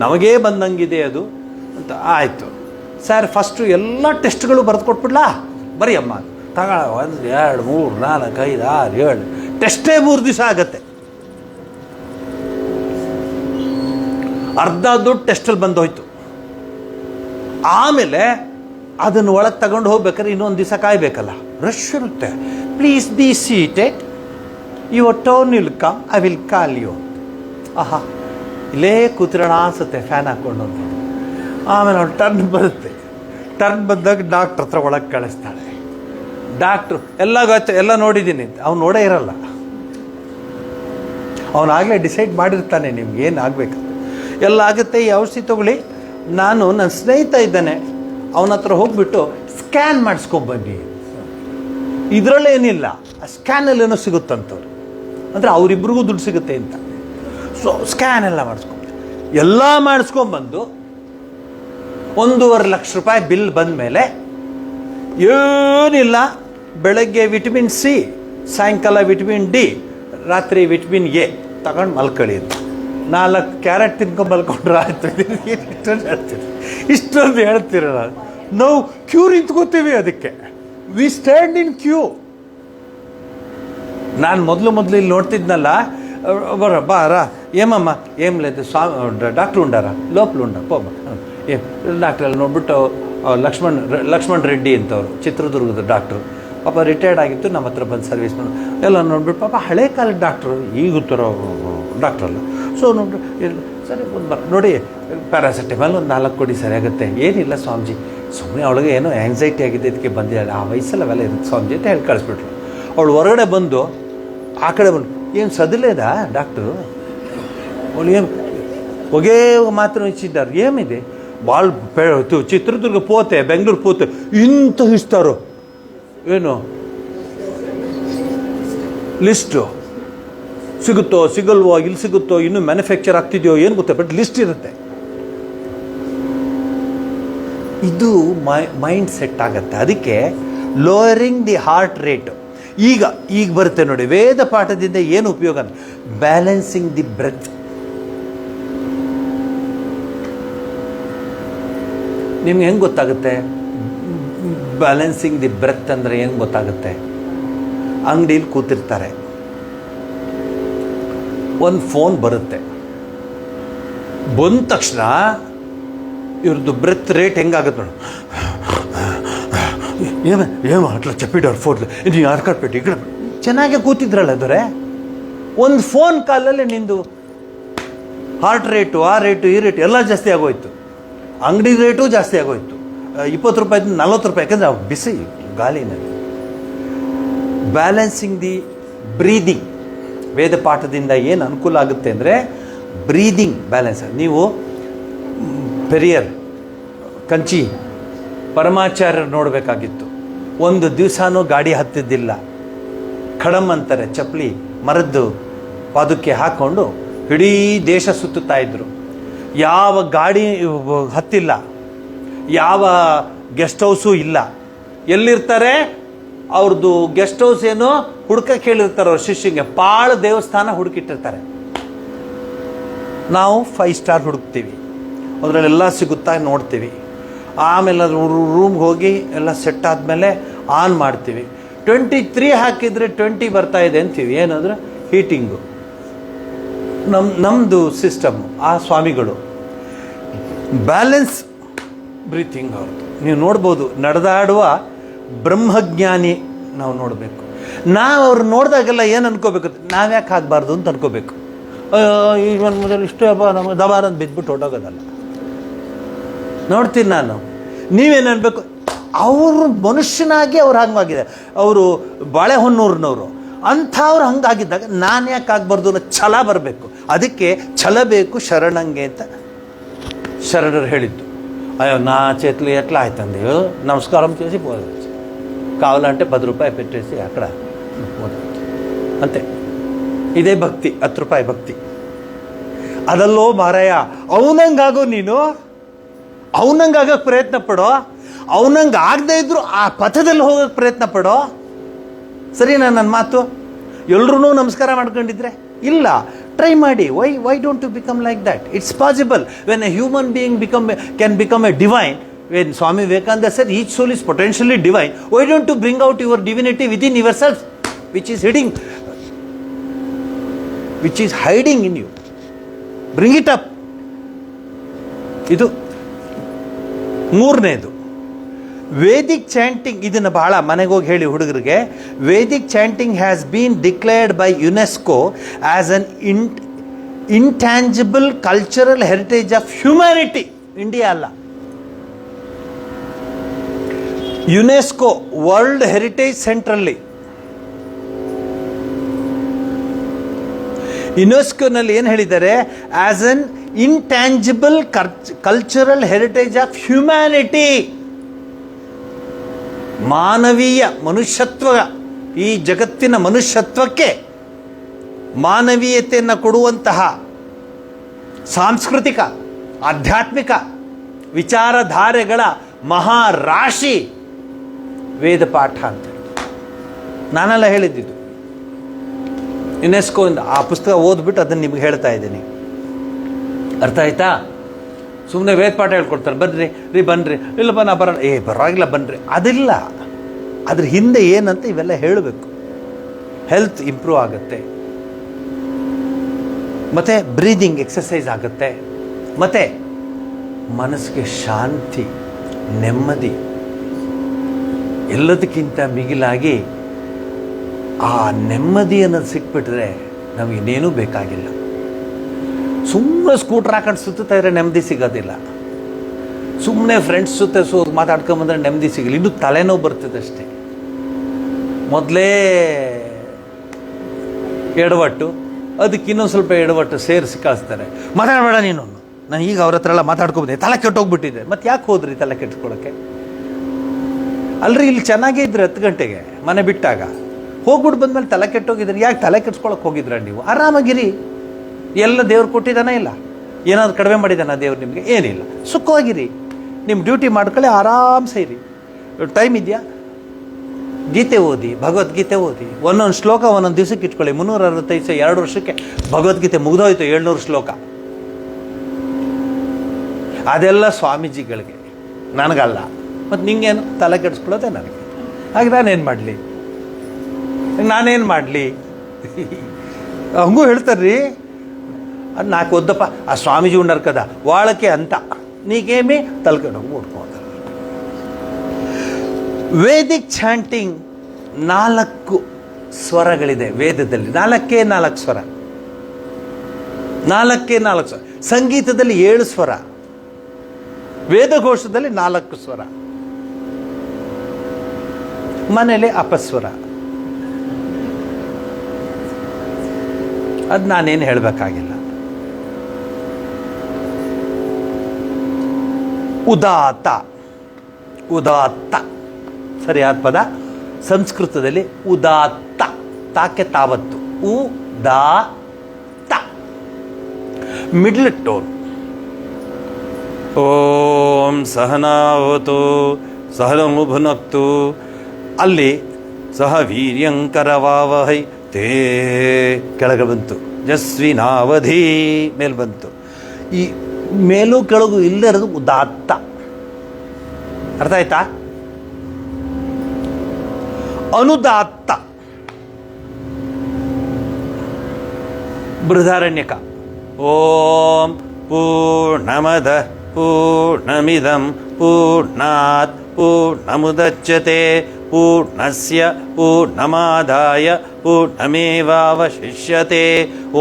ನಮಗೇ ಬಂದಂಗಿದೆ ಅದು ಅಂತ. ಆಯಿತು ಸರ್, ಫಸ್ಟು ಎಲ್ಲ ಟೆಸ್ಟ್ಗಳು ಬರೆದು ಕೊಟ್ಬಿಡ್ಲಾ? ಬರೀ ಅಮ್ಮ ತಗೊಳ. 1 2 3 4 5 6 7 ಟೆಸ್ಟೇ 3 ದಿವಸ ಆಗತ್ತೆ. ಅರ್ಧ ದುಡ್ಡು ಟೆಸ್ಟಲ್ಲಿ ಬಂದೋಯ್ತು. ಆಮೇಲೆ ಅದನ್ನು ಒಳಗೆ ತಗೊಂಡು ಹೋಗ್ಬೇಕಾದ್ರೆ ಇನ್ನೊಂದು ದಿವಸ ಕಾಯಬೇಕಲ್ಲ, ರಶ್ ಇರುತ್ತೆ. Please be seated, your turn will come, I will call you. ಆಹಾ, ಇಲ್ಲೇ ಕೂತಿರೋಣ ಅನಿಸುತ್ತೆ ಫ್ಯಾನ್ ಹಾಕ್ಕೊಂಡು ಅಂತ. ಆಮೇಲೆ ಅವ್ಳು ಟರ್ನ್ ಬರುತ್ತೆ. ಟರ್ನ್ ಬಂದಾಗ ಡಾಕ್ಟ್ರ್ ಹತ್ರ ಒಳಗೆ ಕಳಿಸ್ತಾಳೆ. ಡಾಕ್ಟ್ರು ಎಲ್ಲ ನೋಡಿದ್ದೀನಿ ಅಂತ. ಅವ್ನು ನೋಡೇ ಇರಲ್ಲ. ಅವನಾಗಲೇ ಡಿಸೈಡ್ ಮಾಡಿರ್ತಾನೆ ನಿಮ್ಗೆ ಏನು ಆಗಬೇಕು ಎಲ್ಲ ಆಗುತ್ತೆ, ಈ ಔಷಧಿ ತೊಗೊಳ್ಳಿ. ನಾನು ನನ್ನ ಸ್ನೇಹಿತ ಇದ್ದಾನೆ, ಅವನ ಹತ್ರ ಹೋಗ್ಬಿಟ್ಟು ಸ್ಕ್ಯಾನ್ ಮಾಡಿಸ್ಕೊಂಬನ್ನಿ. ಇದರಲ್ಲೇನಿಲ್ಲ, ಆ ಸ್ಕ್ಯಾನಲ್ಲೇನೋ ಸಿಗುತ್ತಂತವ್ರು, ಅಂದರೆ ಅವರಿಬ್ರಿಗೂ ದುಡ್ಡು ಸಿಗುತ್ತೆ ಅಂತ. ಸೊ ಸ್ಕ್ಯಾನ್ ಎಲ್ಲ ಮಾಡಿಸ್ಕೊಂಡು ಎಲ್ಲ ಮಾಡಿಸ್ಕೊಂಬಂದು 1.5 ಲಕ್ಷ ರೂಪಾಯಿ ಬಿಲ್ ಬಂದ ಮೇಲೆ ಏನಿಲ್ಲ, ಬೆಳಗ್ಗೆ ವಿಟಮಿನ್ ಸಿ, ಸಾಯಂಕಾಲ ವಿಟಮಿನ್ ಡಿ, ರಾತ್ರಿ ವಿಟಮಿನ್ ಎ ತಗೊಂಡು ಮಲ್ಕೊಳ್ಳಿ. 4 ಕ್ಯಾರೆಟ್ ತಿನ್ಕೊಂಡು ಮಲ್ಕೊಂಡ್ರೆ ಆಯ್ತು. ಇಷ್ಟೊಂದು ಹೇಳ್ತೀರಲ್ಲ, ನಾವು ಕ್ಯೂ ನಿಂತ್ಕೋತೀವಿ. ಅದಕ್ಕೆ ವಿ ಸ್ಟ್ಯಾಂಡ್ ಇನ್ ಕ್ಯೂ. ನಾನು ಮೊದಲು ಇಲ್ಲಿ ನೋಡ್ತಿದ್ನಲ್ಲ, ಬಾರಾ ఏమమ్మ ఏం లేదు డాక్టర్ ఉండారా లోపల ఉండ పోಮ್ಮ ಡಾಕ್ಟ್ರ್ ಅಲ್ಲಿ ನೋಡ್ಬಿಟ್ಟು ಲಕ್ಷ್ಮಣ್ ರೆಡ್ಡಿ ಅಂತವ್ರು, ಚಿತ್ರದುರ್ಗದ ಡಾಕ್ಟ್ರು, ಪಾಪ ರಿಟೈರ್ಡ್ ಆಗಿತ್ತು, ನಮ್ಮ ಹತ್ರ ಬಂದು ಸರ್ವಿಸ್ ಮಾಡಿ ಎಲ್ಲ ನೋಡ್ಬಿಟ್ಟು, ಪಾಪ ಹಳೆ ಕಾಲದ ಡಾಕ್ಟ್ರು, ಈಗ ಥರ ಡಾಕ್ಟ್ರಲ್ಲ. ಸೊ ನೋಡ್ಬಿಟ್ಟು ಸರಿ ನೋಡಿ ಪ್ಯಾರಾಸಿಟಮಾಲ್ ಒಂದು 4 ಕೊಡಿ, ಸರಿ ಆಗುತ್ತೆ. ಏನಿಲ್ಲ ಸ್ವಾಮೀಜಿ, ಸುಮ್ಮನೆ ಅವಳಿಗೆ ಏನೋ ಆ್ಯಂಗ್ಸೈಟಿ ಆಗಿದೆ, ಇದಕ್ಕೆ ಬಂದಿದ್ದಾಳೆ, ಆ ವಯಸ್ಸಲ್ಲಿ ಅವೆಲ್ಲ ಇರುತ್ತೆ ಸ್ವಾಮೀಜಿ ಅಂತ ಹೇಳಿ ಕಳಿಸ್ಬಿಟ್ರು. ಅವಳು ಹೊರಗಡೆ ಬಂದು ಆ ಕಡೆ ಬಂದು, ಏನು ಸದಿಲೇದಾ ಡಾಕ್ಟ್ರು? ಅವಳು ಏನು ಹೊಗೆ ಮಾತ್ರ ಇಚ್ಚಿದ್ದಾರೆ, ಏನಿದೆ ಭಾಳ ಚಿತ್ರದುರ್ಗ ಪೋತೆ, ಬೆಂಗಳೂರು ಪೋತೆ ಇಂಥ ಇಷ್ಟಾರು ಏನು ಲಿಸ್ಟು ಸಿಗುತ್ತೋ ಸಿಗಲ್ವೋ, ಇಲ್ಲಿ ಸಿಗುತ್ತೋ, ಇನ್ನೂ ಮ್ಯಾನುಫ್ಯಾಕ್ಚರ್ ಆಗ್ತಿದೆಯೋ ಏನು ಗೊತ್ತೆ, ಬಟ್ ಲಿಸ್ಟ್ ಇರುತ್ತೆ. ಇದು ಮೈಂಡ್ ಸೆಟ್ ಆಗುತ್ತೆ. ಅದಕ್ಕೆ ಲೋಯರಿಂಗ್ ದಿ ಹಾರ್ಟ್ ರೇಟ್. ಈಗ ಬರುತ್ತೆ ನೋಡಿ, ವೇದ ಪಾಠದಿಂದ ಏನು ಉಪಯೋಗ ಅಂದರೆ ಬ್ಯಾಲೆನ್ಸಿಂಗ್ ದಿ ಬ್ರೆತ್. ನಿಮ್ಗೆ ಹೆಂಗೆ ಗೊತ್ತಾಗುತ್ತೆ ಬ್ಯಾಲೆನ್ಸಿಂಗ್ ದಿ ಬ್ರೆತ್ ಅಂದರೆ? ಹೆಂಗೆ ಗೊತ್ತಾಗುತ್ತೆ? ಅಂಗಡಿಲಿ ಕೂತಿರ್ತಾರೆ, ಒಂದು ಫೋನ್ ಬರುತ್ತೆ, ಬಂದ ತಕ್ಷಣ ಇವ್ರದ್ದು ಬ್ರೆತ್ ರೇಟ್ ಹೆಂಗಾಗುತ್ತೆ ನೋಡಿ. ಏನು ಅಟ್లా ಚಪ್ಪಿಡೋರು ಫೋನ್, ನೀವು ಯಾರು ಕಟ್ಬಿಟ್ಟು ಈ ಕಡೆ ಚೆನ್ನಾಗೆ ಕೂತಿದ್ರಲ್ಲ ದೊರೆ, ಒಂದು ಫೋನ್ ಕಾಲಲ್ಲಿ ನಿಂದು ಹಾರ್ಟ್ ರೇಟು, ಆ ರೇಟು, ಈ ರೇಟು ಎಲ್ಲ ಜಾಸ್ತಿ ಆಗೋಯ್ತು. ಅಂಗಡಿ ರೇಟು ಜಾಸ್ತಿ ಆಗೋಯ್ತು, 20 ರೂಪಾಯಿಂದ 40 ರೂಪಾಯಿ, ಯಾಕಂದರೆ ಬಿಸಿ ಗಾಳಿನಲ್ಲಿ. ಬ್ಯಾಲೆನ್ಸಿಂಗ್ ದಿ ಬ್ರೀದಿಂಗ್, ವೇದ ಪಾಠದಿಂದ ಏನು ಅನುಕೂಲ ಆಗುತ್ತೆ ಅಂದರೆ ಬ್ರೀದಿಂಗ್ ಬ್ಯಾಲೆನ್ಸ್. ನೀವು ಪೆರಿಯರ್ ಕಂಚಿ ಪರಮಾಚಾರ್ಯರು ನೋಡಬೇಕಾಗಿತ್ತು, ಒಂದು ದಿವಸನೂ ಗಾಡಿ ಹತ್ತಿದ್ದಿಲ್ಲ, ಖಡಮ್ ಅಂತಾರೆ ಚಪ್ಪಲಿ ಮರದ್ದು ಪಾದಕ್ಕೆ ಹಾಕ್ಕೊಂಡು ಇಡೀ ದೇಶ ಸುತ್ತುತ್ತಾ ಇದ್ರು. ಯಾವ ಗಾಡಿ ಹತ್ತಿಲ್ಲ, ಯಾವ ಗೆಸ್ಟ್ ಹೌಸು ಇಲ್ಲ. ಎಲ್ಲಿರ್ತಾರೆ? ಅವ್ರದ್ದು ಗೆಸ್ಟ್ ಹೌಸ್ ಏನು ಹುಡ್ಕಕ್ಕೆ ಹೇಳಿರ್ತಾರೆ ಅವ್ರ ಶಿಷ್ಯಂಗೆ, ಪಾಳ ದೇವಸ್ಥಾನ ಹುಡುಕಿಟ್ಟಿರ್ತಾರೆ. ನಾವು 5 ಸ್ಟಾರ್ ಹುಡುಕ್ತೀವಿ, ಅದರಲ್ಲೆಲ್ಲ ಸಿಗುತ್ತಾ ನೋಡ್ತೀವಿ. ಆಮೇಲೆ ಅದು ರೂಮ್ಗೆ ಹೋಗಿ ಎಲ್ಲ ಸೆಟ್ ಆದಮೇಲೆ ಆನ್ ಮಾಡ್ತೀವಿ. 23 ಹಾಕಿದರೆ 20 ಬರ್ತಾ ಇದೆ ಅಂತೀವಿ. ಏನಂದ್ರೆ ಹೀಟಿಂಗು, ನಮ್ಮದು ಸಿಸ್ಟಮ್ಮು. ಆ ಸ್ವಾಮಿಗಳು ಬ್ಯಾಲೆನ್ಸ್ ಬ್ರೀತಿಂಗ್ ಅವ್ರದ್ದು ನೀವು ನೋಡ್ಬೋದು. ನಡೆದಾಡುವ ಬ್ರಹ್ಮಜ್ಞಾನಿ ನಾವು ನೋಡಬೇಕು. ನಾವು ಅವ್ರು ನೋಡಿದಾಗೆಲ್ಲ ಏನು ಅನ್ಕೋಬೇಕು, ನಾವ್ಯಾಕೆ ಆಗಬಾರ್ದು ಅಂತ ಅನ್ಕೋಬೇಕು. ಈಗ ಮೊದಲು ಇಷ್ಟು ಹಬ್ಬ ನಮಗೆ ದಬಾರ ಅಂತ ಬಿದ್ದುಬಿಟ್ಟು ಹೊಟ್ಟೋಗೋದಲ್ಲ. ನೋಡ್ತೀನಿ ನಾನು, ನೀವೇನು ಅನ್ಬೇಕು, ಅವರು ಮನುಷ್ಯನಾಗಿ ಅವ್ರು ಹಂಗಾಗಿದೆ. ಅವರು ಬಾಳೆಹೊನ್ನೂರಿನವರು ಅಂಥವ್ರು ಹಂಗಾಗಿದ್ದಾಗ ನಾನು ಯಾಕೆ ಆಗಬಾರ್ದು ಅನ್ನೋ ಛಲ ಬರಬೇಕು. ಅದಕ್ಕೆ ಛಲ ಬೇಕು ಶರಣಂಗೆ ಅಂತ ಶರಣರು ಹೇಳಿದ್ದು. అయ్యో నా చేతులు ఎట్లా అవుతుంది, నమస్కారం చేసి పోవచ్చు, కావాలంటే 10 రూపాయలు పెట్టేసి అక్కడ పోవచ్చు అంతే. ಇದೇ ಭಕ್ತಿ, 10 ರೂಪಾಯಿ ಭಕ್ತಿ. ಅದಲ್ಲೋ ಮಾರಾಯ, ಅವನಂಗಾಗೋ ನೀನು, ಅವನಂಗಾಗಕ್ಕೆ ಪ್ರಯತ್ನ ಪಡೋ. ಅವನಂಗೆ ಆಗದೆ ಇದ್ರು ಆ ಪಥದಲ್ಲಿ ಹೋಗೋಕ್ಕೆ ಪ್ರಯತ್ನ ಪಡೋ. ಸರಿನಾ ನನ್ನ ಮಾತು? ಎಲ್ರೂ ನಮಸ್ಕಾರ ಮಾಡ್ಕೊಂಡಿದ್ರೆ ಇಲ್ಲ, ಟ್ರೈ ಮಾಡಿ. Why don't you become like that? It's possible. When a human being can become a divine, when Swami Vivekananda said each soul is potentially divine, why don't you bring out your divinity within yourself, which is hiding in you? Bring it up. ಇದು ಮೂರನೇದು ವೇದಿಕ್ ಚಾಂಟಿಂಗ್. ಇದನ್ನು ಬಹಳ ಮನೆಗೆ ಹೋಗಿ ಹೇಳಿ ಹುಡುಗರಿಗೆ. Vedic chanting has been declared by UNESCO as an intangible cultural heritage of humanity. India ಅಲ್ಲ, ಯುನೆಸ್ಕೋ ವರ್ಲ್ಡ್ ಹೆರಿಟೇಜ್ ಸೆಂಟ್ರಲ್ಲಿ, ಯುನೆಸ್ಕೋನಲ್ಲಿ ಏನು ಹೇಳಿದ್ದಾರೆ? As an intangible cultural heritage of humanity. ಮಾನವೀಯ ಮನುಷ್ಯತ್ವ, ಈ ಜಗತ್ತಿನ ಮನುಷ್ಯತ್ವಕ್ಕೆ ಮಾನವೀಯತೆಯನ್ನು ಕೊಡುವಂತಹ ಸಾಂಸ್ಕೃತಿಕ, ಆಧ್ಯಾತ್ಮಿಕ ವಿಚಾರಧಾರೆಗಳ ಮಹಾರಾಶಿ ವೇದ ಪಾಠ ಅಂತ. ನಾನೆಲ್ಲ ಹೇಳಿದ್ದಿದ್ದು ಯುನೆಸ್ಕೋ ಇಂದ ಆ ಪುಸ್ತಕ ಓದ್ಬಿಟ್ಟು ಅದನ್ನು ನಿಮ್ಗೆ ಹೇಳ್ತಾ ಇದ್ದೀನಿ. ಅರ್ಥ ಆಯ್ತಾ? ಸುಮ್ಮನೆ ವೇದ ಪಾಠ ಹೇಳ್ಕೊಡ್ತಾರೆ, ಬನ್ನಿರಿ ರೀ ಬನ್ನಿರಿ, ಇಲ್ಲಪ್ಪ ನಾ ಬರೋಣ, ಪರವಾಗಿಲ್ಲ ಬನ್ನಿರಿ, ಅದಿಲ್ಲ. ಅದ್ರ ಹಿಂದೆ ಏನಂತ ಇವೆಲ್ಲ ಹೇಳಬೇಕು. ಹೆಲ್ತ್ ಇಂಪ್ರೂವ್ ಆಗುತ್ತೆ, ಮತ್ತು ಬ್ರೀದಿಂಗ್ ಎಕ್ಸಸೈಸ್ ಆಗುತ್ತೆ, ಮತ್ತು ಮನಸ್ಸಿಗೆ ಶಾಂತಿ, ನೆಮ್ಮದಿ, ಎಲ್ಲದಕ್ಕಿಂತ ಮಿಗಿಲಾಗಿ ಆ ನೆಮ್ಮದಿ ಅನ್ನೋದು ಸಿಕ್ಬಿಟ್ರೆ ನಮಗಿನ್ನೇನೂ ಬೇಕಾಗಿಲ್ಲ. ಸುಮ್ಮನೆ ಸ್ಕೂಟ್ರ್ ಹಾಕೊಂಡು ಸುತ್ತಾ ಇದ್ರೆ ನೆಮ್ಮದಿ ಸಿಗೋದಿಲ್ಲ. ಸುಮ್ಮನೆ ಫ್ರೆಂಡ್ಸ್ ಜೊತೆ ಮಾತಾಡ್ಕೊಂಬಂದ್ರೆ ನೆಮ್ಮದಿ ಸಿಗಲ್ಲ, ಇನ್ನೂ ತಲೆನೋವು ಬರ್ತದೆ ಅಷ್ಟೇ. ಮೊದಲೇ ಎಡವಟ್ಟು, ಅದಕ್ಕೆ ಇನ್ನೊಂದು ಸ್ವಲ್ಪ ಎಡವಟ್ಟು ಸೇರಿಸಿ ಕಳಿಸ್ತಾರೆ. ಮಾತಾಡಬೇಡ ನೀನು, ನಾನು ಈಗ ಅವ್ರ ಹತ್ರ ಎಲ್ಲ ಮಾತಾಡ್ಕೊಬಂದೆ, ತಲೆ ಕೆಟ್ಟೋಗ್ಬಿಟ್ಟಿದೆ. ಮತ್ತು ಯಾಕೆ ಹೋದ್ರಿ ತಲೆ ಕೆಟ್ಕೊಳ್ಳೋಕ್ಕೆ? ಅಲ್ರಿ ಇಲ್ಲಿ ಚೆನ್ನಾಗೇ ಇದ್ರಿ 10 ಗಂಟೆಗೆ ಮನೆ ಬಿಟ್ಟಾಗ, ಹೋಗ್ಬಿಟ್ಟು ಬಂದಮೇಲೆ ತಲೆ ಕೆಟ್ಟೋಗಿದ್ರಿ. ಯಾಕೆ ತಲೆ ಕೆಡ್ಸ್ಕೊಳಕ್ಕೆ ಹೋಗಿದ್ರ ನೀವು? ಆರಾಮಾಗಿರಿ. ಎಲ್ಲ ದೇವ್ರು ಕೊಟ್ಟಿದ್ದಾನೆ, ಇಲ್ಲ ಏನಾದ್ರು ಕಡಿಮೆ ಮಾಡಿದ್ದಾನ ದೇವ್ರು ನಿಮಗೆ? ಏನಿಲ್ಲ, ಸುಖವಾಗಿರಿ, ನಿಮ್ಮ ಡ್ಯೂಟಿ ಮಾಡ್ಕೊಳ್ಳಿ, ಆರಾಮ್ಸೆ ಇರಿ. ಟೈಮ್ ಇದೆಯಾ? ಗೀತೆ ಓದಿ, ಭಗವದ್ಗೀತೆ ಓದಿ, ಒಂದೊಂದು ಶ್ಲೋಕ ಒಂದೊಂದು ದಿವಸಕ್ಕೆ ಇಟ್ಕೊಳ್ಳಿ. 365 2 ವರ್ಷಕ್ಕೆ ಭಗವದ್ಗೀತೆ ಮುಗಿದೋಯ್ತು, 700 ಶ್ಲೋಕ. ಅದೆಲ್ಲ ಸ್ವಾಮೀಜಿಗಳಿಗೆ, ನನಗಲ್ಲ. ಮತ್ತು ನಿಂಗೇನು ತಲೆ ಕೆಡಿಸ್ಕೊಳ್ಳೋದೆ ನನಗೆ. ಹಾಗೆ ನಾನೇನು ಮಾಡಲಿ? ಹಂಗೂ ಹೇಳ್ತಾರ್ರಿ, ಅದು 4 ಓದ್ದಪ್ಪ, ಆ ಸ್ವಾಮೀಜಿ ಉಂಡರ್ಕದ ವಾಳಕ್ಕೆ ಅಂತ ನೀಗೇಮಿ ತಲ್ಕೊಂಡು ಓಡ್ಕೊಂಡ. ವೇದಿಕ್ ಚಾಂಟಿಂಗ್ 4 ಸ್ವರಗಳಿದೆ ವೇದದಲ್ಲಿ. 4 ಸ್ವರ, 4 ಸ್ವರ. ಸಂಗೀತದಲ್ಲಿ 7 ಸ್ವರ, ವೇದಘೋಷದಲ್ಲಿ 4 ಸ್ವರ, ಮನೇಲಿ ಅಪಸ್ವರ. ಅದು ನಾನೇನು ಹೇಳಬೇಕಾಗಿಲ್ಲ. ಉದಾತ್ತ, ಉದಾತ್ತ ಸರಿಯಾದ ಪದ. ಸಂಸ್ಕೃತದಲ್ಲಿ ಉದಾತ್ತ, ತಾಕೆ ತಾವತ್ತು, ಉದಾತ್ತ. Middle tone. ಓಂ ಸಹನಾವತು ಸಹನಮು ಭುನಕ್ತು, ಅಲ್ಲಿ ಸಹ ವೀರ್ಯಂಕರವಾವಹೈ ತೇ ಕೆಳಗೆ ಬಂತು, ಜಸ್ವಿನಾವಧಿ ಮೇಲೆ ಬಂತು. ಈ ಮೇಲೂ ಕೆಳಗು ಇಲ್ಲೇ ಇರೋದು ಉದಾತ್ತ. ಅರ್ಥ ಆಯ್ತಾ? ಅನುದಾತ್ತ, ಬೃಹದಾರಣ್ಯಕ. ಓಂ ಪೂರ್ಣಮದ ಪೂರ್ಣಮಿದಂ ಪೂರ್ಣಾತ್ ಪೂರ್ಣಮುದಚ್ಯತೆ ಪೂರ್ಣಸ್ಯ ಪೂರ್ಣಮಾದಾಯ ಪೂರ್ಣಮೇವಾವಶಿಷ್ಯತೆ.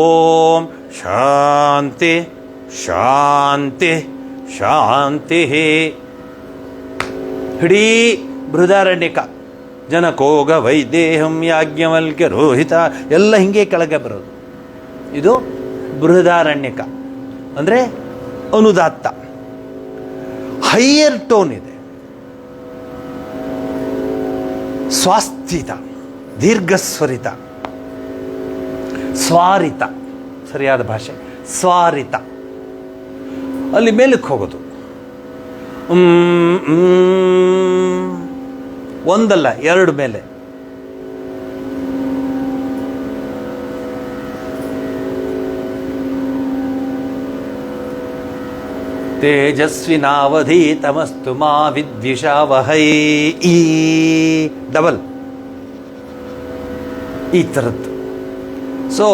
ಓಂ ಶಾಂತಿ ಶಾಂತಿ ಶಾಂತಿ. ಇಡೀ ಬೃಹದಾರಣ್ಯಕ, ಜನಕೋಗ ವೈದೇಹಂ ಯಾಜ್ಞವಲ್ಕ್ಯ ರೋಹಿತ ಎಲ್ಲ ಹಿಂಗೆ ಕೆಳಗೆ ಬರೋದು. ಇದು ಬೃಹದಾರಣ್ಯಕ ಅಂದರೆ ಅನುದಾತ್ತ. ಹೈಯರ್ ಟೋನ್ ಇದೆ, ಸ್ವಾಸ್ಥಿತ, ದೀರ್ಘಸ್ವರಿತ, ಸ್ವಾರಿತ, ಸರಿಯಾದ ಭಾಷೆ ಸ್ವಾರಿತ. ಅಲ್ಲಿ ಮೇಲಕ್ಕೆ ಹೋಗೋದು. ಒಂದಲ್ಲ 2 ಮೇಲೆ. ತೇಜಸ್ವಿನಾವಧೀತಮಸ್ತು ಮಾ ವಿದ್ವಿಷಾವಹೈ. ಈ ಡಬಲ್ ಈ ಥರದ್ದು. ಸೊ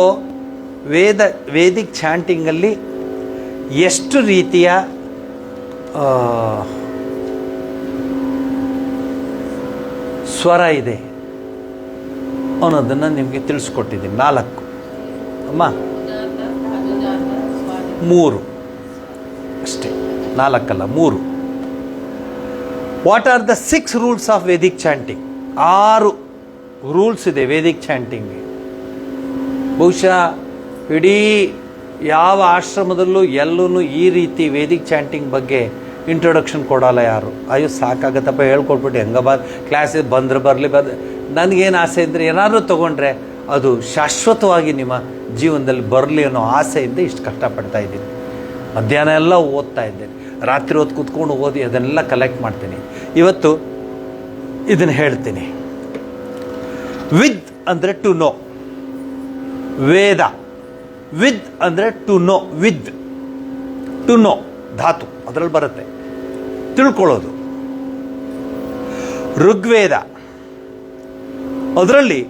ವೇದಿಕ್ ಚಾಂಟಿಂಗಲ್ಲಿ ಎಷ್ಟು ರೀತಿಯ ಸ್ವರ ಇದೆ ಅನ್ನೋದನ್ನು ನಿಮಗೆ ತಿಳಿಸ್ಕೊಟ್ಟಿದ್ದೀನಿ. 4 ಅಮ್ಮ, 3 ಅಷ್ಟೇ, 4 ಅಲ್ಲ 3. What are the 6 rules of Vedic chanting? 6 rules ಇದೆ ವೇದಿಕ್ ಚಾಂಟಿಂಗ್ಗೆ. ಬಹುಶಃ ಇಡೀ ಯಾವ ಆಶ್ರಮದಲ್ಲೂ ಎಲ್ಲೂ ಈ ರೀತಿ ವೇದಿಕ್ ಚಾಂಟಿಂಗ್ ಬಗ್ಗೆ ಇಂಟ್ರೊಡಕ್ಷನ್ ಕೊಡೋಲ್ಲ ಯಾರು. ಅಯ್ಯೋ ಸಾಕಾಗತ್ತಪ್ಪ ಹೇಳ್ಕೊಟ್ಬಿಟ್ಟು ಹೆಂಗ ಕ್ಲಾಸಿಗೆ ಬಂದರೆ ಬರಲಿ. ನನಗೇನು ಆಸೆ ಇದ್ದರೆ ಏನಾದರೂ ತೊಗೊಂಡ್ರೆ ಅದು ಶಾಶ್ವತವಾಗಿ ನಿಮ್ಮ ಜೀವನದಲ್ಲಿ ಬರಲಿ ಅನ್ನೋ ಆಸೆಯಿಂದ ಇಷ್ಟು ಕಷ್ಟಪಡ್ತಾ ಇದ್ದೀನಿ. ಮಧ್ಯಾಹ್ನ ಎಲ್ಲ ಓದ್ತಾ ಇದ್ದೇನೆ, ರಾತ್ರಿ ಹೊತ್ತು ಕೂತ್ಕೊಂಡು ಓದಿ ಅದನ್ನೆಲ್ಲ ಕಲೆಕ್ಟ್ ಮಾಡ್ತೀನಿ. ಇವತ್ತು ಇದನ್ನು ಹೇಳ್ತೀನಿ. ವಿದ್ ಅಂದರೆ ಟು ನೋ, ವೇದ. ವಿದ್ ಅಂದರೆ ಟು ನೋ, ವಿದ್ ಟು ನೋ ಧಾತು ಅದರಲ್ಲಿ ಬರುತ್ತೆ, ತಿಳ್ಕೊಳ್ಳೋದು. ಋಗ್ವೇದ ಅದರಲ್ಲಿ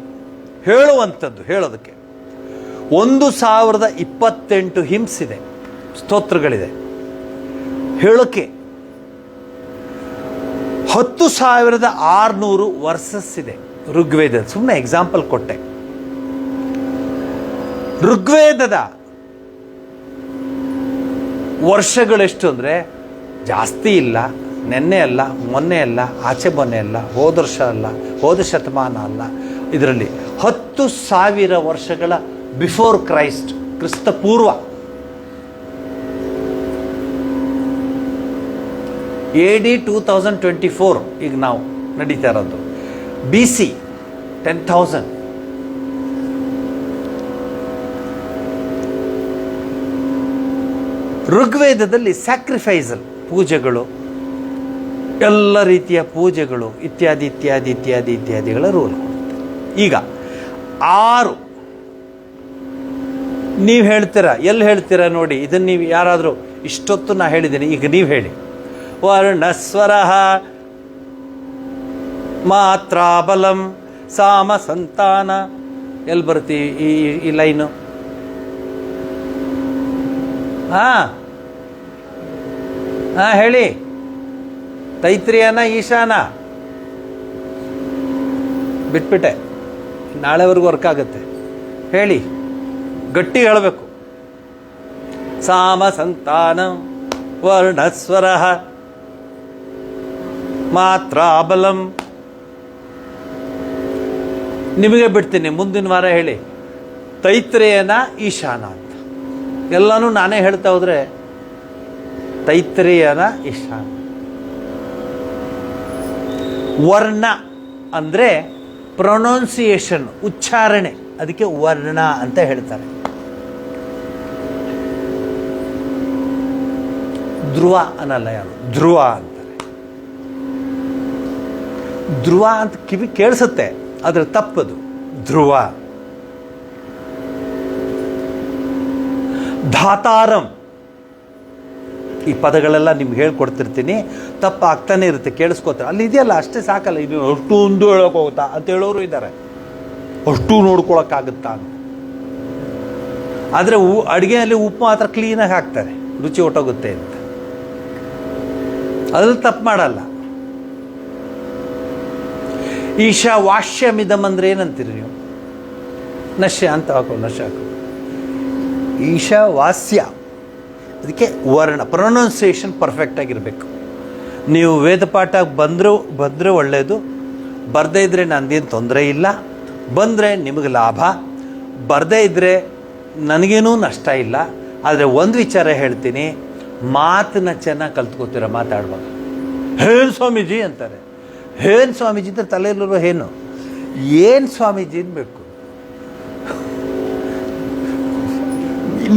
ಹೇಳುವಂಥದ್ದು, ಹೇಳೋದಕ್ಕೆ 1028 ಹಿಮ್ಸ್ ಇದೆ, ಸ್ತೋತ್ರಗಳಿದೆ. ಹೇಳೋಕ್ಕೆ 10,600 ವರ್ಸಸ್ ಇದೆ ಋಗ್ವೇದ. ಸುಮ್ಮನೆ ಎಕ್ಸಾಂಪಲ್ ಕೊಟ್ಟೆ. ಋಗ್ವೇದದ ವರ್ಷಗಳೆಷ್ಟು ಅಂದರೆ ಜಾಸ್ತಿ ಇಲ್ಲ, ನೆನ್ನೆ ಅಲ್ಲ, ಮೊನ್ನೆ ಅಲ್ಲ, ಆಚೆ ಮೊನ್ನೆ ಅಲ್ಲ, ಹೋದ ವರ್ಷ ಅಲ್ಲ, ಹೋದ ಶತಮಾನ ಅಲ್ಲ. ಇದರಲ್ಲಿ 10,000 ವರ್ಷಗಳ ಬಿಫೋರ್ ಕ್ರೈಸ್ಟ್, ಕ್ರಿಸ್ತ ಪೂರ್ವ, AD 2024 ಈಗ ನಾವು ನಡೀತಾ ಇರೋದು. BC 10,000. ಋಗ್ವೇದದಲ್ಲಿ ಸ್ಯಾಕ್ರಿಫೈಸಲ್ ಪೂಜೆಗಳು, ಎಲ್ಲ ರೀತಿಯ ಪೂಜೆಗಳು ಇತ್ಯಾದಿ ಇತ್ಯಾದಿ ಇತ್ಯಾದಿ ಇತ್ಯಾದಿಗಳ ರೂಲ್. ಈಗ 6 ನೀವು ಹೇಳ್ತೀರಾ, ಎಲ್ಲಿ ಹೇಳ್ತೀರಾ ನೋಡಿ. ಇದನ್ನು ನೀವು ಯಾರಾದರೂ ಇಷ್ಟೊತ್ತು ನಾ ಹೇಳಿದ್ದೀನಿ, ಈಗ ನೀವು ಹೇಳಿ. ವರ್ಣಸ್ವರ ಮಾತ್ರಾಬಲಂ ಸಾಮ ಸಂತಾನ. ಎಲ್ಲಿ ಬರುತ್ತೆ ಈ ಲೈನು? ಹಾಂ ಹೇಳಿ. ತೈತ್ರಿಯನ ಈಶಾನ ಬಿಟ್ಬಿಟ್ಟೆ, ನಾಳೆವರೆಗೂ ವರ್ಕ್ ಆಗುತ್ತೆ. ಹೇಳಿ, ಗಟ್ಟಿ ಹೇಳಬೇಕು. ಸಾಮ ಸಂತಾನ ವರ್ಣಸ್ವರ ಮಾತ್ರಾಬಲಂ. ನಿಮಗೆ ಬಿಡ್ತೀನಿ, ಮುಂದಿನ ವಾರ ಹೇಳಿ. ತೈತ್ರೇಯನ ಈಶಾನ ಅಂತ ಎಲ್ಲನೂ ನಾನೇ ಹೇಳ್ತಾ ಹೋದರೆ ತೈತ್ರೇಯನ ಈಶಾನ. ವರ್ಣ ಅಂದರೆ ಪ್ರೊನೌನ್ಸಿಯೇಷನ್, ಉಚ್ಚಾರಣೆ, ಅದಕ್ಕೆ ವರ್ಣ ಅಂತ ಹೇಳ್ತಾರೆ. ಧ್ರುವ ಅನ್ನಲ್ಲ ಯಾರು, ಧ್ರುವ ಅಂತಾರೆ. ಧ್ರುವ ಅಂತ ಕಿವಿ ಕೇಳಿಸುತ್ತೆ, ಅದರ ತಪ್ಪದು. ಧ್ರುವ. ಧಾತಾರಂ. ಈ ಪದಗಳೆಲ್ಲ ನಿಮ್ಗೆ ಹೇಳ್ಕೊಡ್ತಿರ್ತೀನಿ, ತಪ್ಪು ಆಗ್ತಾನೆ ಇರುತ್ತೆ, ಕೇಳಿಸ್ಕೋತಾರೆ. ಅಲ್ಲಿ ಇದೆಯಲ್ಲ, ಅಷ್ಟೇ ಸಾಕಲ್ಲ, ಇದು ಅಷ್ಟೊಂದು ಹೇಳೋಕೆ ಹೋಗುತ್ತಾ ಅಂತ ಹೇಳೋರು ಇದ್ದಾರೆ. ಅಷ್ಟು ನೋಡ್ಕೊಳಕ್ಕಾಗುತ್ತಾ ಅಂತ. ಆದರೆ ಅಡುಗೆಯಲ್ಲಿ ಉಪ್ಪು ಮಾತ್ರ ಕ್ಲೀನಾಗಿ ಹಾಕ್ತಾರೆ, ರುಚಿ ಹೊಟ್ಟೋಗುತ್ತೆ ಅಂತ. ಅದ್ರಲ್ಲಿ ತಪ್ಪು ಮಾಡಲ್ಲ. ಈಶಾವಾಸ್ಯಮಿದಂ ಅಂದರೆ ಏನಂತೀರಿ ನೀವು? ನಶ್ಯ ಅಂತ ಹಾಕೋ, ನಶ್ಯ ಹಾಕೋ. ಈಶಾವಾಸ್ಯ, ಅದಕ್ಕೆ ವರ್ಣ, ಪ್ರೊನೌನ್ಸಿಯೇಷನ್ ಪರ್ಫೆಕ್ಟ್ ಆಗಿರಬೇಕು. ನೀವು ವೇದಪಾಠ ಬಂದರೆ ಒಳ್ಳೆಯದು, ಬರದೇ ಇದ್ದರೆ ನಂದೇನು ತೊಂದರೆ ಇಲ್ಲ. ಬಂದರೆ ನಿಮಗೆ ಲಾಭ, ಬರದೇ ಇದ್ದರೆ ನನಗೇನೂ ನಷ್ಟ ಇಲ್ಲ. ಆದರೆ ಒಂದು ವಿಚಾರ ಹೇಳ್ತೀನಿ, ಮಾತನ್ನ ಚೆನ್ನಾಗಿ ಕಲ್ತ್ಕೋತೀರ ಮಾತಾಡುವಾಗ. ಹೇನು ಸ್ವಾಮೀಜಿ ಅಂತಾರೆ. ಹೇನು ಸ್ವಾಮೀಜಿ ಅಂತ ತಲೆಯಲ್ಲಿರುವ ಏನು ಸ್ವಾಮೀಜಿ ಅನ್ಬೇಕು.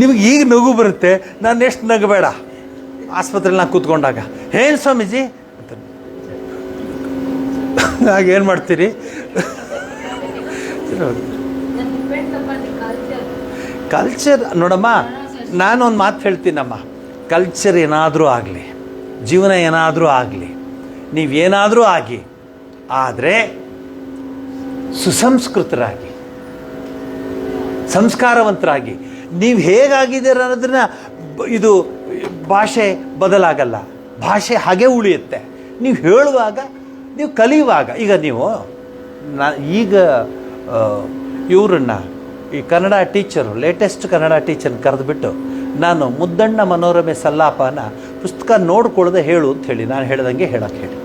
ನಿಮಗೆ ಈಗ ನಗು ಬರುತ್ತೆ, ನಾನು ಎಷ್ಟು ನಗಬೇಡ. ಆಸ್ಪತ್ರೆಯಲ್ಲಿ ನಾನು ಕೂತ್ಕೊಂಡಾಗ ಏನು ಸ್ವಾಮೀಜಿ ಅಂತ ಆಗೇನು ಮಾಡ್ತೀರಿ? ಕಲ್ಚರ್ ನೋಡಮ್ಮ, ನಾನೊಂದು ಮಾತು ಹೇಳ್ತೀನಮ್ಮ. ಕಲ್ಚರ್ ಏನಾದರೂ ಆಗಲಿ, ಜೀವನ ಏನಾದರೂ ಆಗಲಿ, ನೀವೇನಾದರೂ ಆಗಿ, ಆದರೆ ಸುಸಂಸ್ಕೃತರಾಗಿ, ಸಂಸ್ಕಾರವಂತರಾಗಿ. ನೀವು ಹೇಗಾಗಿದ್ದೀರ ಅನ್ನೋದನ್ನ ಇದು ಭಾಷೆ ಬದಲಾಗಲ್ಲ, ಭಾಷೆ ಹಾಗೆ ಉಳಿಯುತ್ತೆ. ನೀವು ಹೇಳುವಾಗ, ನೀವು ಕಲಿಯುವಾಗ. ಈಗ ನೀವು ಈಗ ಇವರನ್ನು, ಈ ಕನ್ನಡ ಟೀಚರು, ಲೇಟೆಸ್ಟ್ ಕನ್ನಡ ಟೀಚರ್ನ ಕರೆದುಬಿಟ್ಟು ನಾನು ಮುದ್ದಣ್ಣ ಮನೋರಮೆ ಸಲ್ಲಾಪನ ಪುಸ್ತಕ ನೋಡ್ಕೊಳ್ಳದೆ ಹೇಳು ಅಂತ ಹೇಳಿ, ನಾನು ಹೇಳ್ದಂಗೆ ಹೇಳಕ್ಕೆ ಹೇಳಿ.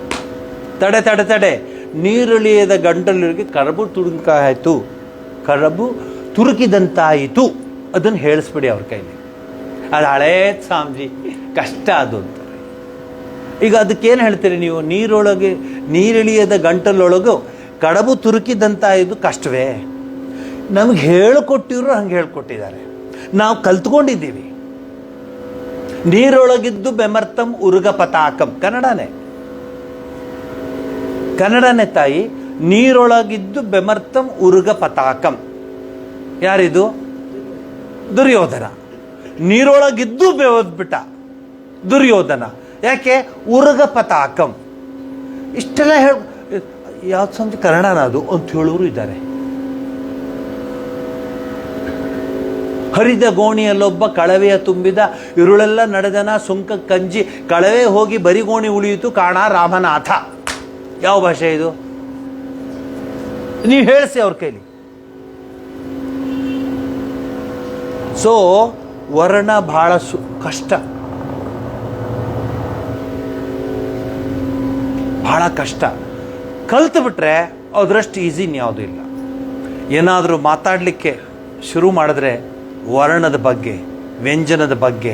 ತಡೆ ನೀರುಳಿಯದ ಗಂಟಲಿಗೆ ಕರಬು ತುಡುಕಾಯಿತು, ಕರಬು ತುರುಕಿದಂತಾಯಿತು, ಅದನ್ನು ಹೇಳಿಸ್ಬಿಡಿ ಅವ್ರ ಕೈಲಿ. ಅದು ಹಳೇ ಸ್ವಾಮೀಜಿ, ಕಷ್ಟ ಅದು ಅಂತಾರೆ. ಈಗ ಅದಕ್ಕೇನು ಹೇಳ್ತೀರಿ ನೀವು? ನೀರಿಳಿಯದ ಗಂಟಲೊಳಗು ಕಡಬು ತುರುಕಿದಂತಾಯಿತು ಕಷ್ಟವೇ? ನಮಗೆ ಹೇಳಿಕೊಟ್ಟಿದ್ರು ಹಂಗೆ ಹೇಳ್ಕೊಟ್ಟಿದ್ದಾರೆ, ನಾವು ಕಲ್ತ್ಕೊಂಡಿದ್ದೀವಿ. ನೀರೊಳಗಿದ್ದು ಬೆಮರ್ತಂ ಉರುಗ ಪತಾಕಂ. ಕನ್ನಡನೇ ತಾಯಿ. ನೀರೊಳಗಿದ್ದು ಬೆಮರ್ತಂ ಉರುಗ ಪತಾಕಂ. ಯಾರಿದು? ದುರ್ಯೋಧನ. ನೀರೊಳಗಿದ್ದು ಬೆವದ್ಬಿಟ್ಟ ದುರ್ಯೋಧನ. ಯಾಕೆ? ಉರುಗ ಪತಾಕಂ. ಇಷ್ಟೆಲ್ಲ ಯಾವ್ದು ಸಂತ ಕನ್ನಡನ ಅದು ಅಂತ ಹೇಳೋರು ಇದ್ದಾರೆ. ಹರಿದ ಗೋಣಿಯಲ್ಲೊಬ್ಬ ಕಳವೆಯ ತುಂಬಿದ ಇರುಳೆಲ್ಲ ನಡೆದನ ಸುಂಕ ಕಂಜಿ ಕಳವೆ ಹೋಗಿ ಬರಿಗೋಣಿ ಉಳಿಯಿತು ಕಾಣ ರಾಮನಾಥ. ಯಾವ ಭಾಷೆ ಇದು? ನೀವು ಹೇಳಿಸಿ ಅವ್ರ ಕೈಲಿ. ಸೊ ವರ್ಣ ಬಹಳ ಕಷ್ಟ, ಬಹಳ ಕಷ್ಟ. ಕಲ್ತು ಬಿಟ್ರೆ ಅದರಷ್ಟು ಈಸಿನ್ ಯಾವುದೂ ಇಲ್ಲ. ಏನಾದರೂ ಮಾತಾಡಲಿಕ್ಕೆ ಶುರು ಮಾಡಿದ್ರೆ ವರ್ಣದ ಬಗ್ಗೆ, ವ್ಯಂಜನದ ಬಗ್ಗೆ,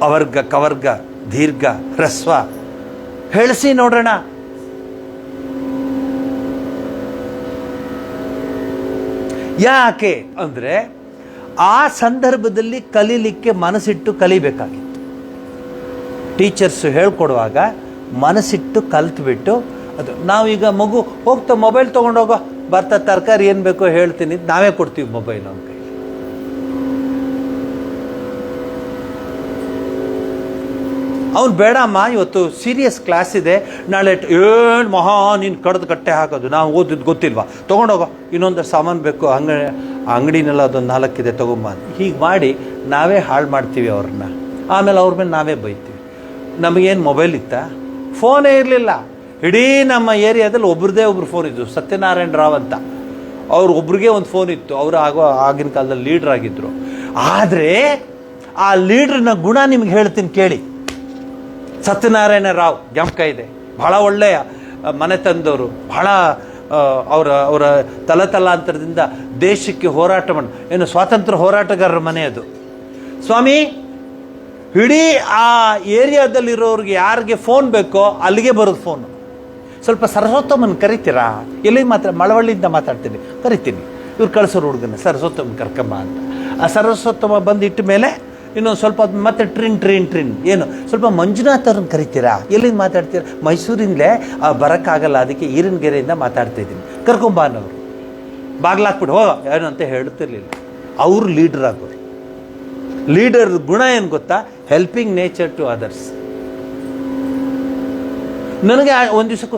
ಅವರ್ಗ, ಕವರ್ಗ, ದೀರ್ಘ, ಹ್ರಸ್ವ ಹೇಳಿಸಿ ನೋಡೋಣ. ಯಾಕೆ ಅಂದರೆ ಆ ಸಂದರ್ಭದಲ್ಲಿ ಕಲೀಲಿಕ್ಕೆ ಮನಸ್ಸಿಟ್ಟು ಕಲಿಬೇಕಾಗಿತ್ತು. ಟೀಚರ್ಸು ಹೇಳ್ಕೊಡುವಾಗ ಮನಸ್ಸಿಟ್ಟು ಕಲ್ತ್ಬಿಟ್ಟು ಅದು ನಾವೀಗ ಮಗು ಹೋಗ್ತಾ ಮೊಬೈಲ್ ತೊಗೊಂಡೋಗೋ ಬರ್ತಾ ತರಕಾರಿ ಏನು ಬೇಕೋ ಹೇಳ್ತೀನಿ, ನಾವೇ ಕೊಡ್ತೀವಿ ಮೊಬೈಲ್ ಅವ್ನ ಕೈಲಿ. ಅವ್ನು ಬೇಡಮ್ಮ ಇವತ್ತು ಸೀರಿಯಸ್ ಕ್ಲಾಸ್ ಇದೆ, ನಾಳೆ ಏನು ಮಹಾ ನೀನು ಕಡ್ದು ಕಟ್ಟೆ ಹಾಕೋದು, ನಾವು ಓದಿದ್ದು ಗೊತ್ತಿಲ್ವಾ, ತೊಗೊಂಡೋಗೋ ಇನ್ನೊಂದು ಸಾಮಾನು ಬೇಕು, ಅಂಗಡಿನೆಲ್ಲ ಅದೊಂದು 4 ಇದೆ ತೊಗೊಂಬ. ಹೀಗೆ ಮಾಡಿ ನಾವೇ ಹಾಳು ಮಾಡ್ತೀವಿ ಅವ್ರನ್ನ. ಆಮೇಲೆ ಅವ್ರ ಮೇಲೆ ನಾವೇ ಬೈತೀವಿ. ನಮಗೇನು ಮೊಬೈಲ್ ಇತ್ತಾ? ಫೋನೇ ಇರಲಿಲ್ಲ. ಇಡೀ ನಮ್ಮ ಏರಿಯಾದಲ್ಲಿ ಒಬ್ರದೇ ಒಬ್ರು ಫೋನ್ ಇದ್ದು, ಸತ್ಯನಾರಾಯಣ ರಾವ್ ಅಂತ. ಅವ್ರು ಒಬ್ರಿಗೆ ಒಂದು ಫೋನ್ ಇತ್ತು. ಅವರು ಆಗಿನ ಕಾಲದಲ್ಲಿ ಲೀಡ್ರ್ ಆಗಿದ್ದರು. ಆದರೆ ಆ ಲೀಡ್ರನ್ನ ಗುಣ ನಿಮ್ಗೆ ಹೇಳ್ತೀನಿ ಕೇಳಿ. ಸತ್ಯನಾರಾಯಣ ರಾವ್ ಜ್ಞಾಪಕ ಇದೆ. ಬಹಳ ಒಳ್ಳೆಯ ಮನೆ ತಂದವರು, ಬಹಳ ಅವರ ತಲತಲಾಂತರದಿಂದ ದೇಶಕ್ಕೆ ಹೋರಾಟ ಮಾಡಿ, ಏನು ಸ್ವಾತಂತ್ರ್ಯ ಹೋರಾಟಗಾರರ ಮನೆ ಅದು. ಸ್ವಾಮಿ, ಇಡೀ ಆ ಏರಿಯಾದಲ್ಲಿರೋರಿಗೆ ಯಾರಿಗೆ ಫೋನ್ ಬೇಕೋ ಅಲ್ಲಿಗೆ ಬರೋದು ಫೋನು. ಸ್ವಲ್ಪ ಸರಸ್ವತಮ್ಮನ ಕರಿತೀರಾ? ಎಲ್ಲಿ ಮಳವಳ್ಳಿಯಿಂದ ಮಾತಾಡ್ತೀನಿ, ಕರಿತೀನಿ. ಇವ್ರು ಕಳಿಸೋರು ಹುಡುಗನ ಸರಸ್ವತಮ್ಮನ ಕರ್ಕಮ್ಮ ಅಂತ. ಆ ಸರಸ್ವತಮ್ಮ ಬಂದಿಟ್ಟ ಮೇಲೆ ಇನ್ನೊಂದು ಸ್ವಲ್ಪ ಮತ್ತೆ ಟ್ರಿನ್ ಏನು ಸ್ವಲ್ಪ ಮಂಜುನಾಥ್ ಅವ್ರನ್ನ ಕರಿತೀರಾ? ಎಲ್ಲಿಂದ ಮಾತಾಡ್ತೀರಾ? ಮೈಸೂರಿಂದಲೇ ಬರೋಕ್ಕಾಗಲ್ಲ, ಅದಕ್ಕೆ ಈರನಗೆರೆಯಿಂದ ಮಾತಾಡ್ತಾಯಿದ್ದೀನಿ, ಕರ್ಕೊಂಬಾನವರು. ಬಾಗ್ಲಾಕ್ಬಿಟ್ಟು ಹೋಗೋ ಏನು ಅಂತ ಹೇಳ್ತಿರ್ಲಿಲ್ಲ. ಅವರು ಲೀಡರ್ ಆಗೋರು. ಲೀಡರ್ ಗುಣ ಏನು ಗೊತ್ತಾ? Helping nature to others. ನನಗೆ ಒಂದು ದಿವಸಕ್ಕೂ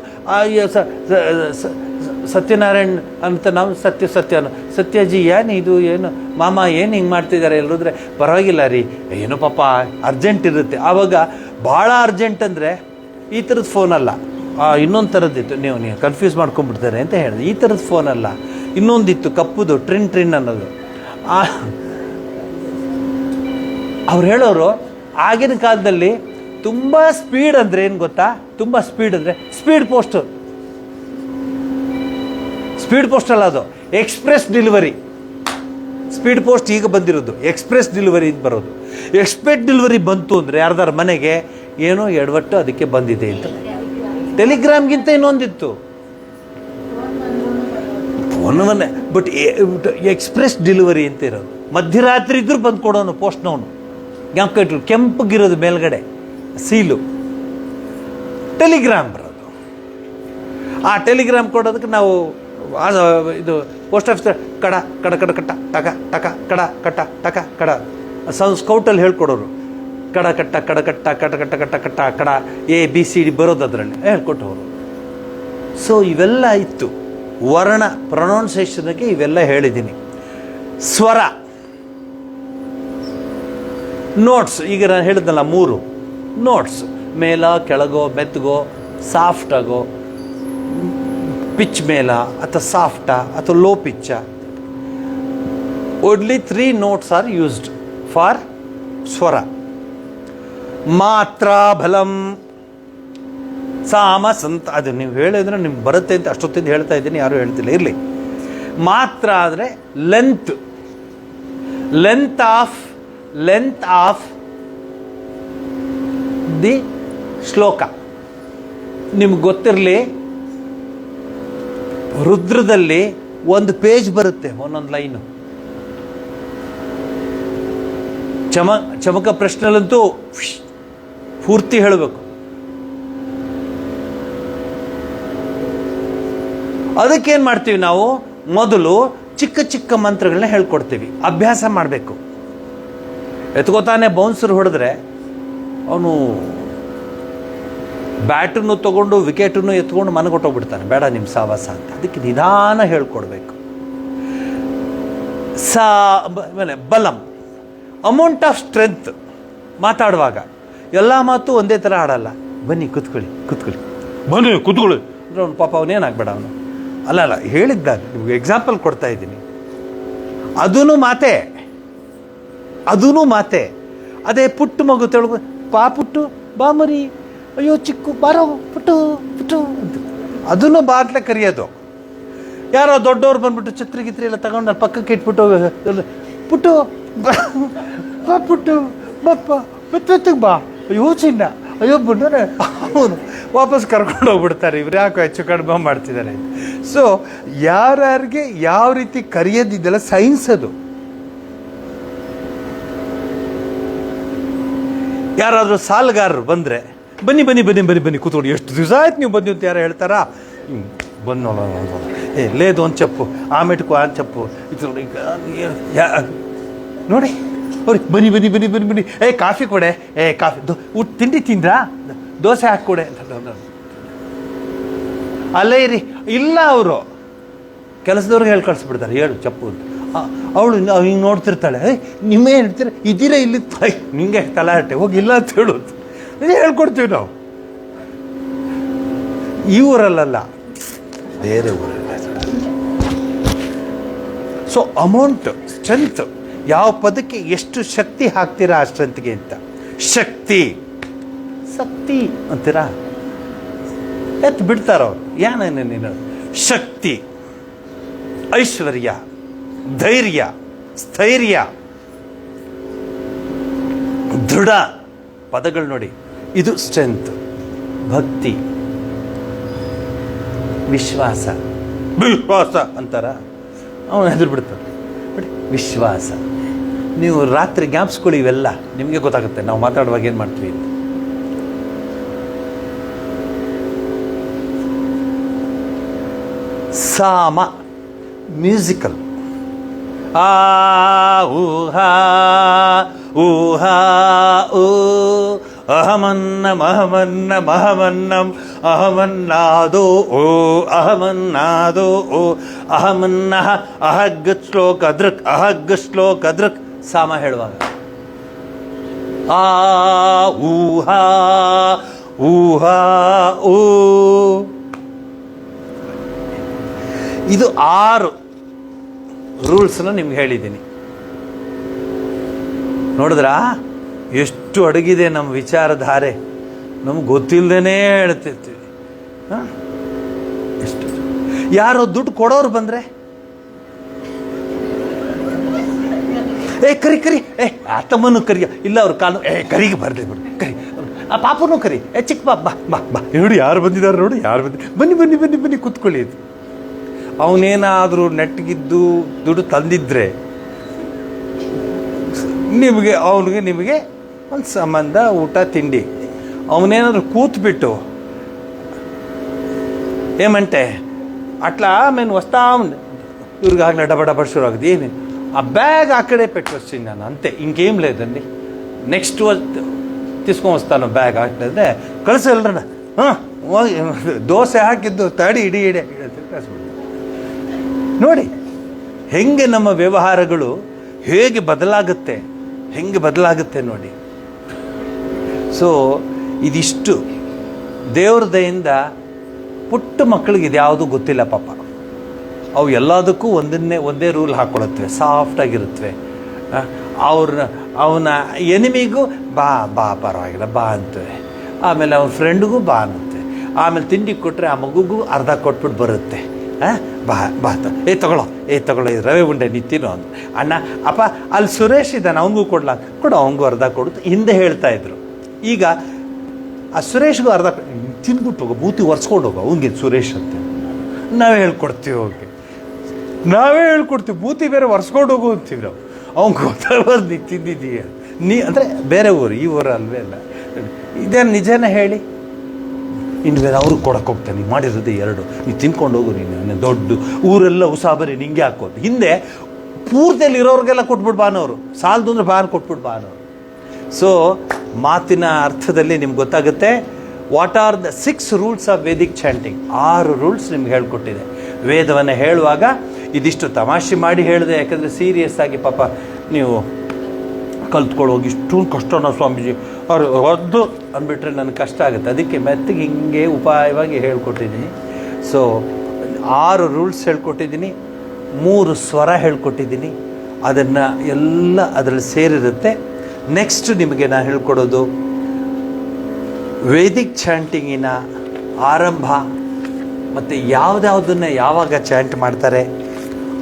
ಸತ್ಯನಾರಾಯಣ್ ಅಂತ ನಾವು ಸತ್ಯಜಿ ಇದು ಏನು ಮಾಮ ಏನು ಹಿಂಗೆ ಮಾಡ್ತಿದ್ದಾರೆ ಎಲ್ಲರೂ. ಪರವಾಗಿಲ್ಲ ರೀ, ಏನೋ ಪಾಪ ಅರ್ಜೆಂಟ್ ಇರುತ್ತೆ. ಆವಾಗ ಭಾಳ ಅರ್ಜೆಂಟ್ ಅಂದರೆ ಈ ಥರದ ಫೋನಲ್ಲ, ಇನ್ನೊಂದು ಥರದ್ದಿತ್ತು. ನೀವು ಕನ್ಫ್ಯೂಸ್ ಮಾಡ್ಕೊಂಡ್ಬಿಡ್ತಾರೆ ಅಂತ ಹೇಳಿದೆ. ಈ ಥರದ ಫೋನಲ್ಲ, ಇನ್ನೊಂದಿತ್ತು ಕಪ್ಪುದು, ಟ್ರಿನ್ ಅನ್ನೋದು. ಅವ್ರು ಹೇಳೋರು ಆಗಿನ ಕಾಲದಲ್ಲಿ ತುಂಬ ಸ್ಪೀಡ್ ಅಂದರೆ ಏನು ಗೊತ್ತಾ? ತುಂಬ ಸ್ಪೀಡ್ ಅಂದರೆ ಸ್ಪೀಡ್ ಪೋಸ್ಟ್ ಅಲ್ಲ, ಅದು ಎಕ್ಸ್ಪ್ರೆಸ್ ಡೆಲಿವರಿ. ಸ್ಪೀಡ್ ಪೋಸ್ಟ್ ಈಗ ಬಂದಿರೋದು, ಎಕ್ಸ್ಪ್ರೆಸ್ ಡೆಲಿವರಿ ಬರೋದು. ಎಕ್ಸ್ಪ್ರೆಸ್ ಡೆಲಿವರಿ ಬಂತು ಅಂದರೆ ಯಾರ್ದಾರ ಮನೆಗೆ ಏನೋ ಎಡವಟ್ಟು ಅದಕ್ಕೆ ಬಂದಿದೆ ಅಂತ. ಟೆಲಿಗ್ರಾಮ್ಗಿಂತ ಇನ್ನೊಂದಿತ್ತು ಫೋನ್, ಬಟ್ ಎಕ್ಸ್ಪ್ರೆಸ್ ಡೆಲಿವರಿ ಅಂತ ಇರೋದು. ಮಧ್ಯರಾತ್ರಿ ಇದ್ರೂ ಬಂದು ಕೊಡೋನು ಪೋಸ್ಟ್ನವನು. ಜ್ಞಾಪಕ ಇಟ್ಟರು, ಕೆಂಪಗಿರೋದು ಮೇಲ್ಗಡೆ ಸೀಲು. ಟೆಲಿಗ್ರಾಮ್ ಬರೋದು. ಆ ಟೆಲಿಗ್ರಾಮ್ ಕೊಡೋದಕ್ಕೆ ನಾವು ಇದು ಪೋಸ್ಟ್ ಆಫೀಸ್ ಕಡ ಕಡ ಕಡ ಕಟ್ಟ ಟಕ ಟಕ ಕಡ ಕಟ್ಟ ಟಕ ಕಡ ಸ್ಕೌಟಲ್ಲಿ ಹೇಳ್ಕೊಡೋರು. ಕಡ ಕಟ್ಟ ಕಡ ಕಟ್ಟ ಕಟ ಕಟ್ಟ ಕಟ್ಟ ಕಟ್ಟ ಕಡ ABCD ಬರೋದು ಅದರಲ್ಲಿ ಹೇಳ್ಕೊಟ್ಟವರು. ಸೊ ಇವೆಲ್ಲ ಇತ್ತು. ವರ್ಣ ಪ್ರೊನೌನ್ಸಿಯೇಷನ್ಗೆ ಇವೆಲ್ಲ ಹೇಳಿದ್ದೀನಿ. ಸ್ವರ, ನೋಟ್ಸ್, ಈಗ ನಾನು ಹೇಳಿದ್ನಲ್ಲ 3 ನೋಟ್ಸ್, ಮೇಲ ಕೆಳಗೋ, ಮೆತ್ತಗೋ, ಸಾಫ್ಟಾಗೋ, ಪಿಚ್ ಮೇಲ ಅಥವಾ ಸಾಫ್ಟಾ ಅಥವಾ ಲೋ ಪಿಚ್ಚ. Only 3 notes are used for swara. ಮಾತ್ರ ಬಲಂ ಸಾಮ ಸಂತ, ಅದು ನೀವು ಹೇಳಿದ್ರೆ ನಿಮ್ಗೆ ಬರುತ್ತೆ ಅಂತ ಅಷ್ಟೊತ್ತಿಂದ ಹೇಳ್ತಾ ಇದ್ದೀನಿ, ಯಾರೂ ಹೇಳ್ತಿಲ್ಲ, ಇರಲಿ. ಮಾತ್ರ ಅಂದರೆ ಲೆಂತ್ ಆಫ್ ದಿ ಶ್ಲೋಕ. ನಿಮ್ಗೆ ಗೊತ್ತಿರಲಿ, ರುದ್ರದಲ್ಲಿ 1 ಪೇಜ್ ಬರುತ್ತೆ, ಒಂದೊಂದು ಲೈನು. ಚಮಕ ಪ್ರಶ್ನೆಲಂತೂ ಪೂರ್ತಿ ಹೇಳಬೇಕು. ಅದಕ್ಕೇನು ಮಾಡ್ತೀವಿ ನಾವು, ಮೊದಲು ಚಿಕ್ಕ ಚಿಕ್ಕ ಮಂತ್ರಗಳನ್ನ ಹೇಳ್ಕೊಡ್ತೀವಿ, ಅಭ್ಯಾಸ ಮಾಡಬೇಕು. ಎತ್ಕೋತಾನೆ ಬೌನ್ಸರ್ ಹೊಡೆದ್ರೆ ಅವನು ಬ್ಯಾಟನ್ನು ತೊಗೊಂಡು ವಿಕೆಟನ್ನು ಎತ್ಕೊಂಡು ಮನೆಗೆ ಹೊಟ್ಟೋಗ್ಬಿಡ್ತಾನೆ, ಬೇಡ ನಿಮ್ಮ ಸಾವಾಸ ಅಂತ. ಅದಕ್ಕೆ ನಿಧಾನ ಹೇಳ್ಕೊಡ್ಬೇಕು. ಆಮೇಲೆ ಬಲಂ, ಅಮೌಂಟ್ ಆಫ್ ಸ್ಟ್ರೆಂತ್. ಮಾತಾಡುವಾಗ ಎಲ್ಲ ಮಾತು ಒಂದೇ ಥರ ಆಡಲ್ಲ. ಬನ್ನಿ ಕೂತ್ಕೊಳ್ಳಿ, ಬನ್ನಿ ಕೂತ್ಕೊಳ್ಳಿ ಅಂದ್ರೆ ಅವ್ನು ಪಾಪ ಅವನೇನಾಗಬೇಡ, ಅವನು ಅಲ್ಲ ಹೇಳಿದ್ದಾಗ ನಿಮ್ಗೆ ಎಕ್ಸಾಂಪಲ್ ಕೊಡ್ತಾ ಇದ್ದೀನಿ. ಅದೂ ಮಾತೆ. ಅದೇ ಪುಟ್ಟು ಮಗು ತೆಳಗು, ಪುಟ್ಟು ಬಾ ಮರಿ, ಅಯ್ಯೋ ಚಿಕ್ಕು ಬಾರೋ ಪುಟ್ಟು ಅಂತ ಅದನ್ನು ಬಾತ್ಲೆ ಕರೆಯೋದು. ಯಾರೋ ದೊಡ್ಡವ್ರು ಬಂದ್ಬಿಟ್ಟು ಛತ್ರಿ ಗಿತ್ರಿ ಎಲ್ಲ ತಗೊಂಡು ಅಲ್ಲಿ ಪಕ್ಕಕ್ಕೆ ಇಟ್ಬಿಟ್ಟು ಪುಟ್ಟು ಬಾ ಪುಟ್ಟು ಬಪ್ಪ ಮೆತ್ತಗೆ ಬಾ, ಅಯ್ಯೋ ಚಿನ್ನ, ಅಯ್ಯೋ ಬಿಟ್ಟರೆ ಅವನು ವಾಪಸ್ ಕರ್ಕೊಂಡು ಹೋಗ್ಬಿಡ್ತಾರೆ. ಇವ್ರು ಯಾಕೆ ಹೆಚ್ಚು ಕಡಿಮೆ ಮಾಡ್ತಿದ್ದಾರೆ. ಸೊ ಯಾರ್ಯಾರಿಗೆ ಯಾವ ರೀತಿ ಕರೆಯೋದಿದ್ದೆಲ್ಲ ಸೈನ್ಸ್ ಅದು. ಯಾರಾದರೂ ಸಾಲಗಾರರು ಬಂದರೆ ಬನ್ನಿ ಕೂತ್ಕೊಂಡು, ಎಷ್ಟು ದಿವಸ ಆಯ್ತು ನೀವು ಬಂದಿ ಅಂತ ಯಾರು ಹೇಳ್ತಾರಾ? ಬಂದು ಲೇದು ಒಂದು ಚಪ್ಪು, ಆಮೆಟ್ಕು ಆ ಚಪ್ಪು, ನೋಡಿ ಅವ್ರಿಗೆ ಬನ್ನಿ ಕಾಫಿ ಕೊಡೆ, ಕಾಫಿ ತಿಂಡಿ ತಿಂದ್ರಾ, ದೋಸೆ ಹಾಕ್ಕೊಡೆ ಅಂತ. ಅಲ್ಲೇ ಇರಿ, ಇಲ್ಲ ಅವರು ಕೆಲಸದವ್ರಿಗೆ ಹೇಳಿ ಕಳಿಸ್ಬಿಡ್ತಾರೆ, ಹೇಳು ಚಪ್ಪು ಅಂತ. ಅವಳು ಹಿಂಗೆ ನೋಡ್ತಿರ್ತಾಳೆ, ನಿಮ್ಮೇ ಹೇಳ್ತೀರ ಇದ್ದೀರಾ ಇಲ್ಲಿ, ನಿಂಗೆ ತಲಾಟೆ ಹೋಗಿ ಇಲ್ಲ ಅಂತ ಹೇಳೋದು. ಹೇಳ್ಕೊಡ್ತೀವಿ ನಾವು. ಈ ಊರಲ್ಲ, ಬೇರೆ ಊರಲ್ಲ. ಸೊ ಅಮೌಂಟ್, ಸ್ಟ್ರೆಂತ್, ಯಾವ ಪದಕ್ಕೆ ಎಷ್ಟು ಶಕ್ತಿ ಹಾಕ್ತೀರಾ ಆ ಸ್ಟ್ರೆಂತ್ಗೆ ಅಂತ. ಶಕ್ತಿ ಅಂತೀರಾ, ಎತ್ತು ಬಿಡ್ತಾರವ್ರು, ಏನೇನು ನೀನು. ಶಕ್ತಿ, ಐಶ್ವರ್ಯ, ಧೈರ್ಯ, ಸ್ಥೈರ್ಯ, ದೃಢ ಪದಗಳು ನೋಡಿ, ಇದು ಸ್ಟ್ರೆಂತ್. ಭಕ್ತಿ, ವಿಶ್ವಾಸ ಅಂತಾರ, ಅವನು ಹೆದರ್ ಬಿಡ್ತಾರೆ. ಬಟ್ ವಿಶ್ವಾಸ, ನೀವು ರಾತ್ರಿ ಜ್ಞಾಪಿಸ್ಕೊಳ್ಳಿ, ಇವೆಲ್ಲ ನಿಮಗೆ ಗೊತ್ತಾಗುತ್ತೆ ನಾವು ಮಾತಾಡುವಾಗ ಏನು ಮಾಡ್ತೀವಿ ಅಂತ. ಸಾಮ, ಮ್ಯೂಸಿಕಲ್. ಊಹಾ ಊಹಾ ಊ ಅಹಮನ್ನಂ ಅಹಮನ್ನಾದೋ ಓ ಅಹಮನ್ನಾದೋ ಓ ಅಹಮನ್ನಃ ಅಹಗ್ ಶ್ಲೋಕ ದೃಕ್ ಸಾಮ ಹೇಳುವಾಗ ಊಹಾ ಊಹಾ ಊ. ಇದು 6 ರೂಲ್ಸ್ನ ನಿಮ್ಗೆ ಹೇಳಿದ್ದೀನಿ. ನೋಡಿದ್ರಾ ಎಷ್ಟು ಅಡಗಿದೆ ನಮ್ಮ ವಿಚಾರಧಾರೆ, ನಮ್ಗೆ ಗೊತ್ತಿಲ್ಲದೇ ಹೇಳ್ತಿರ್ತೀವಿ. ಎಷ್ಟು ಯಾರೋ ದುಡ್ಡು ಕೊಡೋರು ಬಂದರೆ ಕರಿ ಆ ತಮ್ಮನೂ ಕರಿಯ, ಇಲ್ಲ ಅವ್ರ ಕಾಲು ಕರಿಗೆ ಬರಲಿ ಕರಿ, ಆ ಪಾಪನೂ ಕರಿ, ಚಿಕ್ಕ ಬಾ ನೋಡಿ ಯಾರು ಬಂದಿದ್ದಾರೆ, ನೋಡಿ ಯಾರು ಬನ್ನಿ ಕೂತ್ಕೊಳ್ಳಿ. ಇದು ಅವನೇನಾದರೂ ನೆಟ್ಟಿಗಿದ್ದು ದುಡ್ಡು ತಂದಿದ್ರೆ ನಿಮಗೆ ಒಂದು ಸಂಬಂಧ, ಊಟ ತಿಂಡಿ. ಅವನೇನಾದ್ರು ಕೂತ್ಬಿಟ್ಟು ಏಮಂಟೆ ಅಟ್లా మేము వస్తాం, ఇవ్వరికి ఆగిన డబ షురు ఆగుది. ఏమి ఆ బ్యాగ్ అక్కడే పెట్టి వచ్చింది అంతే, ఇంకేం లేదండి. నెక్స్ట్ తీసుకొని వస్తాను ಬ್ಯಾಗ್ ಹಾಕಿದ್ರೆ ಕಳಿಸಿ ಎಲ್ರನ್ನ ದೋಸೆ ಹಾಕಿದ್ದು ತಡಿ ಇಡಿ ಕಳಿಸ್ಬಿಡ್ತಾರೆ. ನೋಡಿ ಹೆಂಗೆ ನಮ್ಮ ವ್ಯವಹಾರಗಳು ಹೇಗೆ ಬದಲಾಗುತ್ತೆ ನೋಡಿ. ಸೊ ಇದಿಷ್ಟು ದೇವ್ರ ದಯಿಂದ ಪುಟ್ಟ ಮಕ್ಕಳಿಗೆ ಇದ್ಯಾವುದು ಗೊತ್ತಿಲ್ಲ ಪಾಪ. ಅವು ಎಲ್ಲದಕ್ಕೂ ಒಂದೇ ರೂಲ್ ಹಾಕ್ಕೊಳತ್ವೆ, ಸಾಫ್ಟಾಗಿರುತ್ತವೆ. ಅವನ ಎನಿಮಿಗೂ ಬಾ ಪರವಾಗಿಲ್ಲ ಬಾ ಅಂತವೆ. ಆಮೇಲೆ ಅವನ ಫ್ರೆಂಡ್ಗೂ ಬಾ ಅನ್ನುತ್ತೆ. ಆಮೇಲೆ ತಿಂಡಿ ಕೊಟ್ಟರೆ ಆ ಮಗುಗೂ ಅರ್ಧ ಕೊಟ್ಬಿಟ್ಟು ಬರುತ್ತೆ. ಬಾ ತಗೊಳ್ಳೋ ಇದು ರವೆ ಉಂಡೆ ನಿಂತಿನೋ ಅಂತ. ಅಣ್ಣ ಅಪ್ಪ ಅಲ್ಲಿ ಸುರೇಶ್ ಇದ್ದಾನೆ, ಅವನಿಗೂ ಕೊಡು, ಅವನಿಗೂ ಅರ್ಧ ಕೊಡುತ್ತೆ ಹಿಂದೆ ಹೇಳ್ತಾ ಇದ್ರು. ಈಗ ಆ ಸುರೇಶ್ಗೂ ಅರ್ಧ ತಿಂದ್ಬಿಟ್ಟು ಹೋಗೋ, ಬೂತಿ ಒರೆಸ್ಕೊಂಡು ಹೋಗೋ ಅವನಿಗೆ ಸುರೇಶ್ ಅಂತ ನಾವೇ ಹೇಳ್ಕೊಡ್ತೀವಿ. ಬೂತಿ ಬೇರೆ ಒರೆಸ್ಕೊಂಡು ಹೋಗು ಅಂತೀವಿ ನಾವು. ಅವ್ನು ಗೊತ್ತಾಗೋದು ನೀ ತಿಂದಿದ್ದೀಯ. ಅಂದರೆ ಬೇರೆ ಊರು, ಈ ಊರು ಅಲ್ವೇ ಅಲ್ಲ. ಇದೇನು ನಿಜನೇ ಹೇಳಿ? ಇನ್ನು ಬೇರೆ ಅವ್ರಿಗೆ ಕೊಡಕ್ಕೆ ಹೋಗ್ತಾನೆ, ನೀವು ಮಾಡಿರೋದು 2, ನೀವು ತಿನ್ಕೊಂಡು ಹೋಗು, ನೀನು ದೊಡ್ಡ ಊರೆಲ್ಲ ಉಸಾಬರಿ ನಿಂಗೆ ಹಾಕೋದು. ಹಿಂದೆ ಪೂರ್ತಿಯಲ್ಲಿ ಇರೋರಿಗೆಲ್ಲ ಕೊಟ್ಬಿಟ್ಟು ಬಾನವರು, ಸಾಲದು ಅಂದರೆ ಬಾನ್ ಕೊಟ್ಬಿಟ್ಟು ಬಾನವರು. ಸೊ ಮಾತಿನ ಅರ್ಥದಲ್ಲಿ ನಿಮ್ಗೆ ಗೊತ್ತಾಗುತ್ತೆ what are the 6 rules of Vedic chanting. 6 rules ನಿಮ್ಗೆ ಹೇಳ್ಕೊಟ್ಟಿದೆ. ವೇದವನ್ನು ಹೇಳುವಾಗ ಇದಿಷ್ಟು ತಮಾಷೆ ಮಾಡಿ ಹೇಳಿದೆ, ಯಾಕಂದರೆ ಸೀರಿಯಸ್ ಆಗಿ ಪಾಪ ನೀವು ಕಲ್ತ್ಕೊಳ್ಳೋಗಿ ಇಷ್ಟೊಂದು ಕಷ್ಟನ ಸ್ವಾಮೀಜಿ ಅವ್ರು ಹೊದ್ದು ಅಂದ್ಬಿಟ್ರೆ ನನಗೆ ಕಷ್ಟ ಆಗುತ್ತೆ. ಅದಕ್ಕೆ ಮೆತ್ತಿಗೆ ಹಿಂಗೆ ಉಪಾಯವಾಗಿ ಹೇಳ್ಕೊಟ್ಟಿದ್ದೀನಿ. ಸೊ 6 ರೂಲ್ಸ್ ಹೇಳ್ಕೊಟ್ಟಿದ್ದೀನಿ, 3 ಸ್ವರ ಹೇಳ್ಕೊಟ್ಟಿದ್ದೀನಿ. ಅದನ್ನು ಎಲ್ಲ ಅದರಲ್ಲಿ ಸೇರಿರುತ್ತೆ. ನೆಕ್ಸ್ಟ್ ನಿಮಗೆ ನಾನು ಹೇಳ್ಕೊಡೋದು ವೇದಿಕ್ ಚಾಂಟಿಂಗಿನ ಆರಂಭ ಮತ್ತು ಯಾವುದನ್ನು ಯಾವಾಗ ಚಾಂಟ್ ಮಾಡ್ತಾರೆ,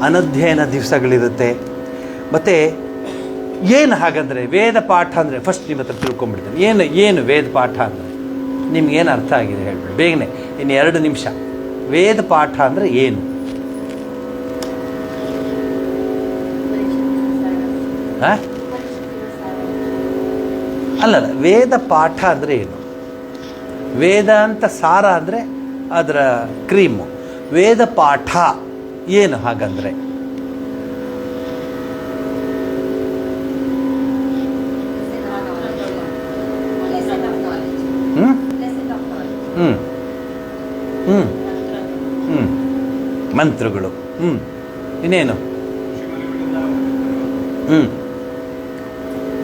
ಅನಧ್ಯಯನ ದಿವಸಗಳಿರುತ್ತೆ. ಮತ್ತು ಏನು ಹಾಗಂದರೆ ವೇದ ಪಾಠ ಅಂದರೆ ಫಸ್ಟ್ ನಿಮ್ಮ ಹತ್ರ ತಿಳ್ಕೊಂಬಿಡ್ತೀನಿ. ಏನು ವೇದ ಪಾಠ ಅಂದರೆ ನಿಮ್ಗೇನು ಅರ್ಥ ಆಗಿದೆ ಹೇಳ್ಬಿಡಿ ಬೇಗನೆ, ಇನ್ನು 2 ನಿಮಿಷ. ವೇದ ಪಾಠ ಅಂದರೆ ಏನು? ಹಾಂ ಅಲ್ಲಲ್ಲ, ವೇದ ಪಾಠ ಅಂದರೆ ಏನು? ವೇದ ಅಂತ ಸಾರ ಅಂದರೆ ಅದರ ಕ್ರೀಮು. ವೇದ ಪಾಠ ಏನು ಹಾಗಂದರೆ? ಮಂತ್ರಗಳು. ಇನ್ನೇನು?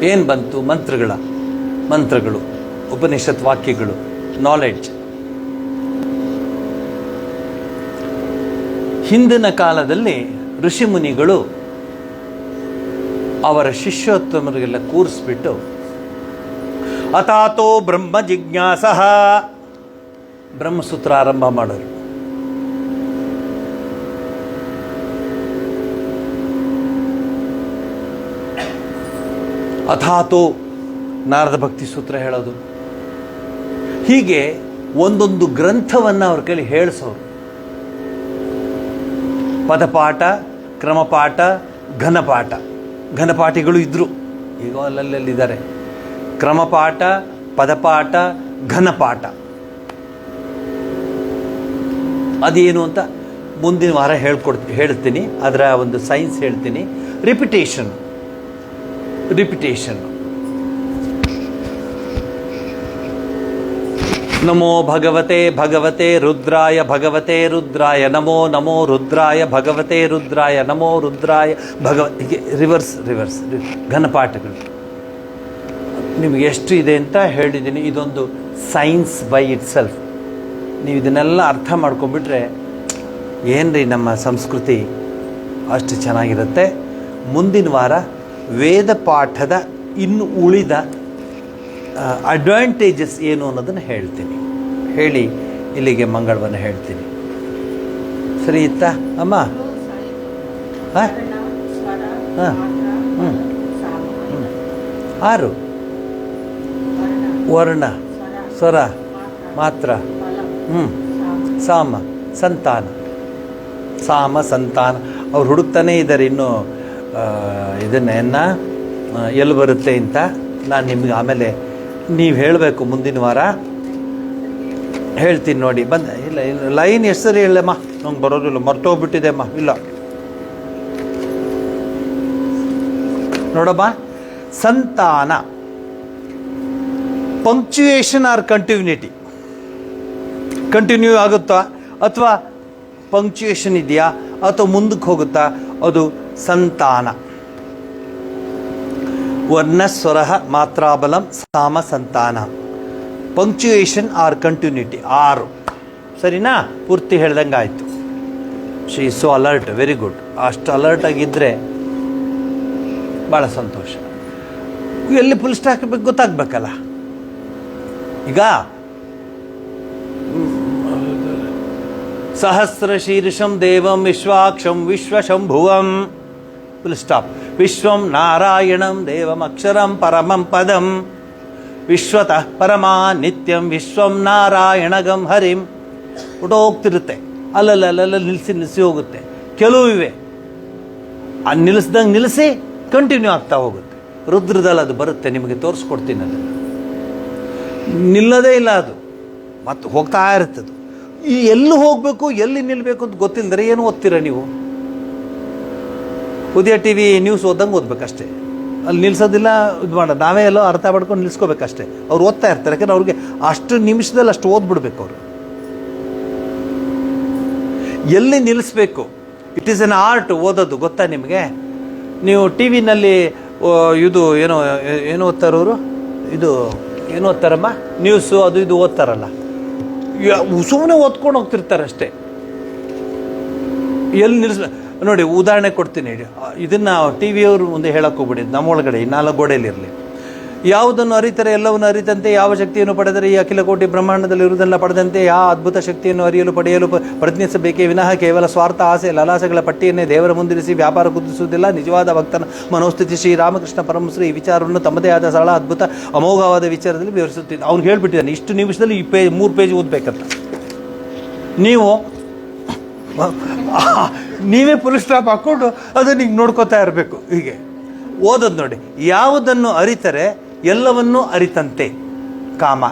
ಏನು ಬಂತು? ಮಂತ್ರಗಳು, ಉಪನಿಷತ್ ವಾಕ್ಯಗಳು, ನಾಲೆಡ್ಜ್. ಹಿಂದಿನ ಕಾಲದಲ್ಲಿ ಋಷಿಮುನಿಗಳು ಅವರ ಶಿಷ್ಯೋತ್ತಮರಿಗೆಲ್ಲ ಕೂರಿಸ್ಬಿಟ್ಟು ಅಥಾತೋ ಬ್ರಹ್ಮ ಜಿಜ್ಞಾಸಃ ಬ್ರಹ್ಮಸೂತ್ರ ಆರಂಭ ಮಾಡೋರು. ಅಥಾತೋ ನಾರದ ಭಕ್ತಿ ಸೂತ್ರ ಹೇಳೋದು. ಹೀಗೆ ಒಂದೊಂದು ಗ್ರಂಥವನ್ನು ಅವ್ರ ಕೈಲಿ ಹೇಳಿಸೋರು. ಪದಪಾಠ, ಕ್ರಮಪಾಠ, ಘನಪಾಠ. ಘನಪಾಠಿಗಳು ಇದ್ದರು, ಈಗ ಅಲ್ಲಲ್ಲಿದ್ದಾರೆ. ಕ್ರಮಪಾಠ, ಪದಪಾಠ, ಘನಪಾಠ ಅದೇನು ಅಂತ ಮುಂದಿನ ವಾರ ಹೇಳ್ತೀನಿ. ಅದರ ಒಂದು ಸೈನ್ಸ್ ಹೇಳ್ತೀನಿ. ರಿಪಿಟೇಷನ್. ನಮೋ ಭಗವತೆ ರುದ್ರಾಯ ನಮೋ ರುದ್ರಾಯ ಭಗವತೆ ರುದ್ರಾಯ ನಮೋ ರುದ್ರಾಯ ಹೀಗೆ ರಿವರ್ಸ್ ಘನಪಾಠಗಳು. ನಿಮಗೆ ಎಷ್ಟು ಇದೆ ಅಂತ ಹೇಳಿದ್ದೀನಿ. ಇದೊಂದು ಸೈನ್ಸ್ ಬೈ ಇಟ್ ಸೆಲ್ಫ್. ನೀವು ಇದನ್ನೆಲ್ಲ ಅರ್ಥ ಮಾಡ್ಕೊಂಡ್ಬಿಟ್ರೆ ಏನ್ರಿ ನಮ್ಮ ಸಂಸ್ಕೃತಿ ಅಷ್ಟು ಚೆನ್ನಾಗಿರುತ್ತೆ. ಮುಂದಿನ ವಾರ ವೇದ ಪಾಠದ ಇನ್ನು ಉಳಿದ ಅಡ್ವಾಂಟೇಜಸ್ ಏನು ಅನ್ನೋದನ್ನು ಹೇಳ್ತೀನಿ. ಹೇಳಿ ಇಲ್ಲಿಗೆ ಮಂಗಳವನ್ನು ಹೇಳ್ತೀನಿ. ಸರಿ ಇತ್ತಾ ಅಮ್ಮ? ಹಾಂ 6 ವರ್ಣ, ಸ್ವರ, ಮಾತ್ರ, ಸಾಮ, ಸಂತಾನ. ಅವ್ರು ಹುಡುಕ್ತಾನೇ ಇದ್ದಾರೆ ಇನ್ನೂ ಇದನ್ನೆನ್ನ ಎಲ್ಲಿ ಬರುತ್ತೆ ಅಂತ. ನಾನು ನಿಮ್ಗೆ ಆಮೇಲೆ ನೀವು ಹೇಳಬೇಕು ಮುಂದಿನ ವಾರ ಹೇಳ್ತೀನಿ ನೋಡಿ. ಇಲ್ಲ ಲೈನ್ ಎಷ್ಟು ಸರಿ ಹೇಳಮ್ಮ, ನಂಗೆ ಬರೋದಿಲ್ಲ, ಮರ್ತೋಗ್ಬಿಟ್ಟಿದೆ ಅಮ್ಮ. ಇಲ್ಲ ನೋಡಮ್ಮ, ಸಂತಾನ ಪಂಕ್ಚುಯೇಷನ್ ಆರ್ ಕಂಟಿನ್ಯೂಟಿ. ಕಂಟಿನ್ಯೂ ಆಗುತ್ತಾ ಅಥವಾ ಪಂಕ್ಚುಯೇಷನ್ ಇದೆಯಾ ಅಥವಾ ಮುಂದಕ್ಕೆ ಹೋಗುತ್ತಾ, ಅದು ಸಂತಾನ. ವರ್ಣಸ್ವರ ಮಾತ್ರಾಬಲಂ ಸಾಮ ಸಂತಾನ. ಪಂಕ್ಚುಯೇಷನ್ ಆರ್ ಕಂಟಿನ್ಯೂಟಿ 6 ಸರಿನಾ? ಪೂರ್ತಿ ಹೇಳ್ದಂಗೆ ಆಯಿತು. She is so alert, very good. ಅಷ್ಟು ಅಲರ್ಟ್ ಆಗಿದ್ದರೆ ಭಾಳ ಸಂತೋಷ. ಎಲ್ಲಿ ಫುಲ್ ಸ್ಟಾಕ್ ಬೇಕು ಗೊತ್ತಾಗಬೇಕಲ್ಲ. ಈಗ ಸಹಸ್ರ ಶೀರ್ಷಂ ದೇವಂ ವಿಶ್ವಾಕ್ಷಂ ವಿಶ್ವಶಂಭುವಂ ಫುಲ್ ಸ್ಟಾಪ್. ವಿಶ್ವಂ ನಾರಾಯಣಂ ದೇವಂ ಅಕ್ಷರಂ ಪರಮಂ ಪದಂ ವಿಶ್ವತಃ ಪರಮಾ ನಿತ್ಯಂ ವಿಶ್ವಂ ನಾರಾಯಣಗಂ ಹರಿಂ. ಹೋಗ್ತಿರುತ್ತೆ, ಅಲ್ಲಲ್ಲ ನಿಲ್ಲಿಸಿ ಹೋಗುತ್ತೆ. ಕೆಲವು ಇವೆ ನಿಲ್ಲಿಸ್ದಂಗೆ ನಿಲ್ಲಿಸಿ ಕಂಟಿನ್ಯೂ ಆಗ್ತಾ ಹೋಗುತ್ತೆ. ರುದ್ರದಲ್ಲಿ ಅದು ಬರುತ್ತೆ, ನಿಮಗೆ ತೋರಿಸ್ಕೊಡ್ತೀನಿ ಅದನ್ನು. ನಿಲ್ಲದೇ ಇಲ್ಲ ಅದು, ಮತ್ತು ಹೋಗ್ತಾ ಇರ್ತದೆ. ಈ ಎಲ್ಲಿ ಹೋಗಬೇಕು ಎಲ್ಲಿ ನಿಲ್ಲಬೇಕು ಅಂತ ಗೊತ್ತಿಲ್ಲದ್ರೆ ಏನು ಓದ್ತೀರ ನೀವು? ಉದಯ ಟಿ ವಿ ನ್ಯೂಸ್ ಓದಂಗೆ ಓದ್ಬೇಕಷ್ಟೇ, ಅಲ್ಲಿ ನಿಲ್ಸೋದಿಲ್ಲ, ಇದು ಮಾಡೋದು ನಾವೇ ಎಲ್ಲೋ ಅರ್ಥ ಮಾಡ್ಕೊಂಡು ನಿಲ್ಸ್ಕೋಬೇಕಷ್ಟೇ. ಅವ್ರು ಓದ್ತಾ ಇರ್ತಾರೆ, ಯಾಕಂದ್ರೆ ಅವ್ರಿಗೆ ಅಷ್ಟು ನಿಮಿಷದಲ್ಲಿ ಅಷ್ಟು ಓದ್ಬಿಡ್ಬೇಕು ಅವರು. ಎಲ್ಲಿ ನಿಲ್ಲಿಸ್ಬೇಕು, ಇಟ್ ಈಸ್ ಎನ್ ಆರ್ಟ್ ಓದೋದು, ಗೊತ್ತಾ ನಿಮಗೆ? ನೀವು ಟಿ ವಿನಲ್ಲಿ ಇದು ಏನು ಓದ್ತಾರವರು, ಇದು ಏನು ಓದ್ತಾರಮ್ಮ, ನ್ಯೂಸು ಅದು ಇದು ಓದ್ತಾರಲ್ಲ, ಸುಮ್ಮನೆ ಓದ್ಕೊಂಡು ಹೋಗ್ತಿರ್ತಾರೆ ಅಷ್ಟೇ. ಎಲ್ಲಿ ನಿಲ್ಲಿಸ್ಬೇಕು ನೋಡಿ, ಉದಾಹರಣೆ ಕೊಡ್ತೀನಿ. ಇದನ್ನು ಟಿ ವಿಯವರು ಮುಂದೆ ಹೇಳಕ್ಕೆ ಹೋಗ್ಬಿಡಿ, ನಮ್ಮೊಳಗಡೆ ಈ 4 ಗೋಡೆಯಲ್ಲಿರಲಿ. ಯಾವುದನ್ನು ಅರಿತರೆ ಎಲ್ಲವನ್ನು ಅರಿತಂತೆ, ಯಾವ ಶಕ್ತಿಯನ್ನು ಪಡೆದರೆ ಈ ಅಖಿಲ ಕೋಟಿ ಬ್ರಹ್ಮಾಂಡದಲ್ಲಿ ಇರುವುದೆಲ್ಲ ಪಡೆದಂತೆ, ಯಾವ ಅದ್ಭುತ ಶಕ್ತಿಯನ್ನು ಅರಿಯಲು ಪಡೆಯಲು ಪ್ರಯತ್ನಿಸಬೇಕೇ ವಿನಃ ಕೇವಲ ಸ್ವಾರ್ಥ ಆಸೆ ಲಲಾಸೆಗಳ ಪಟ್ಟಿಯನ್ನೇ ದೇವರ ಮುಂದಿರಿಸಿ ವ್ಯಾಪಾರ ಕುದಿಸುವುದಿಲ್ಲ. ನಿಜವಾದ ಭಕ್ತನ ಮನೋಸ್ಥಿತಿ ಶ್ರೀರಾಮಕೃಷ್ಣ ಪರಮಶ್ರೀ ಈ ವಿಚಾರವನ್ನು ತಮ್ಮದೇ ಆದ ಸರಳ ಅದ್ಭುತ ಅಮೋಘವಾದ ವಿಚಾರದಲ್ಲಿ ವಿವರಿಸುತ್ತಿದ್ದ. ಅವ್ನು ಹೇಳ್ಬಿಟ್ಟಿದ್ದಾನೆ ಇಷ್ಟು ನಿಮಿಷದಲ್ಲಿ 3 ಪೇಜ್ ಓದಬೇಕಂತ. ನೀವೇ ಫುಲ್ ಸ್ಟಾಪ್ ಹಾಕ್ಕೊಂಡು ಅದನ್ನು ಹಿಂಗೆ ನೋಡ್ಕೋತಾ ಇರಬೇಕು. ಹೀಗೆ ಓದೋದು ನೋಡಿ. ಯಾವುದನ್ನು ಅರಿತರೆ ಎಲ್ಲವನ್ನೂ ಅರಿತಂತೆ, ಕಾಮ.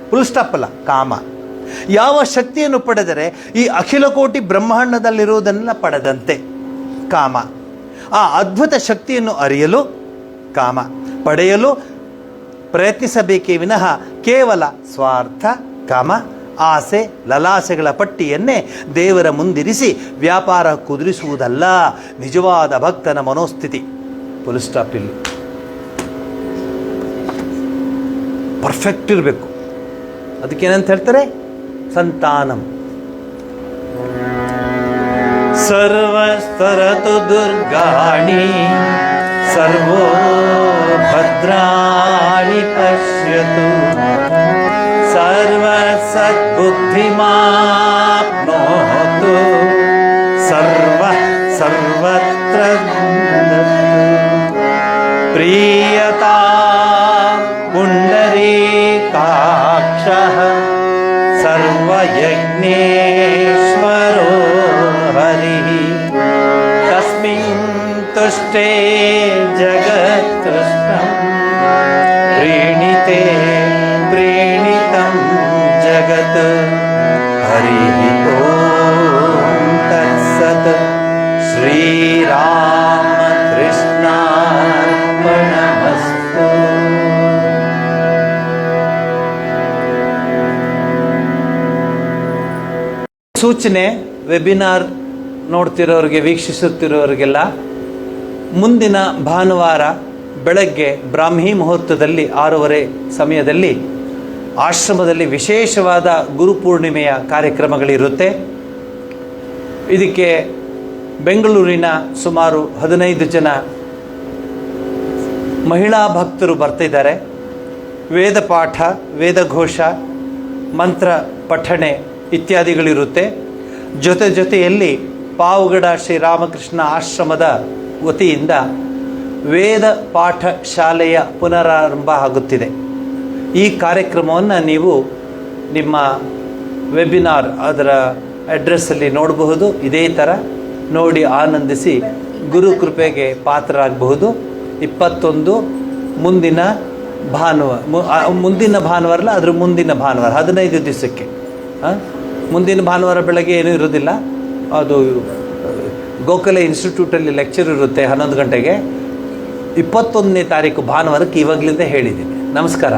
ಫುಲ್ ಸ್ಟಾಪ್ ಅಲ್ಲ, ಕಾಮ. ಯಾವ ಶಕ್ತಿಯನ್ನು ಪಡೆದರೆ ಈ ಅಖಿಲ ಕೋಟಿ ಬ್ರಹ್ಮಾಂಡದಲ್ಲಿರುವುದನ್ನೆಲ್ಲ ಪಡೆದಂತೆ, ಕಾಮ. ಆ ಅದ್ಭುತ ಶಕ್ತಿಯನ್ನು ಅರಿಯಲು, ಕಾಮ. ಪಡೆಯಲು ಪ್ರಯತ್ನಿಸಬೇಕೇ ವಿನಃ ಕೇವಲ ಸ್ವಾರ್ಥ, ಕಾಮ, ಆಸೆ ಲಲಾಸೆಗಳ ಪಟ್ಟಿಯನ್ನೇ ದೇವರ ಮುಂದಿರಿಸಿ ವ್ಯಾಪಾರ ಕುದುರಿಸುವುದಲ್ಲ. ನಿಜವಾದ ಭಕ್ತನ ಮನೋಸ್ಥಿತಿ. ಫುಲ್ ಸ್ಟಾಪ್ ಇಲ್ಲಿ. ಪರ್ಫೆಕ್ಟ್ ಇರಬೇಕು. ಅದಕ್ಕೇನಂತ ಹೇಳ್ತಾರೆ? ಸಂತಾನಂ. ಸರ್ವಸ್ತರತು ದುರ್ಗಾಣಿ ಸರ್ವೋ ಭದ್ರಾಣಿ ಪಶ್ಯತು ಸರ್ವ ಸದ್ಬುದ್ಧಿಮಾಪ್ನೋತು ಸರ್ವತ್ರ ಪ್ರಿಯತಾ ಪುಂಡರೀಕಾಕ್ಷಃ ಸರ್ವಯಜ್ಞೇಶ್ವರೋ ಹರಿಃ ತಸ್ಮಿನ್ ತುಷ್ಟೇ ಜಗತ್ಕೃಷ್ಣಂ ಪ್ರೀಣಿತೆ ಪ್ರೀಣಿತಂ ಜಗತ್ ಹರಿಃ ಓಂ ತತ್ಸತ್. ಶ್ರೀರಾಮಕೃಷ್ಣಾರ್ಪಣಮಸ್ತು. ಸೂಚನೆ, ವೆಬಿನಾರ್ ನೋಡ್ತಿರೋರಿಗೆ, ವೀಕ್ಷಿಸುತ್ತಿರೋರಿಗೆಲ್ಲ ಮುಂದಿನ ಭಾನುವಾರ ಬೆಳಗ್ಗೆ ಬ್ರಾಹ್ಮಿ ಮುಹೂರ್ತದಲ್ಲಿ 6:30 ಸಮಯದಲ್ಲಿ ಆಶ್ರಮದಲ್ಲಿ ವಿಶೇಷವಾದ ಗುರುಪೂರ್ಣಿಮೆಯ ಕಾರ್ಯಕ್ರಮಗಳಿರುತ್ತೆ. ಇದಕ್ಕೆ ಬೆಂಗಳೂರಿನ ಸುಮಾರು 15 ಜನ ಮಹಿಳಾ ಭಕ್ತರು ಬರ್ತಿದ್ದಾರೆ. ವೇದ ಪಾಠ, ವೇದಘೋಷ, ಮಂತ್ರ ಪಠಣೆ ಇತ್ಯಾದಿಗಳಿರುತ್ತೆ. ಜೊತೆಯಲ್ಲಿ ಪಾವಗಡ ಶ್ರೀರಾಮಕೃಷ್ಣ ಆಶ್ರಮದ ವತಿಯಿಂದ ವೇದ ಪಾಠ ಶಾಲೆಯ ಪುನರಾರಂಭ ಆಗುತ್ತಿದೆ. ಈ ಕಾರ್ಯಕ್ರಮವನ್ನು ನೀವು ನಿಮ್ಮ ವೆಬಿನಾರ್ ಅದರ ಅಡ್ರೆಸ್ಸಲ್ಲಿ ನೋಡಬಹುದು. ಇದೇ ಥರ ನೋಡಿ ಆನಂದಿಸಿ ಗುರು ಕೃಪೆಗೆ ಪಾತ್ರರಾಗಬಹುದು. 21 ಮುಂದಿನ ಭಾನುವಾರ ಅಲ್ಲ, ಅದ್ರ ಮುಂದಿನ ಭಾನುವಾರ 15 ದಿವಸಕ್ಕೆ. ಮುಂದಿನ ಭಾನುವಾರ ಬೆಳಗ್ಗೆ ಏನೂ ಇರೋದಿಲ್ಲ. ಅದು ಗೋಖಲೆ ಇನ್ಸ್ಟಿಟ್ಯೂಟಲ್ಲಿ ಲೆಕ್ಚರ್ ಇರುತ್ತೆ 11 ಗಂಟೆಗೆ. 21ನೇ ತಾರೀಕು ಭಾನುವಾರಕ್ಕೆ ಇವಾಗಲಿಂದ ಹೇಳಿದ್ದೀನಿ. ನಮಸ್ಕಾರ.